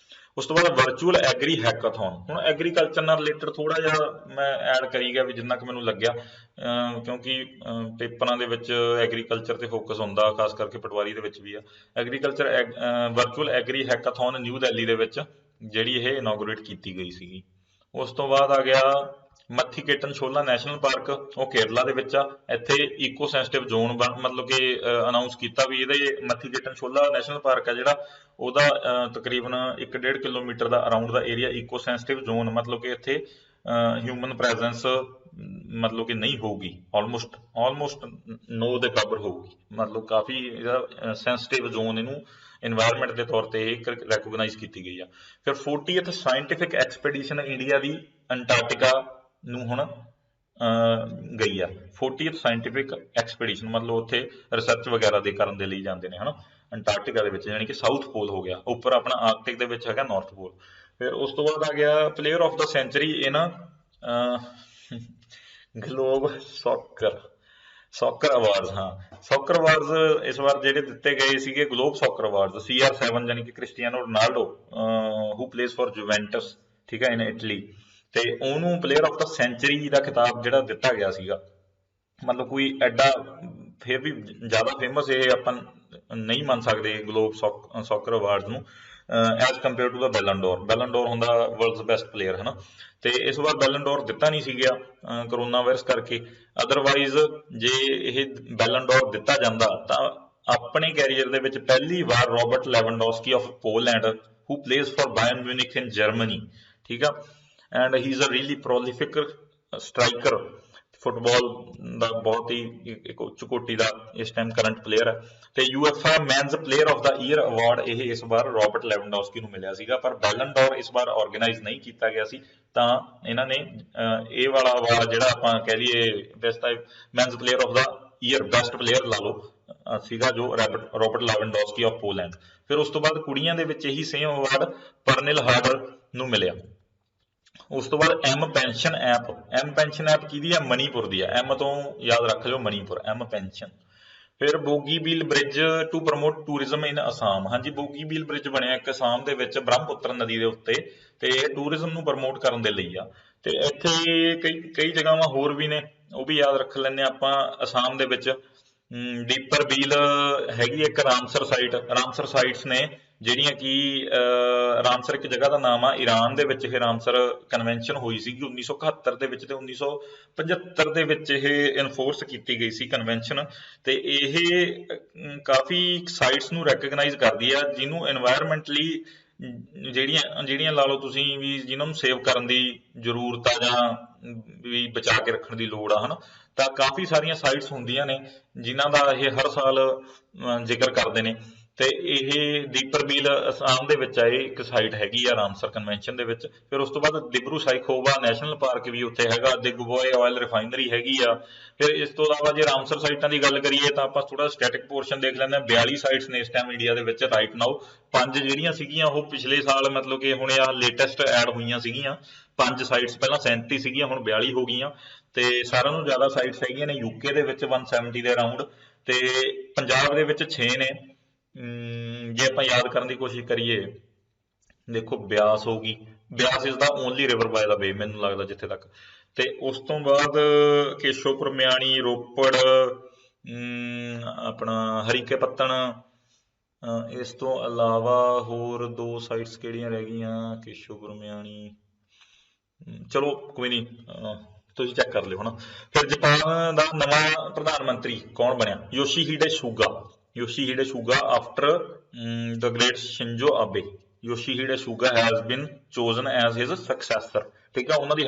ਉਸ ਤੋਂ ਬਾਅਦ ਵਰਚੁਅਲ ਐਗਰੀ ਹੈਕਾਥਨ। ਹੁਣ ਐਗਰੀਕਲਚਰ ਨਾਲ ਰਿਲੇਟਡ ਥੋੜਾ ਜਿਹਾ ਮੈਂ ਐਡ ਕਰੀ ਗਿਆ ਵੀ ਜਿੰਨਾ ਕੁ ਮੈਨੂੰ ਲੱਗਿਆ, ਕਿਉਂਕਿ ਪੇਪਰਾਂ ਦੇ ਵਿੱਚ ਐਗਰੀਕਲਚਰ ਤੇ ਫੋਕਸ ਹੁੰਦਾ, ਖਾਸ ਕਰਕੇ ਪਟਵਾਰੀ ਦੇ ਵਿੱਚ ਵੀ ਆ। Agriculture virtual agri hackathon New Delhi ਦੇ ਵਿੱਚ ਜਿਹੜੀ ਇਹ ਇਨੋਗਰੇਟ ਕੀਤੀ ਗਈ ਸੀਗੀ। ਉਸ ਤੋਂ ਬਾਅਦ ਆ ਗਿਆ ਮੱਥੀਕੇਟਨ ਸ਼ੋਲਾ ਨੈਸ਼ਨਲ ਪਾਰਕ, ਉਹ ਕੇਰਲਾ ਦੇ ਵਿੱਚ ਆ। ਇੱਥੇ ਈਕੋ ਸੈਂਸਿਟਿਵ ਜ਼ੋਨ ਮਤਲਬ ਕਿ ਅਨਾਊਂਸ ਕੀਤਾ ਵੀ ਇਹਦੇ ਮੱਥੀਕੇਟਨ ਸ਼ੋਲਾ ਨੈਸ਼ਨਲ ਪਾਰਕ ਆ ਜਿਹੜਾ, ਉਹਦਾ ਤਕਰੀਬਨ 1.5 ਕਿਲੋਮੀਟਰ ਦਾ ਅਰਾਊਂਡ ਦਾ ਏਰੀਆ ਈਕੋ ਸੈਂਸਿਟਿਵ ਜ਼ੋਨ, ਮਤਲਬ ਕਿ ਇੱਥੇ ਹਿਊਮਨ ਪ੍ਰੈਜ਼ੈਂਸ ਮਤਲਬ ਕਿ ਨਹੀਂ ਹੋਊਗੀ, ਆਲਮੋਸਟ ਨੋ ਦੇ ਬਰਾਬਰ ਹੋਊਗੀ, ਮਤਲਬ ਕਾਫੀ ਇਹਦਾ ਸੈਂਸਿਟਿਵ ਜ਼ੋਨ ਇਹਨੂੰ ਇਨਵਾਇਰਮੈਂਟ ਦੇ ਤੌਰ ਤੇ ਰੈਕੋਗਨਾਈਜ਼ ਕੀਤੀ ਗਈ ਆ। ਫਿਰ 40th ਸਾਇੰਟੀਫਿਕ ਐਕਸਪੀਡੀਸ਼ਨ ਇੰਡੀਆ ਦੀ ਅੰਟਾਰਕਟਿਕਾ ਨੂੰ ਹੁਣ ਗਈ ਆ। 40th ਸਾਇੰਟੀਫਿਕ ਐਕਸਪੀਡੀਸ਼ਨ ਮਤਲਬ ਉੱਥੇ ਰਿਸਰਚ ਵਗੈਰਾ ਦੇ ਕਰਨ ਦੇ ਲਈ ਜਾਂਦੇ ਨੇ ਹਨਾ, ਅੰਟਾਰਕਟਿਕਾ ਦੇ ਵਿੱਚ, ਯਾਨੀ ਕਿ ਸਾਊਥ ਪੋਲ ਹੋ ਗਿਆ, ਉੱਪਰ ਆਪਣਾ ਆਰਕਟਿਕ ਦੇ ਵਿੱਚ ਹੈਗਾ ਨਾਰਥ ਪੋਲ। ਫਿਰ ਉਸ ਤੋਂ ਬਾਅਦ ਆ ਗਿਆ ਪਲੇਅਰ ਆਫ ਦਾ ਸੈਂਚੁਰੀ, ਇਹ ਨਾ ਗਲੋਬ ਸੌਕਰ, ਸੌਕਰ ਅਵਾਰਡਸ, ਹਾਂ ਸੌਕਰ ਅਵਾਰਡਸ ਇਸ ਵਾਰ ਜਿਹੜੇ ਦਿੱਤੇ ਗਏ ਸੀਗੇ ਗਲੋਬ ਸੌਕਰ ਅਵਾਰਡਸ, CR7 ਜਾਨੀ ਕਿ Cristiano Ronaldo who plays for Juventus, ਠੀਕ ਹੈ, ਇਨ ਇਟਲੀ, ਤੇ ਉਹਨੂੰ ਪਲੇਅਰ ਆਫ ਦਾ ਸੈਂਚੁਰੀ ਦਾ ਖਿਤਾਬ ਜਿਹੜਾ ਦਿੱਤਾ ਗਿਆ ਸੀਗਾ। ਮਤਲਬ ਕੋਈ ਐਡਾ ਫਿਰ ਵੀ ਜ਼ਿਆਦਾ ਫੇਮਸ ਇਹ ਆਪਾਂ ਨਹੀਂ ਮੰਨ ਸਕਦੇ ਗਲੋਬ ਸੌਕਰ ਅਵਾਰਡ ਨੂੰ ਐਜ਼ ਕੰਪੇਅਰ ਟੂ ਦਾ ਬੈਲਨ ਡੋਰ ਹੁੰਦਾ ਵਰਲਡਸ ਬੈਸਟ ਪਲੇਅਰ, ਹੈ ਨਾ। ਤੇ ਇਸ ਵਾਰ ਬੈਲਨ ਡੋਰ ਦਿੱਤਾ ਨਹੀਂ ਸੀ ਗਿਆ ਕਰੋਨਾ ਵਾਇਰਸ ਕਰਕੇ। ਅਦਰਵਾਈਜ਼ ਜੇ ਇਹ ਬੈਲਨ ਡੋਰ ਦਿੱਤਾ ਜਾਂਦਾ ਤਾਂ ਆਪਣੇ ਕੈਰੀਅਰ ਦੇ ਵਿੱਚ ਪਹਿਲੀ ਵਾਰ Robert Lewandowski of Poland who plays for Bayern Munich in Germany, ਠੀਕ ਆ, and he is a really prolific striker, football ਦਾ ਬਹੁਤ ਹੀ ਇੱਕ ਉੱਚ ਕੋਟੀ ਦਾ ਇਸ ਟਾਈਮ ਕਰੰਟ ਪਲੇਅਰ ਹੈ। ਤੇ UEFA men's player of the year award ਇਹ ਇਸ ਵਾਰ ਰੋਬਰਟ ਲੈਵਨਡੋਸਕੀ ਨੂੰ ਮਿਲਿਆ ਸੀਗਾ, ਪਰ ਬੈਲਨ ਡੋਰ ਇਸ ਵਾਰ ਆਰਗੇਨਾਈਜ਼ ਨਹੀਂ ਕੀਤਾ ਗਿਆ ਸੀ, ਤਾਂ ਇਹਨਾਂ ਨੇ ਇਹ ਵਾਲਾ ਅਵਾਰਡ ਜਿਹੜਾ ਆਪਾਂ ਕਹਿ ਲਈਏ best men's player of the year, best player ਲਾ ਲਓ, ਸੀਗਾ ਜੋ ਰੋਬਰਟ ਲੈਵਨਡੋਸਕੀ ਆਫ ਪੋਲੈਂਡ। ਫਿਰ ਉਸ ਤੋਂ ਬਾਅਦ ਕੁੜੀਆਂ ਦੇ ਵਿੱਚ ਇਹੀ ਸੇਮ ਅਵਾਰਡ ਪਰਨਿਲ ਹਾਰਡਰ ਨੂੰ ਮਿਲਿਆ। ਉਸ ਤੋਂ ਬਾਅਦ ਐਮ ਪੈਨਸ਼ਨ ਐਪ ਕਿਹਦੀ ਆ? ਮਣੀਪੁਰ ਦੀ ਆ। ਐਮ ਤੋਂ ਯਾਦ ਰੱਖ ਲਿਓ ਮਣੀਪੁਰ, ਐਮ ਪੈਨਸ਼ਨ। ਫਿਰ Bogibeel bridge to promote tourism in Assam, ਹਾਂਜੀ ਬੋਗੀਬੀਲ ਬ੍ਰਿਜ ਬਣਿਆ ਇੱਕ ਅਸਾਮ ਦੇ ਵਿੱਚ ਬ੍ਰਹਮਪੁੱਤਰ ਨਦੀ ਦੇ ਉੱਤੇ, ਤੇ ਟੂਰਿਜ਼ਮ ਨੂੰ ਪ੍ਰਮੋਟ ਕਰਨ ਦੇ ਲਈ ਆ। ਤੇ ਇੱਥੇ ਕਈ ਜਗ੍ਹਾਵਾਂ ਹੋਰ ਵੀ ਨੇ, ਉਹ ਵੀ ਯਾਦ ਰੱਖ ਲੈਂਦੇ ਆਪਾਂ। ਅਸਾਮ ਦੇ ਵਿੱਚ ਡੀਪਰ ਬੀਲ ਹੈਗੀ ਇੱਕ ਰਾਮਸਰ ਸਾਈਟਸ ਨੇ ਜਿਹੜੀਆਂ ਕਿ ਰਾਮਸਰ ਇੱਕ ਜਗ੍ਹਾ ਦਾ ਨਾਮ ਆ, ਈਰਾਨ ਦੇ ਵਿੱਚ ਇਹ ਰਾਮਸਰ ਕਨਵੈਨਸ਼ਨ ਹੋਈ ਸੀਗੀ 1971 ਦੇ ਵਿੱਚ, ਤੇ 1975 ਦੇ ਵਿੱਚ ਇਹ ਇਨਫੋਰਸ ਕੀਤੀ ਗਈ ਸੀ ਕਨਵੈਨਸ਼ਨ। ਤੇ ਇਹ ਕਾਫੀ ਸਾਈਟਸ ਨੂੰ ਰੈਕਗਨਾਈਜ਼ ਕਰਦੀ ਆ ਜਿਹਨੂੰ ਇਨਵਾਇਰਮੈਂਟਲੀ ਜਿਹੜੀਆਂ ਲਾ ਲਓ ਤੁਸੀਂ ਵੀ ਜਿਹਨਾਂ ਨੂੰ ਸੇਵ ਕਰਨ ਦੀ ਜ਼ਰੂਰਤ ਆ ਜਾਂ ਵੀ ਬਚਾ ਕੇ ਰੱਖਣ ਦੀ ਲੋੜ ਆ, ਹਨਾ। ਤਾਂ ਕਾਫੀ ਸਾਰੀਆਂ ਸਾਈਟਸ ਹੁੰਦੀਆਂ ਨੇ ਜਿਨ੍ਹਾਂ ਦਾ ਇਹ ਹਰ ਸਾਲ ਜ਼ਿਕਰ ਕਰਦੇ ਨੇ। ਤੇ ਇਹ ਦੀਪਰ ਬੀਲ ਅਸਾਮ ਦੇ ਵਿੱਚ ਆ, ਇਹ ਇੱਕ ਸਾਈਟ ਹੈਗੀ ਆ ਰਾਮਸਰ ਕਨਵੈਨਸ਼ਨ ਦੇ ਵਿੱਚ। ਫਿਰ ਉਸ ਤੋਂ ਬਾਅਦ ਦਿਬਰੂ ਸਾਈਖੋਵਾ ਨੈਸ਼ਨਲ ਪਾਰਕ ਵੀ ਉੱਥੇ ਹੈਗਾ, ਦਿਗਬੋਏ ਆਇਲ ਰਿਫਾਈਨਰੀ ਹੈਗੀ ਆ। ਫਿਰ ਇਸ ਤੋਂ ਇਲਾਵਾ ਜੇ ਰਾਮਸਰ ਸਾਈਟਾਂ ਦੀ ਗੱਲ ਕਰੀਏ ਤਾਂ ਆਪਾਂ ਥੋੜਾ ਸਟੈਟਿਕ ਪੋਰਸ਼ਨ ਦੇਖ ਲੈਂਦੇ ਹਾਂ। 42 ਸਾਈਟਸ ਨੇ ਇਸ ਟਾਈਮ ਇੰਡੀਆ ਦੇ ਵਿੱਚ ਰਾਈਟ ਨਾਓ। 5 ਜਿਹੜੀਆਂ ਸੀਗੀਆਂ ਉਹ ਪਿਛਲੇ ਸਾਲ ਮਤਲਬ ਕਿ ਹੁਣ ਆ ਲੇਟੈਸਟ ਐਡ ਹੋਈਆਂ ਸੀਗੀਆਂ। 5 ਸਾਈਟਸ ਪਹਿਲਾਂ 37 ਸੀਗੀਆਂ, ਹੁਣ 42 ਹੋ ਗਈਆਂ। ਤੇ ਸਾਰਿਆਂ ਨੂੰ ਜ਼ਿਆਦਾ ਸਾਈਟਸ ਹੈਗੀਆਂ ਨੇ ਯੂਕੇ ਦੇ ਵਿੱਚ 170 ਦੇ ਅਰਾਊਂਡ, ਤੇ ਪੰਜਾਬ ਦੇ ਵਿੱਚ 6 ਨੇ। ਜੇ ਆਪਾਂ ਯਾਦ ਕਰਨ ਦੀ ਕੋਸ਼ਿਸ਼ ਕਰੀਏ, ਦੇਖੋ ਬਿਆਸ ਹੋ ਗਈ, Beas is the only river by the way ਮੈਨੂੰ ਲੱਗਦਾ ਜਿੱਥੇ ਤੱਕ। ਤੇ ਉਸ ਤੋਂ ਬਾਅਦ ਕੇਸ਼ੋਪੁਰ, ਮਿਆਣੀ, ਰੋਪੜ, ਆਪਣਾ ਹਰੀਕੇ ਪੱਤਣ। ਇਸ ਤੋਂ ਇਲਾਵਾ ਹੋਰ 2 ਸਾਈਟਸ ਕਿਹੜੀਆਂ ਰਹਿ ਗਈਆਂ? ਕੇਸ਼ੋਪੁਰ, ਮਿਆਣੀ, ਚਲੋ ਕੋਈ ਨਹੀਂ, ਤੁਸੀਂ ਚੈੱਕ ਕਰ ਲਿਓ ਹਨਾ। ਫਿਰ ਜਾਪਾਨ ਦਾ ਨਵਾਂ ਪ੍ਰਧਾਨ ਮੰਤਰੀ ਕੌਣ ਬਣਿਆ? ਯੋਸ਼ੀਹੀਡੇ ਸੁਗਾ ਆਫਟਰ ਦ ਗ੍ਰੇਟ ਸ਼ਿੰਜੋ ਆਬੇ। ਯੋਸ਼ੀਹੀਡੇ ਸੁਗਾ ਹੈਜ਼ ਬਿਨ ਚੋਜ਼ਨ ਐਜ਼ ਹਿਜ਼ ਸਕਸੈਸਰ, ਠੀਕ ਆ। ਉਹਨਾਂ ਦੀ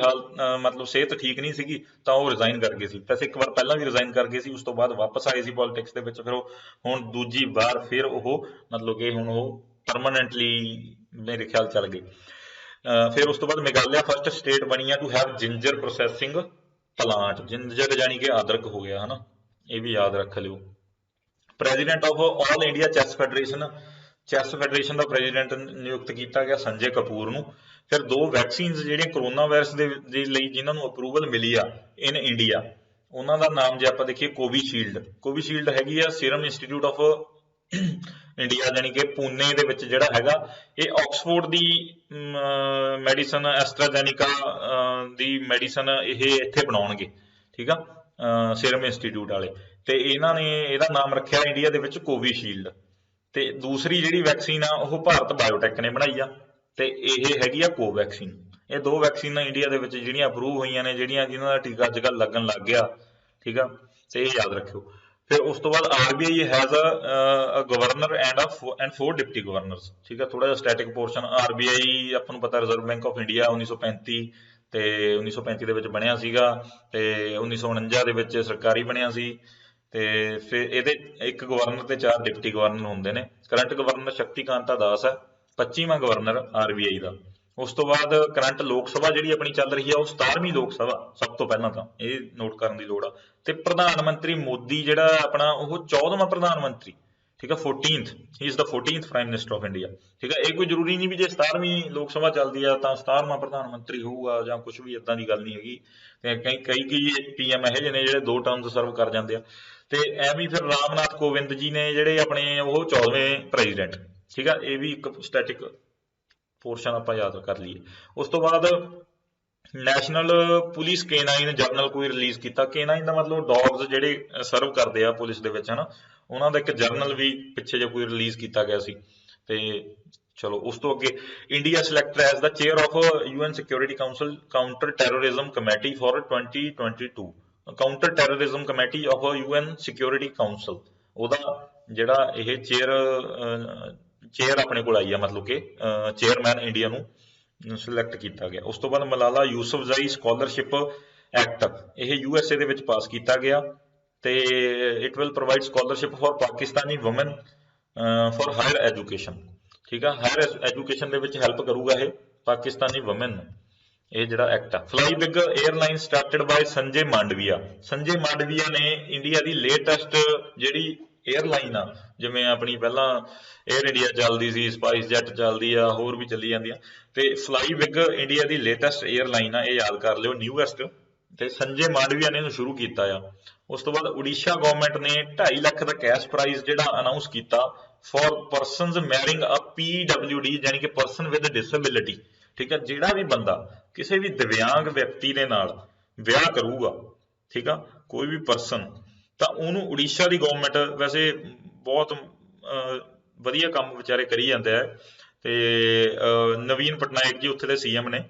ਮਤਲਬ ਸਿਹਤ ਠੀਕ ਨਹੀਂ ਸੀਗੀ ਤਾਂ ਉਹ ਰਿਜ਼ਾਈਨ ਕਰ ਗਏ ਸੀ। ਵੈਸੇ ਇੱਕ ਵਾਰ ਪਹਿਲਾਂ ਵੀ ਰਿਜ਼ਾਈਨ ਕਰ ਗਏ ਸੀ, ਉਸ ਤੋਂ ਬਾਅਦ ਵਾਪਸ ਆਏ ਸੀ ਪੋਲੀਟਿਕਸ ਦੇ ਵਿੱਚ। ਫਿਰ ਉਹ ਹੁਣ ਦੂਜੀ ਵਾਰ ਫਿਰ ਉਹ ਮਤਲਬ ਕਿ ਹੁਣ ਉਹ ਪਰਮਾਨੈਂਟਲੀ ਮੇਰੇ ਖਿਆਲ ਚੱਲ ਗਏ। ਫਿਰ ਉਸ ਤੋਂ ਬਾਅਦ ਮੇਘਾਲਿਆ ਫਸਟ ਸਟੇਟ ਬਣੀ ਆ to have ginger processing plant. Ginger ਜਾਨੀ ਕਿ ਅਦਰਕ ਹੋ ਗਿਆ, ਹਨਾ, ਇਹ ਵੀ ਯਾਦ ਰੱਖ ਲਿਓ। President of all India chess federation the president ਨਿਯੁਕਤ ਕੀਤਾ ਗਿਆ ਸੰਜੇ ਕਪੂਰ ਨੂੰ। ਫਿਰ 2 ਵੈਕਸੀਨਸ ਜਿਹੜੀਆਂ ਕਰੋਨਾ ਵਾਇਰਸ ਦੇ ਲਈ ਜਿਨ੍ਹਾਂ ਨੂੰ ਅਪਰੂਵਲ ਮਿਲੀ ਆ ਇਨ ਇੰਡੀਆ, ਉਹਨਾਂ ਦਾ ਨਾਮ ਜੇ ਆਪਾਂ ਦੇਖੀਏ ਕੋਵੀਸ਼ੀਲਡ ਹੈਗੀ ਆ ਸੀਰਮ ਇੰਸਟੀਚਿਊਟ ਆਫ ਇੰਡੀਆ ਜਾਨੀ ਕਿ ਪੂਨੇ ਦੇ ਵਿੱਚ ਜਿਹੜਾ ਹੈਗਾ। ਇਹ ਆਕਸਫੋਰਡ ਦੀ ਮੈਡੀਸਨ, ਐਸਟਰਾਜੈਨਿਕਾ ਦੀ ਮੈਡੀਸਨ ਇਹ ਇੱਥੇ ਬਣਾਉਣਗੇ, ਠੀਕ ਆ, ਸੀਰਮ ਇੰਸਟੀਚਿਊਟ ਵਾਲੇ। ਤੇ ਇਹਨਾਂ ਨੇ ਇਹਦਾ ਨਾਮ ਰੱਖਿਆ ਇੰਡੀਆ ਦੇ ਵਿੱਚ ਕੋਵੀਸ਼ੀਲਡ। ਤੇ ਦੂਸਰੀ ਜਿਹੜੀ ਵੈਕਸੀਨ ਆ ਉਹ ਭਾਰਤ ਬਾਇਓਟੈਕ ਨੇ ਬਣਾਈ ਆ, ਤੇ ਇਹ ਹੈਗੀ ਆ ਕੋਵੈਕਸੀਨ। ਇਹ 2 ਵੈਕਸੀਨਾਂ ਇੰਡੀਆ ਦੇ ਵਿੱਚ ਜਿਹੜੀਆਂ ਅਪਰੂਵ ਹੋਈਆਂ ਨੇ, ਜਿਨ੍ਹਾਂ ਦਾ ਟੀਕਾ ਅੱਜ ਕੱਲ੍ਹ ਲੱਗਣ ਲੱਗ ਗਿਆ, ਠੀਕ ਆ, ਤੇ ਇਹ ਯਾਦ ਰੱਖਿਓ। ਫਿਰ ਉਸ ਤੋਂ ਬਾਅਦ RBI has a governor and 4 deputy governors, ਠੀਕ ਆ। ਥੋੜਾ ਜਿਹਾ ਸਟੈਟਿਕ ਪੋਰਸ਼ਨ। RBI ਆਪਾਂ ਨੂੰ ਪਤਾ ਰਿਜ਼ਰਵ ਬੈਂਕ ਆਫ ਇੰਡੀਆ 1935 ਤੇ 1935 ਦੇ ਵਿੱਚ ਬਣਿਆ ਸੀਗਾ, ਤੇ 1949 ਦੇ ਵਿੱਚ ਸਰਕਾਰੀ ਬਣਿਆ ਸੀ। ਤੇ ਫਿਰ ਇਹਦੇ ਇੱਕ ਗਵਰਨਰ ਤੇ 4 ਡਿਪਟੀ ਗਵਰਨਰ ਹੁੰਦੇ ਨੇ। ਕਰੰਟ ਗਵਰਨਰ ਸ਼ਕਤੀਕਾਂਤਾ ਦਾਸ ਹੈ, 25ਵਾਂ ਗਵਰਨਰ RBI ਦਾ। ਉਸ ਤੋਂ ਬਾਅਦ ਕਰੰਟ ਲੋਕ ਸਭਾ ਜਿਹੜੀ ਆਪਣੀ ਚੱਲ ਰਹੀ ਆ ਉਹ 17ਵੀਂ ਲੋਕ ਸਭਾ, ਸਭ ਤੋਂ ਪਹਿਲਾਂ ਤਾਂ ਇਹ ਨੋਟ ਕਰਨ ਦੀ ਲੋੜ ਆ। ਤੇ ਪ੍ਰਧਾਨ ਮੰਤਰੀ ਮੋਦੀ ਜਿਹੜਾ ਆਪਣਾ ਉਹ 14ਵਾਂ ਪ੍ਰਧਾਨ ਮੰਤਰੀ, ਠੀਕ ਹੈ। 14th, he is the 14th prime minister of India. ਠੀਕ ਹੈ, ਇਹ ਕੋਈ ਜ਼ਰੂਰੀ ਨਹੀਂ ਵੀ ਜੇ 17ਵੀਂ ਲੋਕ ਸਭਾ ਚੱਲਦੀ ਆ ਤਾਂ 17ਵਾਂ ਪ੍ਰਧਾਨ ਮੰਤਰੀ ਹੋਊਗਾ ਜਾਂ ਕੁਝ ਵੀ, ਇਦਾਂ ਦੀ ਗੱਲ ਨਹੀਂ ਹੈਗੀ। ਤੇ ਕਈ PM ਇਹੋ ਜਿਹੇ ਨੇ ਜਿਹੜੇ 2 ਟਰਮ ਸਰਵ ਕਰ ਜਾਂਦੇ ਆ। ਤੇ ਐਵੇਂ ਫਿਰ ਰਾਮਨਾਥ ਕੋਵਿੰਦ ਜੀ ਨੇ ਜਿਹੜੇ ਆਪਣੇ, ਉਹ 14ਵੇਂ ਪ੍ਰੈਜ਼ੀਡੈਂਟ। ਠੀਕ ਆ, ਇਹ ਵੀ ਇੱਕ ਸਟੈਟਿਕ ਪੋਰਸ਼ਨ ਆਪਾਂ ਯਾਦ ਕਰ ਲਈਏ। ਉਸ ਤੋਂ ਬਾਅਦ ਨੈਸ਼ਨਲ ਪੁਲਿਸ K9 ਜਰਨਲ ਕੋਈ ਰਿਲੀਜ਼ ਕੀਤਾ। K9 ਦਾ ਮਤਲਬ ਡੌਗਸ ਜਿਹੜੇ ਸਰਵ ਕਰਦੇ ਆ ਪੁਲਿਸ ਦੇ ਵਿੱਚ, ਹਨਾ, ਉਹਨਾਂ ਦਾ ਇੱਕ ਜਰਨਲ ਵੀ ਪਿੱਛੇ ਜੇ ਕੋਈ ਰਿਲੀਜ਼ ਕੀਤਾ ਗਿਆ ਸੀ। ਤੇ ਚਲੋ ਉਸ ਤੋਂ ਅੱਗੇ, India selected as the chair of UN security council counter terrorism committee for 2022। Counter terrorism committee of UN security council, ਉਹਦਾ ਜਿਹੜਾ ਇਹ ਚੇਅਰ ਆਪਣੇ ਕੋਲ ਆਈ ਆ, ਮਤਲਬ ਕਿ ਚੇਅਰਮੈਨ ਇੰਡੀਆ ਨੂੰ ਸਿਲੈਕਟ ਕੀਤਾ ਗਿਆ। ਉਸ ਤੋਂ ਬਾਅਦ ਮਲਾਲਾ ਯੂਸਫਜ਼ਾਈ ਸਕਾਲਰਸ਼ਿਪ ਐਕਟ, ਇਹ USA ਦੇ ਵਿੱਚ ਪਾਸ ਕੀਤਾ ਗਿਆ। ਤੇ it will provide scholarship for Pakistani woman for higher education. ਠੀਕ ਆ, ਹਾਇਰ ਐਜੂਕੇਸ਼ਨ ਦੇ ਵਿੱਚ ਹੈਲਪ ਕਰੂਗਾ ਇਹ ਪਾਕਿਸਤਾਨੀ ਵੂਮਨ ਨੂੰ, ਇਹ ਜਿਹੜਾ ਐਕਟ ਆ। Fly big airline started by Sanjay Mandaviya. Sanjay Mandaviya ਨੇ ਇੰਡੀਆ ਦੀ ਲੇਟੈਸਟ ਜਿਹੜੀ 에ਅਰਲਾਈਨ ਆ, ਜਿਵੇਂ ਆਪਣੀ ਪਹਿਲਾਂ 에ਅਰ ਇੰਡੀਆ ਚੱਲਦੀ ਸੀ, ਸਪਾਈਸ ਜੈਟ ਚੱਲਦੀ ਆ, ਹੋਰ ਵੀ ਚੱਲੀ ਜਾਂਦੀਆਂ, ਤੇ ਫਲਾਈ ਬਿਗ ਇੰਡੀਆ ਦੀ ਲੇਟੈਸਟ 에ਅਰਲਾਈਨ ਆ, ਇਹ ਯਾਦ ਕਰ ਲਿਓ, ਨਿਊਐਸਟ। ਤੇ ਸੰਜੇ ਮਾਂਡਵੀਆ ਨੇ ਇਹਨੂੰ ਸ਼ੁਰੂ ਕੀਤਾ ਆ। ਉਸ ਤੋਂ ਬਾਅਦ ਉੜੀਸਾ ਗਵਰਨਮੈਂਟ ਨੇ 2.5 ਲੱਖ ਦਾ ਕੈਸ਼ ਪ੍ਰਾਈਜ਼ ਜਿਹੜਾ ਅਨਾਉਂਸ ਕੀਤਾ ਫॉर ਪਰਸਨਸ ਮੈਰਿੰਗ ਅ PWD, ਯਾਨੀ ਕਿ ਪਰਸਨ ਵਿਦ ਡਿਸੇਬਿਲਿਟੀ। ਠੀਕ ਹੈ, ਜਿਹੜਾ ਵੀ ਬੰਦਾ ਕਿਸੇ ਵੀ ਦਿਵਿਆਂਗ ਵਿਅਕਤੀ ਦੇ ਨਾਲ ਵਿਆਹ ਕਰੂਗਾ, ਠੀਕ ਆ, ਕੋਈ ਵੀ ਪਰਸਨ, ਤਾਂ ਉਹਨੂੰ ਉੜੀਸਾ ਦੀ ਗਵਰਨਮੈਂਟ, ਵੈਸੇ ਬਹੁਤ ਵਧੀਆ ਕੰਮ ਵਿਚਾਰੇ ਕਰੀ ਜਾਂਦੇ ਆ, ਤੇ ਨਵੀਨ ਪਟਨਾਇਕ ਜੀ ਉੱਥੇ ਦੇ CM ਨੇ,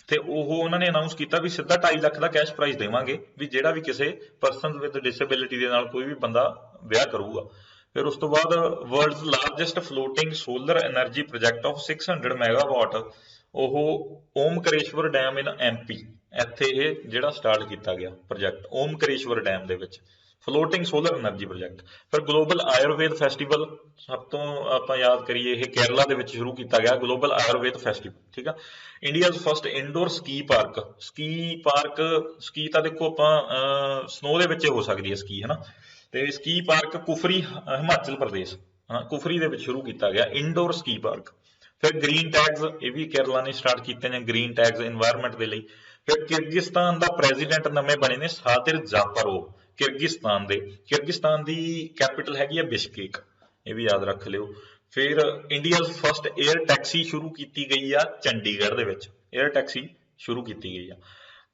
ਤੇ ਉਹਨਾਂ ਨੇ ਅਨਾਉਂਸ ਕੀਤਾ ਵੀ ਸਿੱਧਾ 2.5 ਲੱਖ ਦਾ ਕੈਸ਼ ਪ੍ਰਾਈਜ਼ ਦੇਵਾਂਗੇ ਵੀ ਜਿਹੜਾ ਵੀ ਕਿਸੇ ਪਰਸਨ ਵਿਦ ਡਿਸੇਬਿਲਿਟੀ ਦੇ ਨਾਲ ਕੋਈ ਵੀ ਬੰਦਾ ਵਿਆਹ ਕਰੂਗਾ। ਫਿਰ ਉਸ ਤੋਂ ਬਾਅਦ world's largest floating solar energy project of 600 megawatt, ਉਹ ਓਮਕਰੇਸ਼ਵਰ ਡੈਮ ਇਨ MP, ਇੱਥੇ ਇਹ ਜਿਹੜਾ ਸਟਾਰਟ ਕੀਤਾ ਗਿਆ ਪ੍ਰੋਜੈਕਟ ਓਮਕਰੇਸ਼ਵਰ ਡੈਮ ਦੇ ਵਿੱਚ, ਫਲੋਟਿੰਗ ਸੋਲਰ ਐਨਰਜੀ ਪ੍ਰੋਜੈਕਟ। ਫਿਰ ਗਲੋਬਲ ਆਯੁਰਵੇਦ ਫੈਸਟੀਵਲ, ਸਭ ਤੋਂ ਆਪਾਂ ਯਾਦ ਕਰੀਏ, ਇਹ ਕੇਰਲਾ ਦੇ ਵਿੱਚ ਸ਼ੁਰੂ ਕੀਤਾ ਗਿਆ, ਗਲੋਬਲ ਆਯੁਰਵੇਦ ਫੈਸਟੀਵਲ। ਠੀਕ ਆ, ਇੰਡੀਆਜ਼ ਫਸਟ ਇਨਡੋਰ ਸਕੀ ਪਾਰਕ। ਸਕੀ ਤਾਂ ਦੇਖੋ ਆਪਾਂ ਸਨੋ ਦੇ ਵਿੱਚ ਹੋ ਸਕਦੀ ਹੈ ਸਕੀ, ਹਨਾ, ਤੇ ਸਕੀ ਪਾਰਕ ਕੁਫਰੀ, ਹਿਮਾਚਲ ਪ੍ਰਦੇਸ਼, ਕੁਫਰੀ ਦੇ ਵਿੱਚ ਸ਼ੁਰੂ ਕੀਤਾ ਗਿਆ ਇਨਡੋਰ ਸਕੀ ਪਾਰਕ। ਫਿਰ ਗ੍ਰੀਨ ਟੈਗਸ, ਇਹ ਵੀ ਕੇਰਲਾ ਨੇ ਸਟਾਰਟ ਕੀਤੇ ਨੇ, ਗ੍ਰੀਨ ਟੈਗਸ ਇਨਵਾਇਰਨਮੈਂਟ ਦੇ ਲਈ। ਫਿਰ ਕਿਰਗਿਸਤਾਨ ਦਾ ਪ੍ਰੈਜ਼ੀਡੈਂਟ ਨਵੇਂ ਬਣੇ ਨੇ ਸਾਦਿਰ ਜਾਪਰੋਵ, ਕਿਰਗਿਸਤਾਨ ਦੀ ਕੈਪੀਟਲ ਹੈਗੀ ਆ ਬਿਸ਼ਕੇਕ, ਇਹ ਵੀ ਯਾਦ ਰੱਖ ਲਿਓ। ਫਿਰ ਇੰਡੀਆਜ਼ ਫਸਟ 에ਅਰ ਟੈਕਸੀ ਸ਼ੁਰੂ ਕੀਤੀ ਗਈ ਆ ਚੰਡੀਗੜ੍ਹ ਦੇ ਵਿੱਚ, 에ਅਰ ਟੈਕਸੀ ਸ਼ੁਰੂ ਕੀਤੀ ਗਈ ਆ।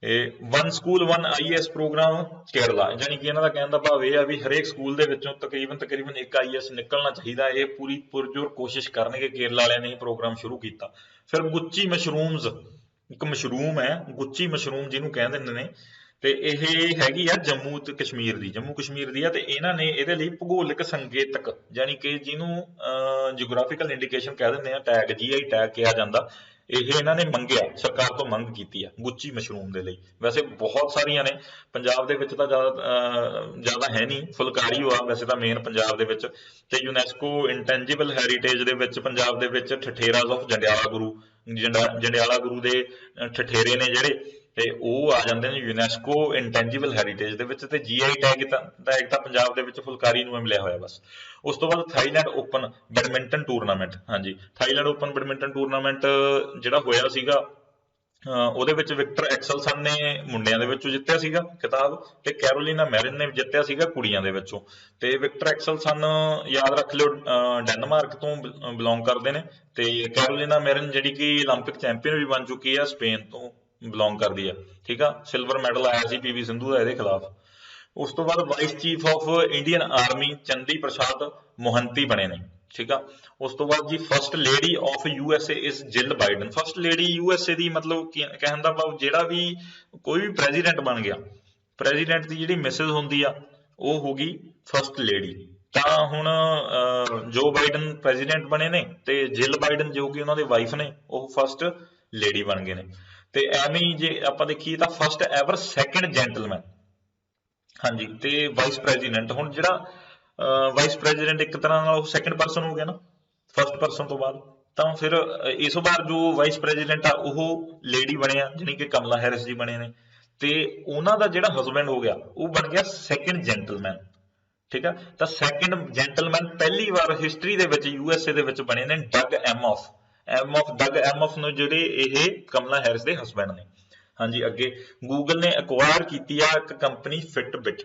ਇਹ one school one IAS program Kerala, ਯਾਨੀ ਕਿ ਇਹਨਾਂ ਦਾ ਕਹਿਣ ਦਾ ਭਾਵ ਇਹ ਆ ਵੀ ਹਰੇਕ ਸਕੂਲ ਦੇ ਵਿੱਚੋਂ ਤਕਰੀਬਨ ਇੱਕ IAS ਨਿਕਲਣਾ ਚਾਹੀਦਾ। ਇਹ ਪੂਰੀ ਪੁਰਜੋਰ ਕੋਸ਼ਿਸ਼ ਕਰਨਗੇ, ਕੇਰਲਾ ਵਾਲਿਆਂ ਨੇ ਇਹ ਪ੍ਰੋਗਰਾਮ ਸ਼ੁਰੂ ਕੀਤਾ। ਫਿਰ ਗੁੱਚੀ ਮਸ਼ਰੂਮਜ਼, ਇੱਕ ਮਸ਼ਰੂਮ ਹੈ ਗੁੱਚੀ ਮਸ਼ਰੂਮ ਜਿਹਨੂੰ ਕਹਿ ਦਿੰਦੇ ਨੇ, ਤੇ ਇਹ ਹੈਗੀ ਆ ਜੰਮੂ ਕਸ਼ਮੀਰ ਦੀ ਆ। ਤੇ ਇਹਨਾਂ ਨੇ ਇਹਦੇ ਲਈ ਭੂਗੋਲਿਕ ਸੰਕੇਤਕ, ਯਾਨੀ ਕਿ ਜਿਹਨੂੰ ਜਿਓਗ੍ਰਾਫੀਕਲ ਇੰਡੀਕੇਸ਼ਨ ਕਹਿ ਦਿੰਦੇ ਆ, ਟੈਗ GI ਟੈਗ ਕਿਹਾ ਜਾਂਦਾ, ਇਹ ਇਹਨਾਂ ਨੇ ਮੰਗਿਆ, ਸਰਕਾਰ ਤੋਂ ਮੰਗ ਕੀਤੀ ਆ ਗੁੱਚੀ ਮਸ਼ਰੂਮ ਦੇ ਲਈ। ਵੈਸੇ ਬਹੁਤ ਸਾਰੀਆਂ ਨੇ, ਪੰਜਾਬ ਦੇ ਵਿੱਚ ਤਾਂ ਜ਼ਿਆਦਾ ਹੈ ਨਹੀਂ, ਫੁਲਕਾਰੀ ਆ ਵੈਸੇ ਤਾਂ ਮੇਨ ਪੰਜਾਬ ਦੇ ਵਿੱਚ। ਤੇ UNESCO ਇੰਟੈਂਜੀਬਲ ਹੈਰੀਟੇਜ ਦੇ ਵਿੱਚ ਪੰਜਾਬ ਦੇ ਵਿੱਚ ਠਠੇਰਾਜ਼ ਆਫ ਜੰਡਿਆਲਾ ਗੁਰੂ ਦੇ ਠਠੇਰੇ ਨੇ ਜਿਹੜੇ, ਤੇ ਉਹ ਆ ਜਾਂਦੇ ਨੇ UNESCO ਇੰਟੈਂਜੀਬਲ ਹੈਰੀਟੇਜ ਦੇ ਵਿੱਚ। ਤੇ GI ਟੈਗ ਤਾਂ ਪੰਜਾਬ ਦੇ ਵਿੱਚ ਫੁਲਕਾਰੀ ਨੂੰ ਮਿਲਿਆ ਹੋਇਆ ਬਸ। ਉਸ ਤੋਂ ਬਾਅਦ ਥਾਈਲੈਂਡ ਓਪਨ ਬੈਡਮਿੰਟਨ ਟੂਰਨਾਮੈਂਟ, ਹਾਂਜੀ, ਥਾਈਲੈਂਡ ਓਪਨ ਬੈਡਮਿੰਟਨ ਟੂਰਨਾਮੈਂਟ ਜਿਹੜਾ ਹੋਇਆ ਸੀਗਾ, ਉਹਦੇ ਵਿੱਚ ਵਿਕਟਰ ਐਕਸਲਸਨ ਨੇ ਮੁੰਡਿਆਂ ਦੇ ਵਿੱਚੋਂ ਜਿੱਤਿਆ ਸੀਗਾ ਖਿਤਾਬ, ਤੇ ਕੈਰੋਲੀਨਾ ਮੈਰਿਨ ਨੇ ਜਿੱਤਿਆ ਸੀਗਾ ਕੁੜੀਆਂ ਦੇ ਵਿੱਚੋਂ। ਤੇ ਵਿਕਟਰ ਐਕਸਲਸਨ ਯਾਦ ਰੱਖ ਲਿਓ ਡੈਨਮਾਰਕ ਤੋਂ ਬਿਲੋਂਗ ਕਰਦੇ ਨੇ, ਤੇ ਕੈਰੋਲੀਨਾ ਮੈਰਿਨ ਜਿਹੜੀ ਕਿ 올림픽 ਚੈਂਪੀਅਨ ਵੀ ਬਣ ਚੁੱਕੀ ਆ, ਸਪੇਨ ਤੋਂ ਬਿਲੋਂਗ ਕਰਦੀ ਆ। ਠੀਕ ਆ, ਸਿਲਵਰ ਮੈਡਲ ਆਇਆ ਸੀ PV ਸਿੰਧੂ ਦਾ ਇਹਦੇ ਖਿਲਾਫ। ਉਸ ਤੋਂ ਬਾਅਦ vice chief of Indian army Chandi Prasad Mohanty ਬਣੇ ਨੇ। ਠੀਕ ਆ, ਉਸ ਤੋਂ ਬਾਅਦ ਜੀ first lady of USA is Jill Biden. First lady USA ਦੀ ਮਤਲਬ ਕਹਿਣ ਦਾ ਭਾਵ ਜਿਹੜਾ ਵੀ ਕੋਈ ਵੀ ਪ੍ਰੈਜ਼ੀਡੈਂਟ ਬਣ ਗਿਆ, ਪ੍ਰੈਜ਼ੀਡੈਂਟ ਦੀ ਜਿਹੜੀ ਮਿਸਿਸ ਹੁੰਦੀ ਆ ਉਹ ਹੋ ਗਈ ਫਸਟ ਲੇਡੀ। ਤਾਂ ਹੁਣ ਜੋ ਬਾਈਡਨ ਪ੍ਰੈਜ਼ੀਡੈਂਟ ਬਣੇ ਨੇ, ਤੇ ਜਿਲ ਬਾਈਡਨ ਜੋ ਕਿ ਉਹਨਾਂ ਦੇ ਵਾਈਫ ਨੇ, ਉਹ ਫਸਟ ਲੇਡੀ ਬਣ ਗਏ ਨੇ। ਤੇ ਐਵੇਂ ਜੇ ਆਪਾਂ ਦੇਖੀਏ ਤਾਂ ਫਸਟ ਐਵਰ ਸੈਕੰਡ ਜੈਂਟਲਮੈਨ, ਹਾਂਜੀ, ਤੇ ਵਾਈਸ ਪ੍ਰੈਜ਼ੀਡੈਂਟ। ਹੁਣ ਜਿਹੜਾ ਵਾਈਸ ਪ੍ਰੈਜ਼ੀਡੈਂਟ ਇੱਕ ਤਰ੍ਹਾਂ ਨਾਲ ਉਹ ਸੈਕੰਡ ਪਰਸਨ ਹੋ ਗਿਆ ਨਾ ਫਸਟ ਪਰਸਨ ਤੋਂ ਬਾਅਦ। ਤਾਂ ਫਿਰ ਇਸ ਵਾਰ ਜੋ ਵਾਈਸ ਪ੍ਰੈਜ਼ੀਡੈਂਟ ਆ ਉਹ ਲੇਡੀ ਬਣਿਆ, ਜਾਣੀ ਕਿ ਕਮਲਾ ਹੈਰਿਸ ਜੀ ਬਣੇ ਨੇ, ਤੇ ਉਹਨਾਂ ਦਾ ਜਿਹੜਾ ਹਸਬੈਂਡ ਹੋ ਗਿਆ ਉਹ ਬਣ ਗਿਆ ਸੈਕੰਡ ਜੈਂਟਲਮੈਨ। ठीक है। तो सैकेंड जेंटलमैन पहली बार हिस्टरी ਦੇ ਵਿੱਚ USA ਦੇ ਵਿੱਚ ਬਣੇ ਨੇ ਡਗ ਐਮੌਫ ਡਗ ਐਮੌਫ ਨੂੰ ਜਿਹੜੇ ਇਹ ਕਮਲਾ ਹੈਰਿਸ ਦੇ ਹਸਬੈਂਡ ਨੇ। ਹਾਂਜੀ ਅੱਗੇ ਗੂਗਲ ਨੇ ਅਕਵਾਇਰ ਕੀਤੀ ਆ ਇੱਕ ਕੰਪਨੀ ਫਿਟਬਿਟ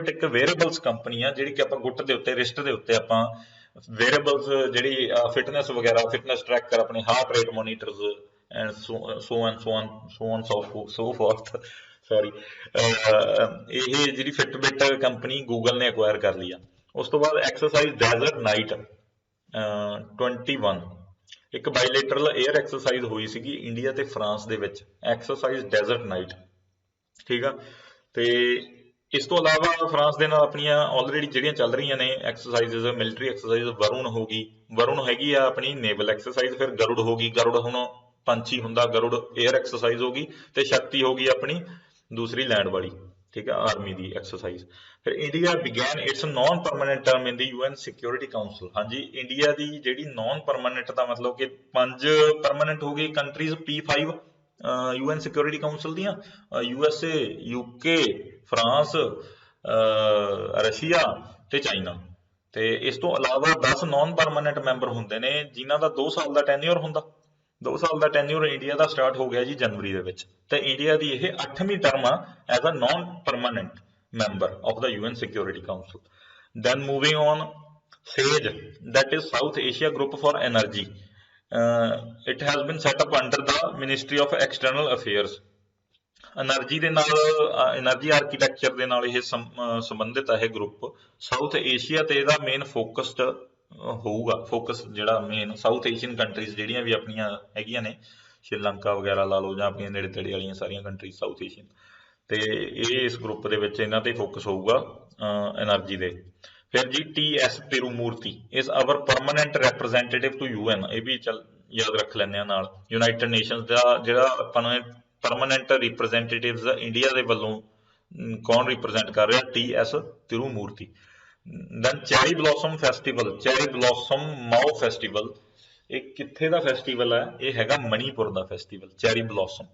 ਇੱਕ ਵੇਅਰੇਬਲਸ ਕੰਪਨੀ ਆ ਜਿਹੜੀ ਕਿ ਆਪਾਂ ਗੁੱਟ ਦੇ ਉੱਤੇ ਰਿਸਟ ਦੇ ਉੱਤੇ ਆਪਾਂ ਵੇਅਰੇਬਲਸ ਜਿਹੜੀ ਫਿਟਨੈਸ ਵਗੈਰਾ ਫਿਟਨੈਸ ਟਰੈਕਰ ਆਪਣੇ heart rate monitors and so forth sorry ਇਹ ਜਿਹੜੀ ਫਿਟਬਿਟ ਕੰਪਨੀ ਗੂਗਲ ਨੇ ਅਕਵਾਇਰ ਕਰ ਲਈ ਆ। ਉਸ ਤੋਂ ਬਾਅਦ ਐਕਸਰਸਾਈਜ਼ ਡੈਜ਼ਰਟ ਨਾਈਟ 21 ਇੱਕ ਬਾਈਲੇਟਰਲ 에ਅਰ ਐਕਸਰਸਾਈਜ਼ ਹੋਈ ਸੀਗੀ ਇੰਡੀਆ ਤੇ ਫਰਾਂਸ ਦੇ ਵਿੱਚ ਐਕਸਰਸਾਈਜ਼ ਡੈਜ਼ਰਟ ਨਾਈਟ। ਠੀਕ ਆ। ਤੇ ਇਸ ਤੋਂ ਇਲਾਵਾ ਫਰਾਂਸ ਦੇ ਨਾਲ ਆਪਣੀਆਂ ਆਲਰੇਡੀ ਜਿਹੜੀਆਂ ਚੱਲ ਰਹੀਆਂ ਨੇ ਐਕਸਰਸਾਈਜ਼ਸ ਮਿਲਟਰੀ ਐਕਸਰਸਾਈਜ਼ ਵਰੁਣ ਹੋ ਗਈ, ਵਰੁਣ ਹੈਗੀ ਆ ਆਪਣੀ ਨੇਵਲ ਐਕਸਰਸਾਈਜ਼। ਫਿਰ ਗਰੁੜ ਹੋ ਗਈ, ਗਰੁੜ ਹੁਣ ਪੰਛੀ ਹੁੰਦਾ, ਗਰੁੜ 에ਅਰ ਐਕਸਰਸਾਈਜ਼ ਹੋ ਗਈ। ਤੇ ਸ਼ਕਤੀ ਹੋ ਗਈ ਆਪਣੀ ਦੂਸਰੀ ਲੈਂਡ ਵਾਲੀ। ਠੀਕ ਹੈ ਆਰਮੀ ਦੀ ਐਕਸਰਸਾਈਜ਼। ਫਿਰ India began its non permanent term in the UN security council. ਹਾਂਜੀ ਇੰਡੀਆ ਦੀ ਜਿਹੜੀ ਨਾਨ ਪਰਮਾਨੈਂਟ ਦਾ ਮਤਲਬ ਕਿ 5 ਪਰਮਾਨੈਂਟ ਹੋ ਗਈ countries P5 UN security council ਦੀਆਂ USA UK ਫਰਾਂਸ ਰਸ਼ੀਆ ਤੇ ਚਾਈਨਾ। ਤੇ ਇਸ ਤੋਂ ਇਲਾਵਾ 10 ਨਾਨ ਪਰਮਾਨੈਂਟ ਮੈਂਬਰ ਹੁੰਦੇ ਨੇ ਜਿਨ੍ਹਾਂ ਦਾ 2 ਸਾਲ ਦਾ ਟੈਨਿਓਰ ਹੁੰਦਾ। 2 ਸਾਲ ਦਾ ਟੈਨਿਓਰ ਇੰਡੀਆ ਦਾ ਸਟਾਰਟ ਹੋ ਗਿਆ ਜੀ ਜਨਵਰੀ ਦੇ ਵਿੱਚ। ਤੇ ਇੰਡੀਆ ਦੀ ਇਹ 8ਵੀਂ ਟਰਮ ਆ as a non permanent member of the UN security council. Then moving on SAGE that is South Asia Group for Energy. It has been set up under the Ministry of External Affairs. Energy ਦੇ ਨਾਲ energy architecture ਦੇ ਨਾਲ ਇਹ ਸੰਬੰਧਿਤ ਹੈ ਇਹ group. South Asia ਤੇ ਇਹਦਾ ਮੇਨ ਫੋਕਸਡ ਹੋਊਗਾ। ਫੋਕਸ ਜਿਹੜਾ ਮੇਨ ਸਾਊਥ ਏਸ਼ੀਅਨ ਕੰਟਰੀਜ਼ ਜਿਹੜੀਆਂ ਵੀ ਆਪਣੀਆਂ ਹੈਗੀਆਂ ਨੇ ਸ਼੍ਰੀਲੰਕਾ ਵਗੈਰਾ ਲਾ ਲਓ ਜਾਂ ਆਪਣੀਆਂ ਨੇੜੇ ਤੇੜੇ ਵਾਲੀਆਂ ਸਾਰੀਆਂ ਕੰਟਰੀਜ਼ ਸਾਊਥ ਏਸ਼ੀਅਨ। ਤੇ ਇਹ ਇਸ ਗਰੁੱਪ ਦੇ ਵਿੱਚ ਇਹਨਾਂ ਤੇ ਫੋਕਸ ਹੋਊਗਾ એનર્ਜੀ ਦੇ। ਫਿਰ ਜੀ TS ਤਿਰੂਮੂਰਤੀ ਇਸ ਆਵਰ ਪਰਮਾਨੈਂਟ ਰੈਪਰੈਜ਼ੈਂਟੇਟਿਵ ਟੂ UN। ਇਹ ਵੀ ਚੱਲ ਯਾਦ ਰੱਖ ਲੈਂਦੇ ਆ ਨਾਲ। ਯੂਨਾਈਟਿਡ ਨੇਸ਼ਨਸ ਦਾ ਜਿਹੜਾ ਆਪਾਂ ਨੂੰ ਪਰਮਾਨੈਂਟ ਰਿਪਰੈਜ਼ੈਂਟੇਟਿਵਸ ਇੰਡੀਆ ਦੇ ਵੱਲੋਂ ਕੌਣ ਰਿਪਰੈਜ਼ੈਂਟ ਕਰ ਰਿਹਾ TS Tirumurti. Then cherry blossom festival, cherry blossom Mao festival ਇਹ ਕਿੱਥੇ ਦਾ ਫੈਸਟੀਵਲ ਹੈ? ਇਹ ਹੈਗਾ ਮਣੀਪੁਰ ਦਾ festival cherry blossom.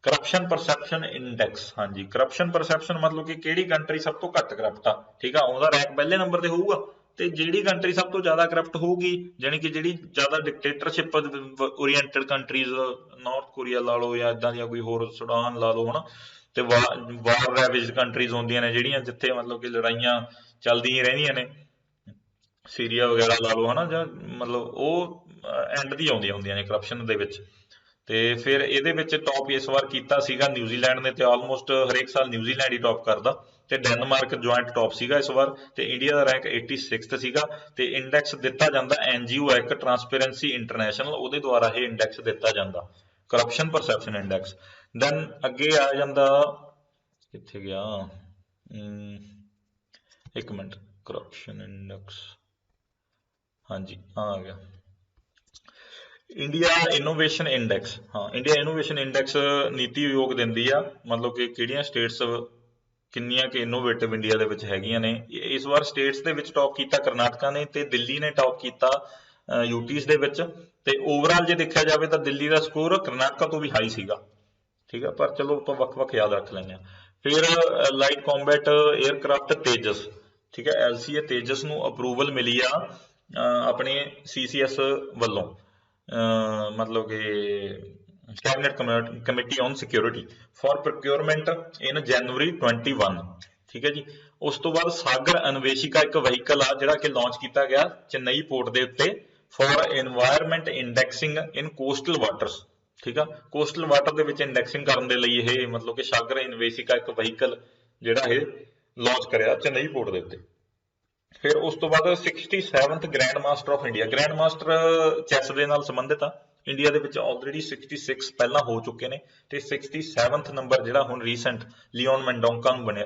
Corruption perception index. ਹਾਂਜੀ ਕਰਪਸ਼ਨ ਪਰਸੈਪਸ਼ਨ ਮਤਲਬ ਕਿ ਕਿਹੜੀ ਕੰਟਰੀ ਸਭ ਤੋਂ ਘੱਟ ਕਰਪਟ ਆ। ਠੀਕ ਆ ਉਹਦਾ ਰੈਂਕ ਪਹਿਲੇ ਨੰਬਰ ਤੇ ਹੋਊਗਾ। ਤੇ ਜਿਹੜੀ ਕੰਟਰੀ ਸਭ ਤੋਂ ਜ਼ਿਆਦਾ ਕਰਪਟ ਹੋਊਗੀ ਜਾਣੀ ਕਿ ਜਿਹੜੀ ਜ਼ਿਆਦਾ dictatorship oriented countries north Korea ਲਾ ਲਓ ਜਾਂ ਇੱਦਾਂ ਦੀਆਂ ਕੋਈ ਹੋਰ ਸੁਡਾਨ ਲਾ ਲਓ ਹਨਾ। ਤੇ ਵਾਰ ਰੈਵਿਜ ਕੰਟਰੀਜ਼ ਹੁੰਦੀਆਂ ਨੇ ਜਿਹੜੀਆਂ ਜਿੱਥੇ ਮਤਲਬ ਕਿ ਲੜਾਈਆਂ ਚੱਲਦੀਆਂ ਰਹਿੰਦੀਆਂ ਨੇ ਸੀਰੀਆ ਵਗੈਰਾ ਲਾ ਲਓ ਹਨਾ ਜਾਂ ਮਤਲਬ ਉਹ ਐਂਡ ਦੀ ਆਉਂਦੀਆਂ ਹੁੰਦੀਆਂ ਨੇ ਕਰਪਸ਼ਨ ਦੇ ਵਿੱਚ। ਤੇ ਫਿਰ ਇਹਦੇ ਵਿੱਚ ਟੌਪ ਇਸ ਵਾਰ ਕੀਤਾ ਸੀਗਾ ਨਿਊਜ਼ੀਲੈਂਡ ਨੇ। ਤੇ ਆਲਮੋਸਟ ਹਰੇਕ ਸਾਲ ਨਿਊਜ਼ੀਲੈਂਡ ਹੀ ਟੌਪ ਕਰਦਾ। ਤੇ ਡੈਨਮਾਰਕ ਜੁਆਇੰਟ ਟੌਪ ਸੀਗਾ ਇਸ ਵਾਰ। ਤੇ ਇੰਡੀਆ ਦਾ ਰੈਂਕ 86 ਸੀਗਾ। ਤੇ ਇੰਡੈਕਸ ਦਿੱਤਾ ਜਾਂਦਾ NGO ਹੈ ਇੱਕ ਟਰਾਂਸਪੇਰੈਂਸੀ ਇੰਟਰਨੈਸ਼ਨਲ ਉਹਦੇ ਦੁਆਰਾ ਇਹ ਇੰਡੈਕਸ ਦਿੱਤਾ ਜਾਂਦਾ ਕਰਪਸ਼ਨ ਪਰਸੈਪਸ਼ਨ ਇੰਡੈਕਸ। ਦੈਨ ਅੱਗੇ ਆ ਜਾਂਦਾ ਕਿੱਥੇ ਗਿਆ ਇੱਕ ਮਿੰਟ ਕਰਪਸ਼ਨ ਇੰਡੈਕਸ। ਹਾਂਜੀ ਆ ਗਿਆ ਇੰਡੀਆ ਇਨੋਵੇਸ਼ਨ ਇੰਡੈਕਸ। ਹਾਂ ਇੰਡੀਆ ਇਨੋਵੇਸ਼ਨ ਇੰਡੈਕਸ ਨੀਤੀ ਆਯੋਗ ਦਿੰਦੀ ਆ ਮਤਲਬ ਕਿ ਕਿਹੜੀਆਂ ਸਟੇਟਸ ਕਿੰਨੀਆਂ ਕਿ ਇਨੋਵੇਟਿਵ ਇੰਡੀਆ ਦੇ ਵਿੱਚ ਹੈਗੀਆਂ ਨੇ। ਇਸ ਵਾਰ ਸਟੇਟਸ ਦੇ ਵਿੱਚ ਟੌਪ ਕੀਤਾ ਕਰਨਾਟਕਾ ਨੇ ਤੇ ਦਿੱਲੀ ਨੇ ਟੌਪ ਕੀਤਾ UTs ਦੇ ਵਿੱਚ। ਤੇ ਓਵਰਆਲ ਜੇ ਦੇਖਿਆ ਜਾਵੇ ਤਾਂ ਦਿੱਲੀ ਦਾ ਸਕੋਰ ਕਰਨਾਟਕਾ ਤੋਂ ਵੀ ਹਾਈ ਸੀਗਾ। ਠੀਕ ਆ ਪਰ ਚਲੋ ਆਪਾਂ ਵੱਖ-ਵੱਖ ਯਾਦ ਰੱਖ ਲੈਂਦੇ ਹਾਂ। ਫਿਰ ਲਾਈਟ ਕੰਬੈਟ 에ਅਰਕ੍ਰਾਫਟ ਤੇਜਸ। ਠੀਕ ਹੈ LCA ਤੇਜਸ ਨੂੰ ਅਪਰੂਵਲ ਮਿਲੀ ਆ ਆਪਣੇ CCS ਵੱਲੋਂ ਮਤਲਬ ਕਿ cabinet committee on security for procurement in January 21। ਠੀਕ ਹੈ ਜੀ। ਉਸ ਤੋਂ ਬਾਅਦ ਸਾਗਰ ਅਨਵੇਸ਼ਿਕਾ ਇੱਕ ਵਹੀਕਲ ਆ ਜਿਹੜਾ ਕਿ ਲਾਂਚ ਕੀਤਾ ਗਿਆ ਚੇਨਈ ਪੋਰਟ ਦੇ ਉੱਤੇ for environment indexing in coastal waters. ਠੀਕ ਆ ਕੋਸਟਲ ਵਾਟਰ ਦੇ ਵਿੱਚ ਇੰਡੈਕਸਿੰਗ ਕਰਨ ਦੇ ਲਈ ਇਹ ਮਤਲਬ ਕਿ ਸਾਗਰ ਅਨਵੇਸ਼ਿਕਾ ਇੱਕ ਵਹੀਕਲ ਜਿਹੜਾ ਇਹ ਲਾਂਚ ਕਰਿਆ ਚੇਨਈ ਪੋਰਟ ਦੇ ਉੱਤੇ। ਫਿਰ ਉਸ ਤੋਂ ਬਾਅਦ 67th grand master of India. Grand master chess ਦੇ ਨਾਲ ਸੰਬੰਧਿਤ ਆ। ਇੰਡੀਆ ਦੇ ਵਿੱਚ ਆਲਰੇਡੀ 66 ਪਹਿਲਾਂ ਹੋ ਚੁੱਕੇ ਨੇ ਤੇ 67th ਨੰਬਰ ਜਿਹੜਾ ਹੁਣ ਰੀਸੈਂਟ ਲਿਓਨ ਮੈਂਡੋਂਕਾ ਨੂੰ ਬਣਿਆ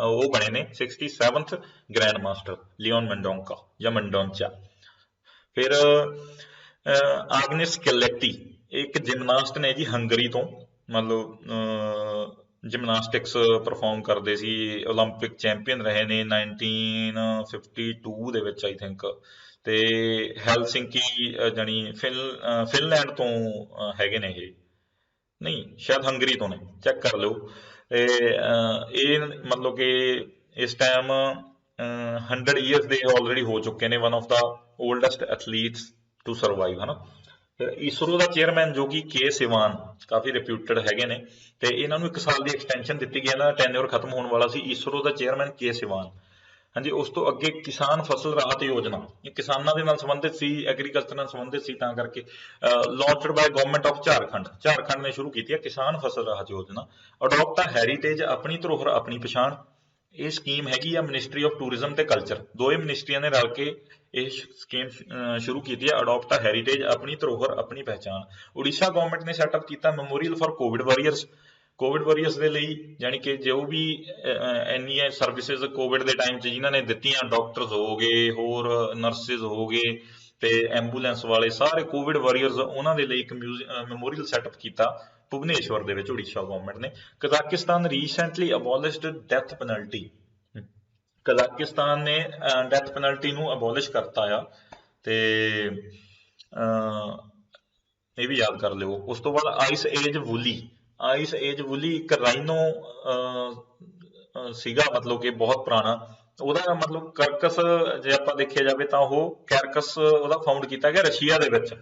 ਉਹ ਬਣੇ ਨੇ 67th ਗ੍ਰੈਂਡ ਮਾਸਟਰ ਲਿਓਨ ਮੈਂਡੋਂਕਾ ਜਾਂ ਮੈਂਡੋਂਚਾ। ਫਿਰ ਆਗਨਿਸ ਕੈਲੇਟੀ ਇੱਕ ਜਿਮਨਾਸਟ ਨੇ ਜੀ ਹੰਗਰੀ ਤੋਂ ਮਤਲਬ ਜਿਮਨਾਸਟਿਕਸ ਪਰਫਾਰਮ ਕਰਦੇ ਸੀ। ਓਲੰਪਿਕ ਚੈਂਪੀਅਨ ਰਹੇ ਨੇ 1952 ਦੇ ਵਿੱਚ ਆਈ ਥਿੰਕ। ਤੇ ਹੈਲਸਿੰਕੀ ਜਾਨੀ ਫਿਨਲੈਂਡ ਤੋਂ ਹੈਗੇ ਨੇ ਇਹ ਨਹੀਂ ਸ਼ਾਇਦ ਹੰਗਰੀ ਤੋਂ ਨੇ ਚੈੱਕ ਕਰ ਲਿਓ। ਤੇ ਇਹ ਮਤਲਬ ਕਿ ਇਸ ਟਾਈਮ 100 ਈਅਰਸ ਦੇ ਆਲਰੇਡੀ ਹੋ ਚੁੱਕੇ ਨੇ, one of the oldest athletes to survive, ਹਨਾ। ਫਿਰ ਇਸਰੋ ਦਾ ਚੇਅਰਮੈਨ ਜੋ ਕਿ ਕੇ ਸਿਵਾਨ, ਕਾਫੀ ਰਿਪਿਊਟਡ ਹੈਗੇ ਨੇ, ਤੇ ਇਹਨਾਂ ਨੂੰ 1 ਸਾਲ ਦੀ ਐਕਸਟੈਂਸ਼ਨ ਦਿੱਤੀ ਗਈ, ਇਹਨਾਂ ਦਾ ਟੈਨਿਓਰ ਖਤਮ ਹੋਣ ਵਾਲਾ ਸੀ। ਇਸਰੋ ਦਾ ਚੇਅਰਮੈਨ ਕੇ ਸਿਵਾਨ। ਹਾਂਜੀ, ਉਸ ਤੋਂ ਅੱਗੇ ਕਿਸਾਨ ਫਸਲ ਰਾਹਤ ਯੋਜਨਾ, ਇਹ ਕਿਸਾਨਾਂ ਦੇ ਨਾਲ ਸੰਬੰਧਿਤ ਸੀ, ਐਗਰੀਕਲਚਰ ਨਾਲ ਸੰਬੰਧਿਤ ਸੀ, ਤਾਂ ਕਰਕੇ launched by government of Jharkhand ਨੇ ਸ਼ੁਰੂ ਕੀਤੀ ਹੈ ਕਿਸਾਨ ਫਸਲ ਰਾਹਤ ਯੋਜਨਾ। ਅਡੋਪਟ ਆ ਹੈਰੀਟੇਜ, ਆਪਣੀ ਧਰੋਹਰ ਆਪਣੀ ਪਛਾਣ। ਇਹ ਸਕੀਮ ਹੈਗੀ ਆ ਮਿਨਿਸਟਰੀ ਆਫ ਟੂਰਿਜ਼ਮ ਤੇ ਕਲਚਰ, ਦੋਵੇਂ ਮਿਨਿਸਟਰੀਆਂ ਨੇ ਰਲ ਕੇ ਇਹ ਸਕੀਮ ਸ਼ੁਰੂ ਕੀਤੀ ਹੈ, ਅਡੋਪਟ ਆ ਹੈਰੀਟੇਜ, ਆਪਣੀ ਧਰੋਹਰ ਆਪਣੀ ਪਹਿਚਾਣ। ਉੜੀਸਾ ਗਵਰਨਮੈਂਟ ਨੇ ਸੈਟਅਪ ਕੀਤਾ ਮੈਮੋਰੀਅਲ ਫॉर ਕੋਵਿਡ ਵਾਰੀਅਰਸ ਦੇ ਲਈ, ਯਾਨੀ ਕਿ ਜੋ ਵੀ ਇੰਨੀਆਂ ਸਰਵਿਸਿਜ਼ ਕੋਵਿਡ ਦੇ ਟਾਈਮ 'ਚ ਜਿਨ੍ਹਾਂ ਨੇ ਦਿੱਤੀਆਂ, ਡਾਕਟਰਸ ਹੋ ਗਏ, ਹੋਰ ਨਰਸਿਸ ਹੋ ਗਏ, ਤੇ ਐਂਬੂਲੈਂਸ ਵਾਲੇ ਸਾਰੇ ਕੋਵਿਡ ਵਾਰੀਅਰਸ, ਉਹਨਾਂ ਦੇ ਲਈ ਇੱਕ ਮੈਮੋਰੀਅਲ ਸੈਟਅਪ ਕੀਤਾ ਭੁਵਨੇਸ਼ਵਰ ਦੇ ਵਿੱਚ ਉੜੀਸਾ ਗਵਰਨਮੈਂਟ ਨੇ। Kazakhstan recently abolished death penalty, Kazakhstan ਨੇ ਡੈਥ ਪੈਨਲਟੀ ਨੂੰ ਅਬੋਲਿਸ਼ ਕਰਤਾ ਆ, ਤੇ ਇਹ ਵੀ ਯਾਦ ਕਰ ਲਿਓ। ਉਸ ਤੋਂ ਬਾਅਦ ਆਈਸ ਏਜ ਵੂਲੀ ਇੱਕ ਰਾਈਨੋ ਸੀਗਾ, ਮਤਲਬ ਕਿ ਬਹੁਤ ਪੁਰਾਣਾ, ਉਹਦਾ ਮਤਲਬ ਕਰਕਸ ਜੇ ਆਪਾਂ ਦੇਖਿਆ ਜਾਵੇ ਤਾਂ ਉਹ ਕੈਰਕਸ ਉਹਦਾ ਫਾਊਂਡ ਕੀਤਾ ਗਿਆ ਰਸ਼ੀਆ ਦੇ ਵਿੱਚ,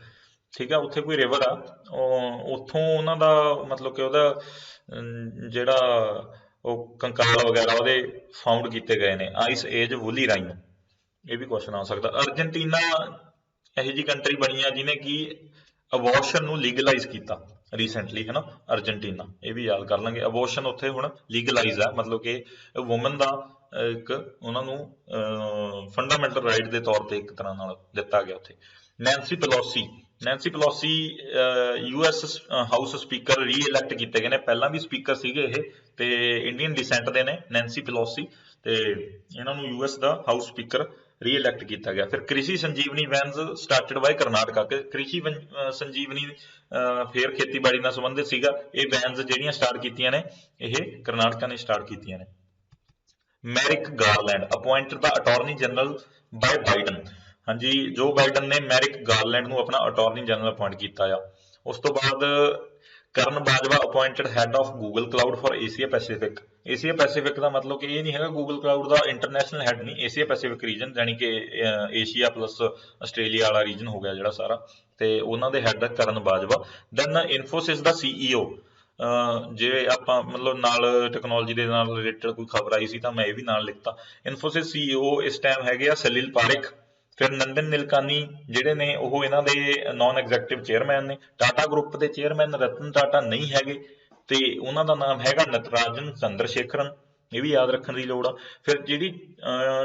ਠੀਕ ਆ। ਉੱਥੇ ਕੋਈ ਰਿਵਰ ਆ, ਉੱਥੋਂ ਉਹਨਾਂ ਦਾ ਮਤਲਬ ਕਿ ਉਹਦਾ ਜਿਹੜਾ ਉਹ ਕੰਕਾਲ ਵਗੈਰਾ ਉਹਦੇ ਫਾਊਂਡ ਕੀਤੇ ਗਏ ਨੇ। ਆਈਸ ਏਜ ਵੂਲੀ ਰਾਈਨੋ, ਇਹ ਵੀ ਕੁਐਸਚਨ ਆ ਸਕਦਾ। ਅਰਜਨਟੀਨਾ ਇਹੋ ਜਿਹੀ ਕੰਟਰੀ ਬਣੀ ਆ ਜਿਹਨੇ ਕਿ ਅਬੋਰਸ਼ਨ ਨੂੰ ਲੀਗਲਾਈਜ਼ ਕੀਤਾ ਰੀਸੈਂਟਲੀ, ਹੈ ਨਾ, ਅਰਜਨਟੀਨਾ, ਇਹ ਵੀ ਯਾਦ ਕਰ ਲਾਂਗੇ। ਅਬੋਰਸ਼ਨ ਉੱਥੇ ਹੁਣ ਲੀਗਲਾਈਜ਼ ਆ, ਮਤਲਬ ਕਿ ਵੂਮਨ ਦਾ ਇੱਕ ਉਹਨਾਂ ਨੂੰ ਫੰਡਾਮੈਂਟਲ ਰਾਈਟ ਦੇ ਤੌਰ ਤੇ ਇੱਕ ਤਰ੍ਹਾਂ ਨਾਲ ਦਿੱਤਾ ਗਿਆ ਉੱਥੇ। ਨੈਂਸੀ ਪਲੋਸੀ US ਹਾਊਸ ਸਪੀਕਰ ਰੀ-ਇਲੈਕਟ ਕੀਤੇ ਗਏ ਨੇ, ਪਹਿਲਾਂ ਵੀ ਸਪੀਕਰ ਸੀਗੇ ਇਹ, ਤੇ ਇੰਡੀਅਨ ਡਿਸੈਂਟ ਦੇ ਨੇ ਨੈਂਸੀ ਪਲੋਸੀ, ਤੇ ਇਹਨਾਂ ਨੂੰ US ਦਾ ਹਾਊਸ ਸਪੀਕਰ ਰੀ-ਇਲੈਕਟ ਕੀਤਾ ਗਿਆ। ਫਿਰ ਕ੍ਰਿਸ਼ੀ ਸੰਜੀਵਨੀ ਵੈਨਸ ਸਟਾਰਟਡ ਬਾਈ ਕਰਨਾਟਕਾ, ਕ੍ਰਿਸ਼ੀ ਸੰਜੀਵਨੀ ਫੇਰ ਖੇਤੀਬਾੜੀ ਨਾਲ ਸੰਬੰਧਿਤ ਸੀਗਾ। ਇਹ ਵੈਨਸ ਜਿਹੜੀਆਂ ਸਟਾਰਟ ਕੀਤੀਆਂ ਨੇ, ਇਹ ਕਰਨਾਟਕਾ ਨੇ ਸਟਾਰਟ ਕੀਤੀਆਂ ਨੇ। ਮੈਰਿਕ ਗਾਰਲੈਂਡ ਅਪੁਆਇੰਟਡ ਦਾ ਅਟਾਰਨੀ ਜਨਰਲ ਬਾਈ ਬਾਈਡਨ, ਹਾਂਜੀ, ਜੋ ਬਾਈਡਨ ਨੇ ਮੈਰਿਕ ਗਾਰਲੈਂਡ ਨੂੰ ਆਪਣਾ ਅਟਾਰਨੀ ਜਨਰਲ ਅਪੁਆਇੰਟ ਕੀਤਾ ਆ। ਉਸ ਤੋਂ ਬਾਅਦ Karan Bajwa appointed head of Google cloud for Asia Pacific ਦਾ ਮਤਲਬ ਕਿ ਇਹ ਨਹੀਂ ਹੈਗਾ ਗੂਗਲ ਕਲਾਊਡ ਦਾ ਇੰਟਰਨੈਸ਼ਨਲ ਹੈਡ ਨਹੀਂ, ਏਸ਼ੀਆ ਪੈਸੀਫਿਕ ਰੀਜਨ, ਯਾਨੀ ਕਿ ਏਸ਼ੀਆ ਪਲੱਸ ਆਸਟ੍ਰੇਲੀਆ ਵਾਲਾ ਰੀਜਨ ਹੋ ਗਿਆ ਜਿਹੜਾ ਸਾਰਾ, ਤੇ ਉਹਨਾਂ ਦੇ ਹੈਡ ਕਰਨ ਬਾਜਵਾ। ਦੈਨ ਇਨਫੋਸਿਸ ਦਾ CEO, ਜੇ ਆਪਾਂ ਮਤਲਬ ਨਾਲ ਟੈਕਨੋਲੋਜੀ ਦੇ ਨਾਲ ਰਿਲੇਟਡ ਕੋਈ ਖਬਰ ਆਈ ਸੀ ਤਾਂ ਮੈਂ ਇਹ ਵੀ ਨਾਲ ਲਿਖਤਾ। ਇਨਫੋਸਿਸ CEO ਇਸ ਟਾਈਮ ਹੈਗੇ ਆ ਸਲੀਲ ਪਾਰਿਕ। ਫਿਰ ਨੰਦਨ ਨਿਲਕਾਨੀ ਜਿਹੜੇ ਨੇ ਉਹ ਇਹਨਾਂ ਦੇ ਨਾਨ ਐਗਜ਼ੈਕਟਿਵ ਚੇਅਰਮੈਨ ਨੇ। ਟਾਟਾ ਗਰੁੱਪ ਦੇ ਚੇਅਰਮੈਨ ਰਤਨ ਟਾਟਾ ਨਹੀਂ ਹੈਗੇ, ਤੇ ਉਹਨਾਂ ਦਾ ਨਾਮ ਹੈਗਾ ਨਟਰਾਜਨ ਚੰਦਰਸ਼ੇਖਰਨ, ਇਹ ਵੀ ਯਾਦ ਰੱਖਣ ਦੀ ਲੋੜ ਆ। ਫਿਰ ਜਿਹੜੀ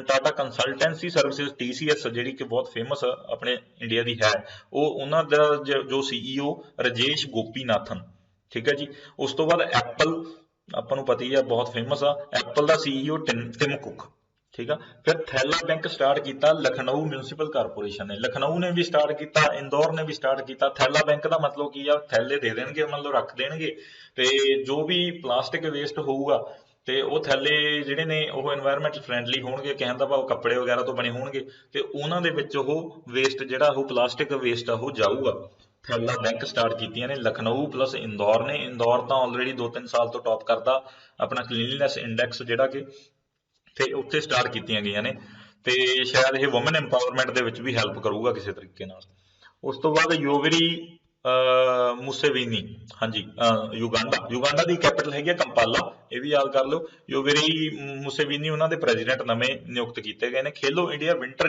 ਟਾਟਾ ਕੰਸਲਟੈਂਸੀ ਸਰਵਿਸਿਜ਼ TCS ਜਿਹੜੀ ਕਿ ਬਹੁਤ ਫੇਮਸ ਆਪਣੇ ਇੰਡੀਆ ਦੀ ਹੈ, ਉਹ ਉਹਨਾਂ ਦਾ ਜੋ CEO ਰਜੇਸ਼ ਗੋਪੀਨਾਥਨ, ਠੀਕ ਹੈ ਜੀ। ਉਸ ਤੋਂ ਬਾਅਦ ਐਪਲ, ਆਪਾਂ ਨੂੰ ਪਤਾ ਹੀ ਆ ਬਹੁਤ ਫੇਮਸ ਆ, ਐਪਲ ਦਾ CEO ਟਿਮ ਕੁਕ, ਠੀਕ ਆ। ਫਿਰ ਥੈਲਾ ਬੈਂਕ ਸਟਾਰਟ ਕੀਤਾ ਲਖਨਊ ਮਿਊਨਿਸਪਲ ਕਾਰਪੋਰੇਸ਼ਨ ਨੇ, ਲਖਨਊ ਨੇ ਵੀ ਸਟਾਰਟ ਕੀਤਾ, ਇੰਦੌਰ ਨੇ ਵੀ ਸਟਾਰਟ ਕੀਤਾ। ਥੈਲਾ ਬੈਂਕ ਦਾ ਮਤਲਬ ਕੀ ਆ, ਥੈਲੇ ਦੇ ਦੇਣਗੇ, ਮਤਲਬ ਰੱਖ ਦੇਣਗੇ, ਤੇ ਜੋ ਵੀ ਪਲਾਸਟਿਕ ਵੇਸਟ ਹੋਊਗਾ ਤੇ ਉਹ ਥੈਲੇ ਜਿਹੜੇ ਨੇ ਉਹ এনवायरमेंट ਫਰੈਂਡਲੀ ਹੋਣਗੇ, ਕਹਿਣ ਦਾ ਭਾਵ ਕੱਪੜੇ ਵਗੈਰਾ ਤੋਂ ਬਣੇ ਹੋਣਗੇ, ਤੇ ਉਹਨਾਂ ਦੇ ਵਿੱਚ ਉਹ ਵੇਸਟ ਜਿਹੜਾ ਉਹ ਪਲਾਸਟਿਕ ਵੇਸਟ ਆ ਉਹ ਜਾਊਗਾ। ਥੈਲਾ ਬੈਂਕ ਸਟਾਰਟ ਕੀਤੀਆਂ ਨੇ ਲਖਨਊ ਪਲੱਸ ਇੰਦੌਰ ਨੇ। ਇੰਦੌਰ ਤਾਂ ਆਲਰੇਡੀ 2-3 ਸਾਲ ਤੋਂ ਟੌਪ ਕਰਦਾ ਆਪਣਾ ਕਲੀਨਲੀਨੈਸ ਇੰਡੈਕਸ ਜਿਹੜਾ ਕਿ, ਤੇ ਉੱਥੇ ਸਟਾਰਟ ਕੀਤੀਆਂ ਗਈਆਂ ਨੇ, ਤੇ ਸ਼ਾਇਦ ਇਹ ਵੂਮਨ ਐਮਪਾਵਰਮੈਂਟ ਦੇ ਵਿੱਚ ਵੀ ਹੈਲਪ ਕਰੂਗਾ ਕਿਸੇ ਤਰੀਕੇ ਨਾਲ। ਉਸ ਤੋਂ ਬਾਅਦ ਯੋਵਰੀ ਮੁਸੇਵੀਨੀ, ਹਾਂਜੀ, ਯੂਗਾਂਡਾ ਦੀ ਕੈਪੀਟਲ ਹੈਗੀ ਆ ਕੰਪਾਲਾ, ਇਹ ਵੀ ਯਾਦ ਕਰ ਲਓ। ਯੋਵਰੀ ਮੁਸੇਵੀਨੀ ਉਹਨਾਂ ਦੇ ਪ੍ਰੈਜ਼ੀਡੈਂਟ ਨਵੇਂ ਨਿਯੁਕਤ ਕੀਤੇ ਗਏ ਨੇ। ਖੇਲੋ ਇੰਡੀਆ ਵਿੰਟਰ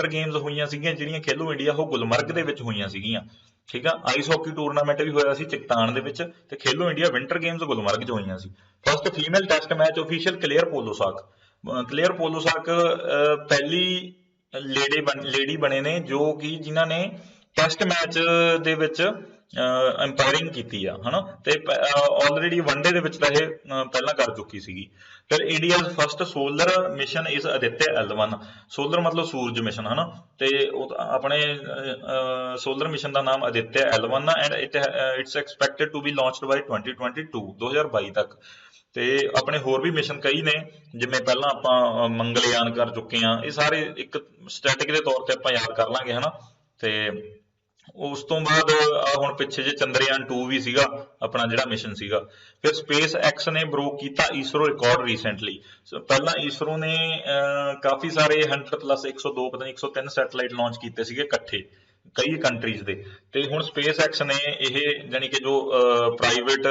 ਗੇਮਸ ਹੋਈਆਂ ਸੀਗੀਆਂ ਜਿਹੜੀਆਂ ਖੇਲੋ ਇੰਡੀਆ, ਉਹ ਗੁਲਮਰਗ ਦੇ ਵਿੱਚ ਹੋਈਆਂ ਸੀਗੀਆਂ, ਠੀਕ ਆ। ਆਈਸ ਹਾਕੀ ਟੂਰਨਾਮੈਂਟ ਵੀ ਹੋਇਆ ਸੀ ਚਿਕਤਾਨ ਦੇ ਵਿੱਚ, ਤੇ Khelo India winter games Gulmarg 'ਚ ਹੋਈਆਂ ਸੀ। First female test match official Claire Polosak ਪਹਿਲੀ ਲੇਡੀ ਬਣੇ ਨੇ ਜੋ ਕਿ ਜਿਨ੍ਹਾਂ ਨੇ ਟੈਸਟ ਮੈਚ ਦੇ ਵਿੱਚ ਅੰਪਾਇਰਿੰਗ ਕੀਤੀ ਆ, ਹਨਾ, ਤੇ ਆਲਰੇਡੀ ਵਨਡੇ ਦੇ ਵਿੱਚ ਤਾਂ ਇਹ ਪਹਿਲਾਂ ਕਰ ਚੁੱਕੀ ਸੀਗੀ। ਫਿਰ India's first solar mission is Aditya L1, solar ਮਤਲਬ ਸੂਰਜ ਮਿਸ਼ਨ, ਹਨਾ, ਤੇ ਉਹ ਆਪਣੇ ਸੋਲਰ ਮਿਸ਼ਨ ਦਾ ਨਾਮ ਆਦਿਤਿਆ L1 ਆ, and it's expected to be launched by 2022 ਤੱਕ। ਤੇ ਆਪਣੇ ਹੋਰ ਵੀ ਮਿਸ਼ਨ ਕਈ ਨੇ, ਜਿਵੇਂ ਪਹਿਲਾਂ ਆਪਾਂ ਮੰਗਲਯਾਨ ਕਰ ਚੁੱਕੇ ਹਾਂ, ਇਹ ਸਾਰੇ ਇੱਕ ਸਟੈਟਿਕ ਦੇ ਤੌਰ ਤੇ ਆਪਾਂ ਯਾਦ ਕਰ ਲਾਂਗੇ, ਹਨਾ। ਤੇ ਉਸ ਤੋਂ ਬਾਅਦ ਹੁਣ ਪਿੱਛੇ ਜੇ ਚੰਦਰਯਾਨ 2 ਵੀ ਸੀਗਾ ਆਪਣਾ ਜਿਹੜਾ ਮਿਸ਼ਨ ਸੀਗਾ। ਫਿਰ ਸਪੇਸ ਐਕਸ ਨੇ ਬ੍ਰੋਕ ਕੀਤਾ ਈਸਰੋ ਰਿਕਾਰਡ ਰੀਸੈਂਟਲੀ। ਪਹਿਲਾਂ ਈਸਰੋ ਨੇ ਕਾਫੀ ਸਾਰੇ 100 ਪਲੱਸ 102 ਪਤਾ ਨਹੀਂ 103 ਸੈਟੇਲਾਈਟ ਲਾਂਚ ਕੀਤੇ ਸੀਗੇ ਇਕੱਠੇ ਕਈ ਕੰਟਰੀਜ਼ ਦੇ। ਤੇ ਹੁਣ ਸਪੇਸ ਐਕਸ ਨੇ ਇਹ ਜਾਨੀ ਕਿ ਜੋ ਪ੍ਰਾਈਵੇਟ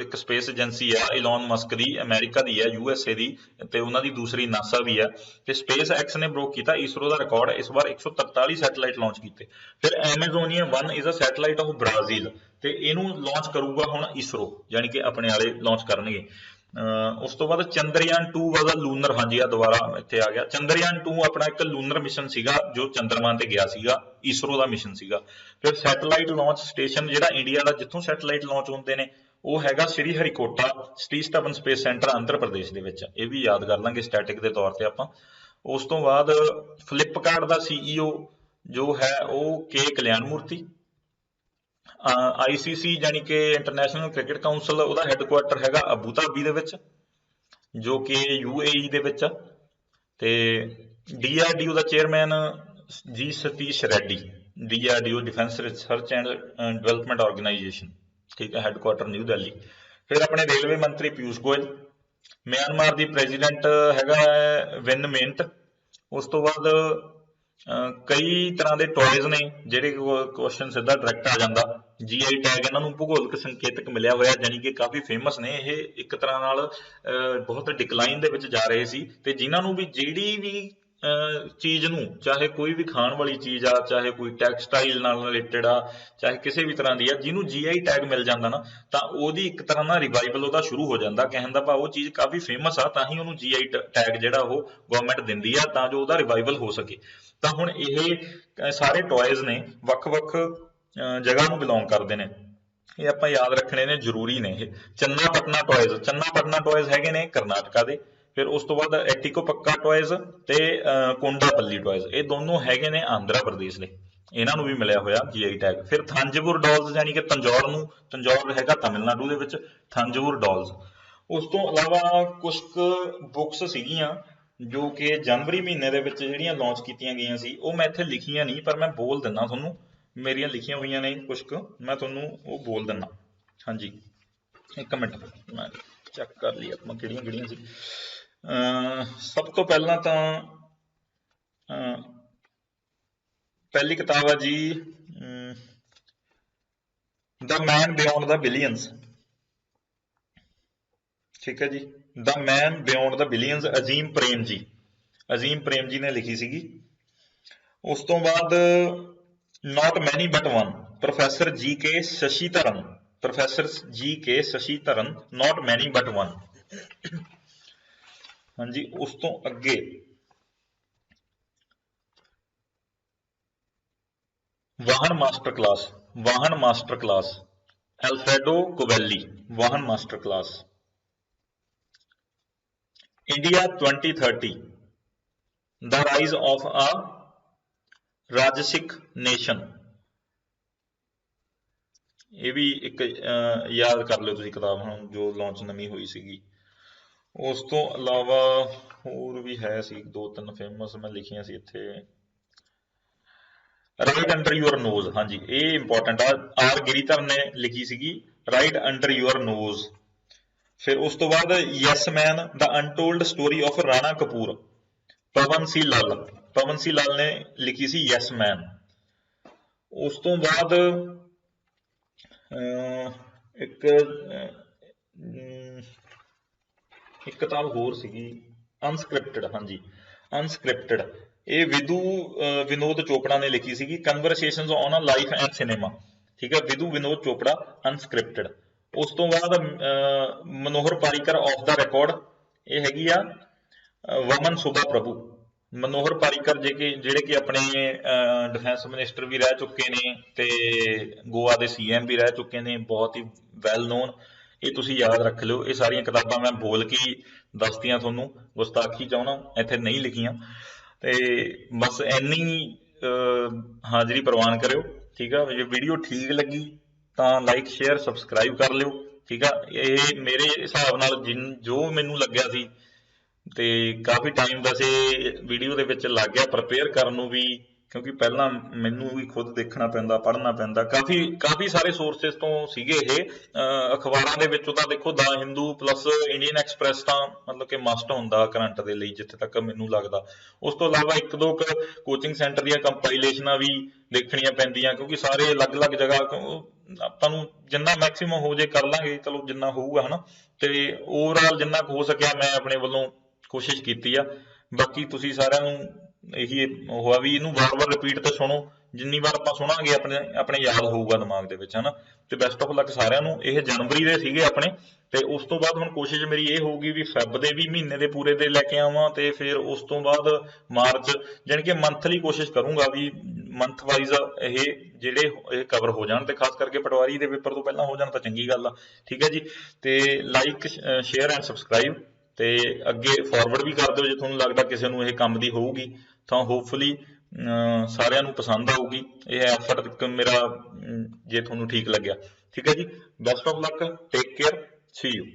ਇੱਕ ਸਪੇਸ ਏਜੰਸੀ ਆ ਇਲਨ ਮਸਕ ਦੀ, ਅਮਰੀਕਾ ਦੀ ਹੈ, USA ਦੀ, ਤੇ ਉਹਨਾਂ ਦੀ ਦੂਸਰੀ ਨਾਸਾ ਵੀ ਹੈ। ਤੇ ਸਪੇਸ ਐਕਸ ਨੇ ਬ੍ਰੋਕ ਕੀਤਾ ਈਸਰੋ ਦਾ ਰਿਕਾਰਡ, ਇਸ ਵਾਰ 143 ਸੈਟੇਲਾਈਟ ਲਾਂਚ ਕੀਤੇ। ਫਿਰ Amazonia 1 is a satellite of Brazil, ਤੇ ਇਹਨੂੰ ਲਾਂਚ ਕਰੂਗਾ ਹੁਣ ਈਸਰੋ, ਜਾਨੀ ਕਿ ਆਪਣੇ ਵਾਲੇ ਲਾਂਚ ਕਰਨਗੇ। ਉਸ ਤੋਂ ਬਾਅਦ ਚੰਦਰਯਾਨ 2 ਵਾਲਾ ਲੂਨਰ, ਹਾਂਜੀ ਆ ਦੁਬਾਰਾ ਇੱਥੇ ਆ ਗਿਆ। ਚੰਦਰਯਾਨ 2 ਆਪਣਾ ਇੱਕ ਲੂਨਰ ਮਿਸ਼ਨ ਸੀਗਾ ਜੋ ਚੰਦਰਮਾ ਤੇ ਗਿਆ ਸੀਗਾ, ਈਸਰੋ ਦਾ ਮਿਸ਼ਨ ਸੀਗਾ। ਫਿਰ ਸੈਟੇਲਾਈਟ ਲਾਂਚ ਸਟੇਸ਼ਨ ਜਿਹੜਾ ਇੰਡੀਆ ਦਾ ਜਿੱਥੋਂ ਸੈਟੇਲਾਈਟ ਲਾਂਚ ਹੁੰਦੇ ਨੇ ਉਹ ਹੈਗਾ ਸ਼੍ਰੀ ਹਰੀਕੋਟਾ ਸਤੀਸ਼ ਧਵਨ ਸਪੇਸ ਸੈਂਟਰ ਆਂਧਰਾ ਪ੍ਰਦੇਸ਼ ਦੇ ਵਿੱਚ। ਇਹ ਵੀ ਯਾਦ ਕਰ ਲਾਂਗੇ ਸਟੈਟਿਕ ਦੇ ਤੌਰ ਤੇ ਆਪਾਂ। ਉਸ ਤੋਂ ਬਾਅਦ ਫਲਿੱਪਕਾਰਟ ਦਾ CEO ਜੋ ਹੈ ਉਹ ਕੇ ਕਲਿਆਣ ਮੂਰਤੀ। ICC ਜਾਨੀ ਕਿ ਇੰਟਰਨੈਸ਼ਨਲ ਕ੍ਰਿਕਟ ਕਾਉਂਸਲ, ਉਹਦਾ ਹੈੱਡਕੁਆਟਰ ਹੈਗਾ ਅਬੂ ਧਾਬੀ ਦੇ ਵਿੱਚ ਜੋ ਕਿ UAE ਦੇ ਵਿੱਚ। ਤੇ DRDO ਦਾ ਚੇਅਰਮੈਨ ਜੀ Satish ready, DRDO defence research and development organisation, ਠੀਕ ਹੈ, ਹੈੱਡਕੁਆਟਰ ਨਿਊ ਦਿੱਲੀ। ਫਿਰ ਆਪਣੇ ਰੇਲਵੇ ਮੰਤਰੀ ਪਿਊਸ਼ ਗੋਇਲ। ਮਿਆਂਮਾਰ ਦੀ ਪ੍ਰੈਜ਼ੀਡੈਂਟ ਹੈਗਾ ਵਿਨ ਮਿੰਟ। ਉਸ ਤੋਂ ਬਾਅਦ ਕਈ ਤਰ੍ਹਾਂ ਦੇ ਟੌਇਜ਼ ਨੇ ਜਿਹੜੇ ਕੁਐਸਚਨ ਸਿੱਧਾ ਡਾਇਰੈਕਟ ਆ ਜਾਂਦਾ। GI ਟੈਗ ਇਹਨਾਂ ਨੂੰ ਭੂਗੋਲਿਕ ਸੰਕੇਤਕ ਮਿਲਿਆ ਹੋਇਆ, ਜਾਨੀ ਕਿ ਕਾਫੀ ਫੇਮਸ ਨੇ ਇਹ, ਇੱਕ ਤਰ੍ਹਾਂ ਨਾਲ ਬਹੁਤ ਡਿਕਲਾਈਨ ਦੇ ਵਿੱਚ ਜਾ ਰਹੇ ਸੀ। ਤੇ ਜਿਨ੍ਹਾਂ ਨੂੰ ਵੀ ਜਿਹੜੀ ਵੀ ਚੀਜ਼ ਨੂੰ, ਚਾਹੇ ਕੋਈ ਵੀ ਖਾਣ ਵਾਲੀ ਚੀਜ਼ ਆ, ਚਾਹੇ ਕੋਈ ਟੈਕਸਟਾਈਲ ਨਾਲ ਰਿਲੇਟਡ ਆ, ਚਾਹੇ ਕਿਸੇ ਵੀ ਤਰ੍ਹਾਂ ਦੀ ਆ, ਜਿਹਨੂੰ GI ਟੈਗ ਮਿਲ ਜਾਂਦਾ ਨਾ ਤਾਂ ਉਹਦੀ ਇੱਕ ਤਰ੍ਹਾਂ ਨਾਲ ਰਿਵਾਈਵਲ ਉਹਦਾ ਸ਼ੁਰੂ ਹੋ ਜਾਂਦਾ। ਕਹਿਣ ਦਾ ਭਾਵ ਉਹ ਚੀਜ਼ ਕਾਫੀ ਫੇਮਸ ਆ ਤਾਂ ਹੀ ਉਹਨੂੰ GI ਟੈਗ ਜਿਹੜਾ ਉਹ ਗਵਰਨਮੈਂਟ ਦਿੰਦੀ ਆ ਤਾਂ ਜੋ ਉਹਦਾ ਰਿਵਾਈਵਲ ਹੋ ਸਕੇ। ਤਾਂ ਹੁਣ ਇਹ ਸਾਰੇ ਟੌਇਜ਼ ਨੇ ਵੱਖ-ਵੱਖ ਜਗ੍ਹਾ ਨੂੰ ਬਿਲੋਂਗ ਕਰਦੇ ਨੇ, ਇਹ ਆਪਾਂ ਯਾਦ ਰੱਖਣੇ ਨੇ, ਜ਼ਰੂਰੀ ਨੇ ਇਹ। ਚੰਨਾਪਟਨਾ ਟੌਇਜ਼ ਹੈਗੇ ਨੇ ਕਰਨਾਟਕਾ ਦੇ। ਫਿਰ ਉਸ ਤੋਂ ਬਾਅਦ ਐਟੀਕੋ ਪੱਕਾ ਟੌਇਜ਼ ਤੇ ਕੋਂਡਾਪੱਲੀ ਟੌਇਜ਼, ਇਹ ਦੋਨੋਂ ਹੈਗੇ ਨੇ ਆਂਧਰਾ ਪ੍ਰਦੇਸ਼ ਦੇ, ਇਹਨਾਂ ਨੂੰ ਵੀ ਮਿਲਿਆ ਹੋਇਆ GI ਟੈਗ। ਫਿਰ ਥੰਜਵੁਰ ਡੌਲਜ਼ ਜਾਨੀ ਕਿ ਤੰਜੌਰ ਹੈਗਾ ਤਮਿਲਨਾਡੂ ਦੇ ਵਿੱਚ, ਥੰਜਵੁਰ ਡੌਲਜ਼। ਉਸ ਤੋਂ ਇਲਾਵਾ ਕੁਝ ਬੁੱਕਸ ਸੀਗੀਆਂ ਜੋ ਕਿ ਜਨਵਰੀ ਮਹੀਨੇ ਦੇ ਵਿੱਚ ਜਿਹੜੀਆਂ ਲਾਂਚ ਕੀਤੀਆਂ ਗਈਆਂ ਸੀ, ਉਹ ਮੈਂ ਇੱਥੇ ਲਿਖੀਆਂ ਨਹੀਂ ਪਰ ਮੈਂ ਬੋਲ ਦਿੰਦਾ ਤੁਹਾਨੂੰ, ਮੇਰੀਆਂ ਲਿਖੀਆਂ ਹੋਈਆਂ ਨੇ ਕੁਝ ਕੁ, ਮੈਂ ਤੁਹਾਨੂੰ ਉਹ ਬੋਲ ਦਿੰਦਾ। ਹਾਂਜੀ ਇੱਕ ਮਿੰਟ ਮੈਂ ਚੈੱਕ ਕਰ ਲਈ ਆਪਾਂ ਕਿਹੜੀਆਂ ਕਿਹੜੀਆਂ ਸੀ। ਸਭ ਤੋਂ ਪਹਿਲਾਂ ਤਾਂ ਪਹਿਲੀ ਕਿਤਾਬ ਆ ਜੀ ਦ ਮੈਨ ਬਿਯੋਂਡ ਦ ਬਿਲੀਅਨਸ, ਠੀਕ ਹੈ ਜੀ, ਦ ਮੈਨ ਬਿਯੋਂਡ ਦ ਬਿਲੀਅਨਸ, ਅਜ਼ੀਮ ਪ੍ਰੇਮ ਜੀ ਨੇ ਲਿਖੀ ਸੀਗੀ। ਉਸ ਤੋਂ ਬਾਅਦ ਨਾਟ ਮੈਨੀ ਬਟ ਵਨ, ਪ੍ਰੋਫੈਸਰ GK ਸ਼ਸ਼ੀਧਰਨ, ਨਾਟ ਮੈਨੀ ਬਟ ਵਨ। ਹਾਂਜੀ ਉਸ ਤੋਂ ਅੱਗੇ ਵਾਹਨ ਮਾਸਟਰ ਕਲਾਸ, ਐਲਫਰੈਡੋ ਕੋਵੈਲੀ, ਵਾਹਨ master class. India 2030, the rise of a Rajasic nation, ਇਹ ਵੀ ਇੱਕ ਯਾਦ ਕਰ ਲਿਓ ਤੁਸੀਂ ਕਿਤਾਬ ਹੁਣ ਜੋ ਲਾਂਚ ਨਵੀਂ ਹੋਈ ਸੀਗੀ। ਉਸ ਤੋਂ ਇਲਾਵਾ ਹੋਰ ਵੀ ਹੈ ਸੀ 2-3 ਫੇਮਸ ਮੈਂ ਲਿਖੀਆਂ ਸੀ ਇੱਥੇ। ਰਾਈਟ ਅੰਡਰ ਯੂਅਰ ਨੋਜ਼, ਹਾਂਜੀ ਇਹ ਇੰਪੋਰਟੈਂਟ ਆ, R ਗਿਰੀਧਰ ਨੇ ਲਿਖੀ ਸੀਗੀ ਰਾਈਟ ਅੰਡਰ ਯੂਅਰ ਨੋਜ਼। ਫਿਰ ਉਸ ਤੋਂ ਬਾਅਦ yes man the untold story of Rana Kapoor, Pawan C Lal ਨੇ ਲਿਖੀ ਸੀ ਯੈਸ ਮੈਨ। ਉਸ ਤੋਂ ਬਾਅਦ ਇੱਕ ਕਿਤਾਬ ਹੋਰ ਸੀਗੀ ਅਨਸਕ੍ਰਿਪਟਡ, ਹਾਂਜੀ ਅਨਸਕ੍ਰਿਪਟਡ, ਇਹ ਵਿਨੋਦ ਚੋਪੜਾ ਨੇ ਲਿਖੀ ਸੀਗੀ, conversations on a life and cinema, ਠੀਕ ਹੈ, ਵਿਨੋਦ ਚੋਪੜਾ, ਅਨਸਕ੍ਰਿਪਟਡ। ਉਸ ਤੋਂ ਬਾਅਦ Manohar Parrikar of the record, ਇਹ ਹੈਗੀ ਆ ਵਮਨ ਸੁਭਾ ਪ੍ਰਭੂ। ਮਨੋਹਰ ਪਾਰੀਕਰ ਜਿਹੜੇ ਕਿ ਆਪਣੇ ਡਿਫੈਂਸ ਮਿਨਿਸਟਰ ਵੀ ਰਹਿ ਚੁੱਕੇ ਨੇ ਤੇ ਗੋਆ ਦੇ CM ਵੀ ਰਹਿ ਚੁੱਕੇ ਨੇ, ਬਹੁਤ ਹੀ ਵੈਲ ਨੋਨ, ਇਹ ਤੁਸੀਂ ਯਾਦ ਰੱਖ ਲਿਓ। ਇਹ ਸਾਰੀਆਂ ਕਿਤਾਬਾਂ ਮੈਂ ਬੋਲ ਕੇ ਦੱਸਤੀਆਂ ਤੁਹਾਨੂੰ, ਗੁਸਤਾਖੀ ਚਾਹੁੰਦਾ ਇੱਥੇ ਨਹੀਂ ਲਿਖੀਆਂ। ਤੇ ਬਸ ਇੰਨੀ ਹਾਜ਼ਰੀ ਪ੍ਰਵਾਨ ਕਰਿਓ, ਠੀਕ ਆ। ਜੇ ਵੀਡੀਓ ਠੀਕ ਲੱਗੀ ਤਾਂ ਲਾਈਕ ਸ਼ੇਅਰ ਸਬਸਕ੍ਰਾਈਬ ਕਰ ਲਿਓ, ਠੀਕ ਆ। ਇਹ ਮੇਰੇ ਹਿਸਾਬ ਨਾਲ ਜੋ ਮੈਨੂੰ ਲੱਗਿਆ ਸੀ ਤੇ ਕਾਫੀ ਟਾਈਮ ਵੈਸੇ ਵੀਡੀਓ ਦੇ ਵਿੱਚ ਲੱਗ ਗਿਆ, ਪ੍ਰਪੇਅਰ ਕਰਨ ਨੂੰ ਵੀ ਕਿਉਂਕਿ ਪਹਿਲਾਂ ਮੈਨੂੰ ਵੀ ਖੁਦ ਦੇਖਣਾ ਪੈਂਦਾ, ਪੜ੍ਹਨਾ ਪੈਂਦਾ, ਕਾਫੀ ਸਾਰੇ ਸੋਰਸਿਸ ਤੋਂ ਸੀਗੇ ਇਹ। ਅਖਬਾਰਾਂ ਦੇ ਵਿੱਚੋਂ ਤਾਂ ਦੇਖੋ ਦਾ ਹਿੰਦੂ ਪਲੱਸ ਇੰਡੀਅਨ ਐਕਸਪ੍ਰੈਸ ਤਾਂ ਮਤਲਬ ਕਿ ਮਸਟ ਹੁੰਦਾ ਕਰੰਟ ਦੇ ਲਈ, ਜਿੱਥੇ ਤੱਕ ਮੈਨੂੰ ਲੱਗਦਾ। ਉਸ ਤੋਂ ਇਲਾਵਾ ਇੱਕ ਦੋ ਕੋਚਿੰਗ ਸੈਂਟਰ ਦੀਆਂ ਕੰਪਾਈਲੇਸ਼ਨਾਂ ਵੀ ਦੇਖਣੀਆਂ ਪੈਂਦੀਆਂ, ਕਿਉਂਕਿ ਸਾਰੇ ਅਲੱਗ-ਅਲੱਗ ਜਗ੍ਹਾ ਆਪਾਂ ਨੂੰ ਜਿੰਨਾ ਮੈਕਸੀਮਮ ਹੋ ਜੇ ਕਰ ਲਾਂਗੇ, ਚਲੋ ਜਿੰਨਾ ਹੋਊਗਾ ਹਨਾ। ਤੇ ਓਵਰਆਲ ਜਿੰਨਾ ਕੁ ਹੋ ਸਕਿਆ ਮੈਂ ਆਪਣੇ ਵੱਲੋਂ ਕੋਸ਼ਿਸ਼ ਕੀਤੀ ਆ। ਬਾਕੀ ਤੁਸੀਂ ਸਾਰਿਆਂ ਨੂੰ ਇਹੀ ਹੋਆ ਵੀ ਇਹਨੂੰ ਵਾਰ-ਵਾਰ ਰਿਪੀਟ ਤੇ ਸੁਣੋ, ਜਿੰਨੀ ਵਾਰ ਆਪਾਂ ਸੁਣਾਂਗੇ ਆਪਣੇ ਯਾਦ ਹੋਊਗਾ ਦਿਮਾਗ ਦੇ ਵਿੱਚ ਹਨਾ। ਤੇ ਬੈਸਟ ਆਫ ਲੱਕ ਸਾਰਿਆਂ ਨੂੰ। ਇਹ ਜਨਵਰੀ ਦੇ ਸੀਗੇ ਆਪਣੇ, ਤੇ ਉਸ ਤੋਂ ਬਾਅਦ ਹੁਣ ਕੋਸ਼ਿਸ਼ ਮੇਰੀ ਇਹ ਹੋਊਗੀ ਵੀ ਫੈਬ ਦੇ ਵੀ ਮਹੀਨੇ ਦੇ ਪੂਰੇ ਦੇ ਲੈ ਕੇ ਆਵਾਂ, ਤੇ ਫਿਰ ਉਸ ਤੋਂ ਬਾਅਦ ਮਾਰਚ, ਜਾਣੀ ਕਿ ਮੰਥਲੀ ਕੋਸ਼ਿਸ਼ ਕਰੂੰਗਾ ਵੀ ਮੰਥ ਵਾਈਜ਼ ਇਹ ਜਿਹੜੇ ਇਹ ਕਵਰ ਹੋ ਜਾਣ, ਤੇ ਖਾਸ ਕਰਕੇ ਪਟਵਾਰੀ ਦੇ ਪੇਪਰ ਤੋਂ ਪਹਿਲਾਂ ਹੋ ਜਾਣ ਤਾਂ ਚੰਗੀ ਗੱਲ ਆ। ਠੀਕ ਹੈ ਜੀ। ਤੇ ਲਾਈਕ, ਸ਼ੇਅਰ ਐਂਡ ਸਬਸਕ੍ਰਾਈਬ, ਤੇ ਅੱਗੇ ਫਾਰਵਰਡ ਵੀ ਕਰ ਦਿਓ ਜੇ ਤੁਹਾਨੂੰ ਲੱਗਦਾ ਕਿਸੇ ਨੂੰ ਇਹ ਕੰਮ ਦੀ ਹੋਊਗੀ, ਤਾਂ ਹੋਪਫੁਲੀ ਸਾਰਿਆਂ ਨੂੰ ਪਸੰਦ ਆਊਗੀ ਇਹ ਐਫਰਟ ਮੇਰਾ, ਜੇ ਤੁਹਾਨੂੰ ਠੀਕ ਲੱਗਿਆ। ਠੀਕ ਹੈ ਜੀ। Best of luck, take care, C you.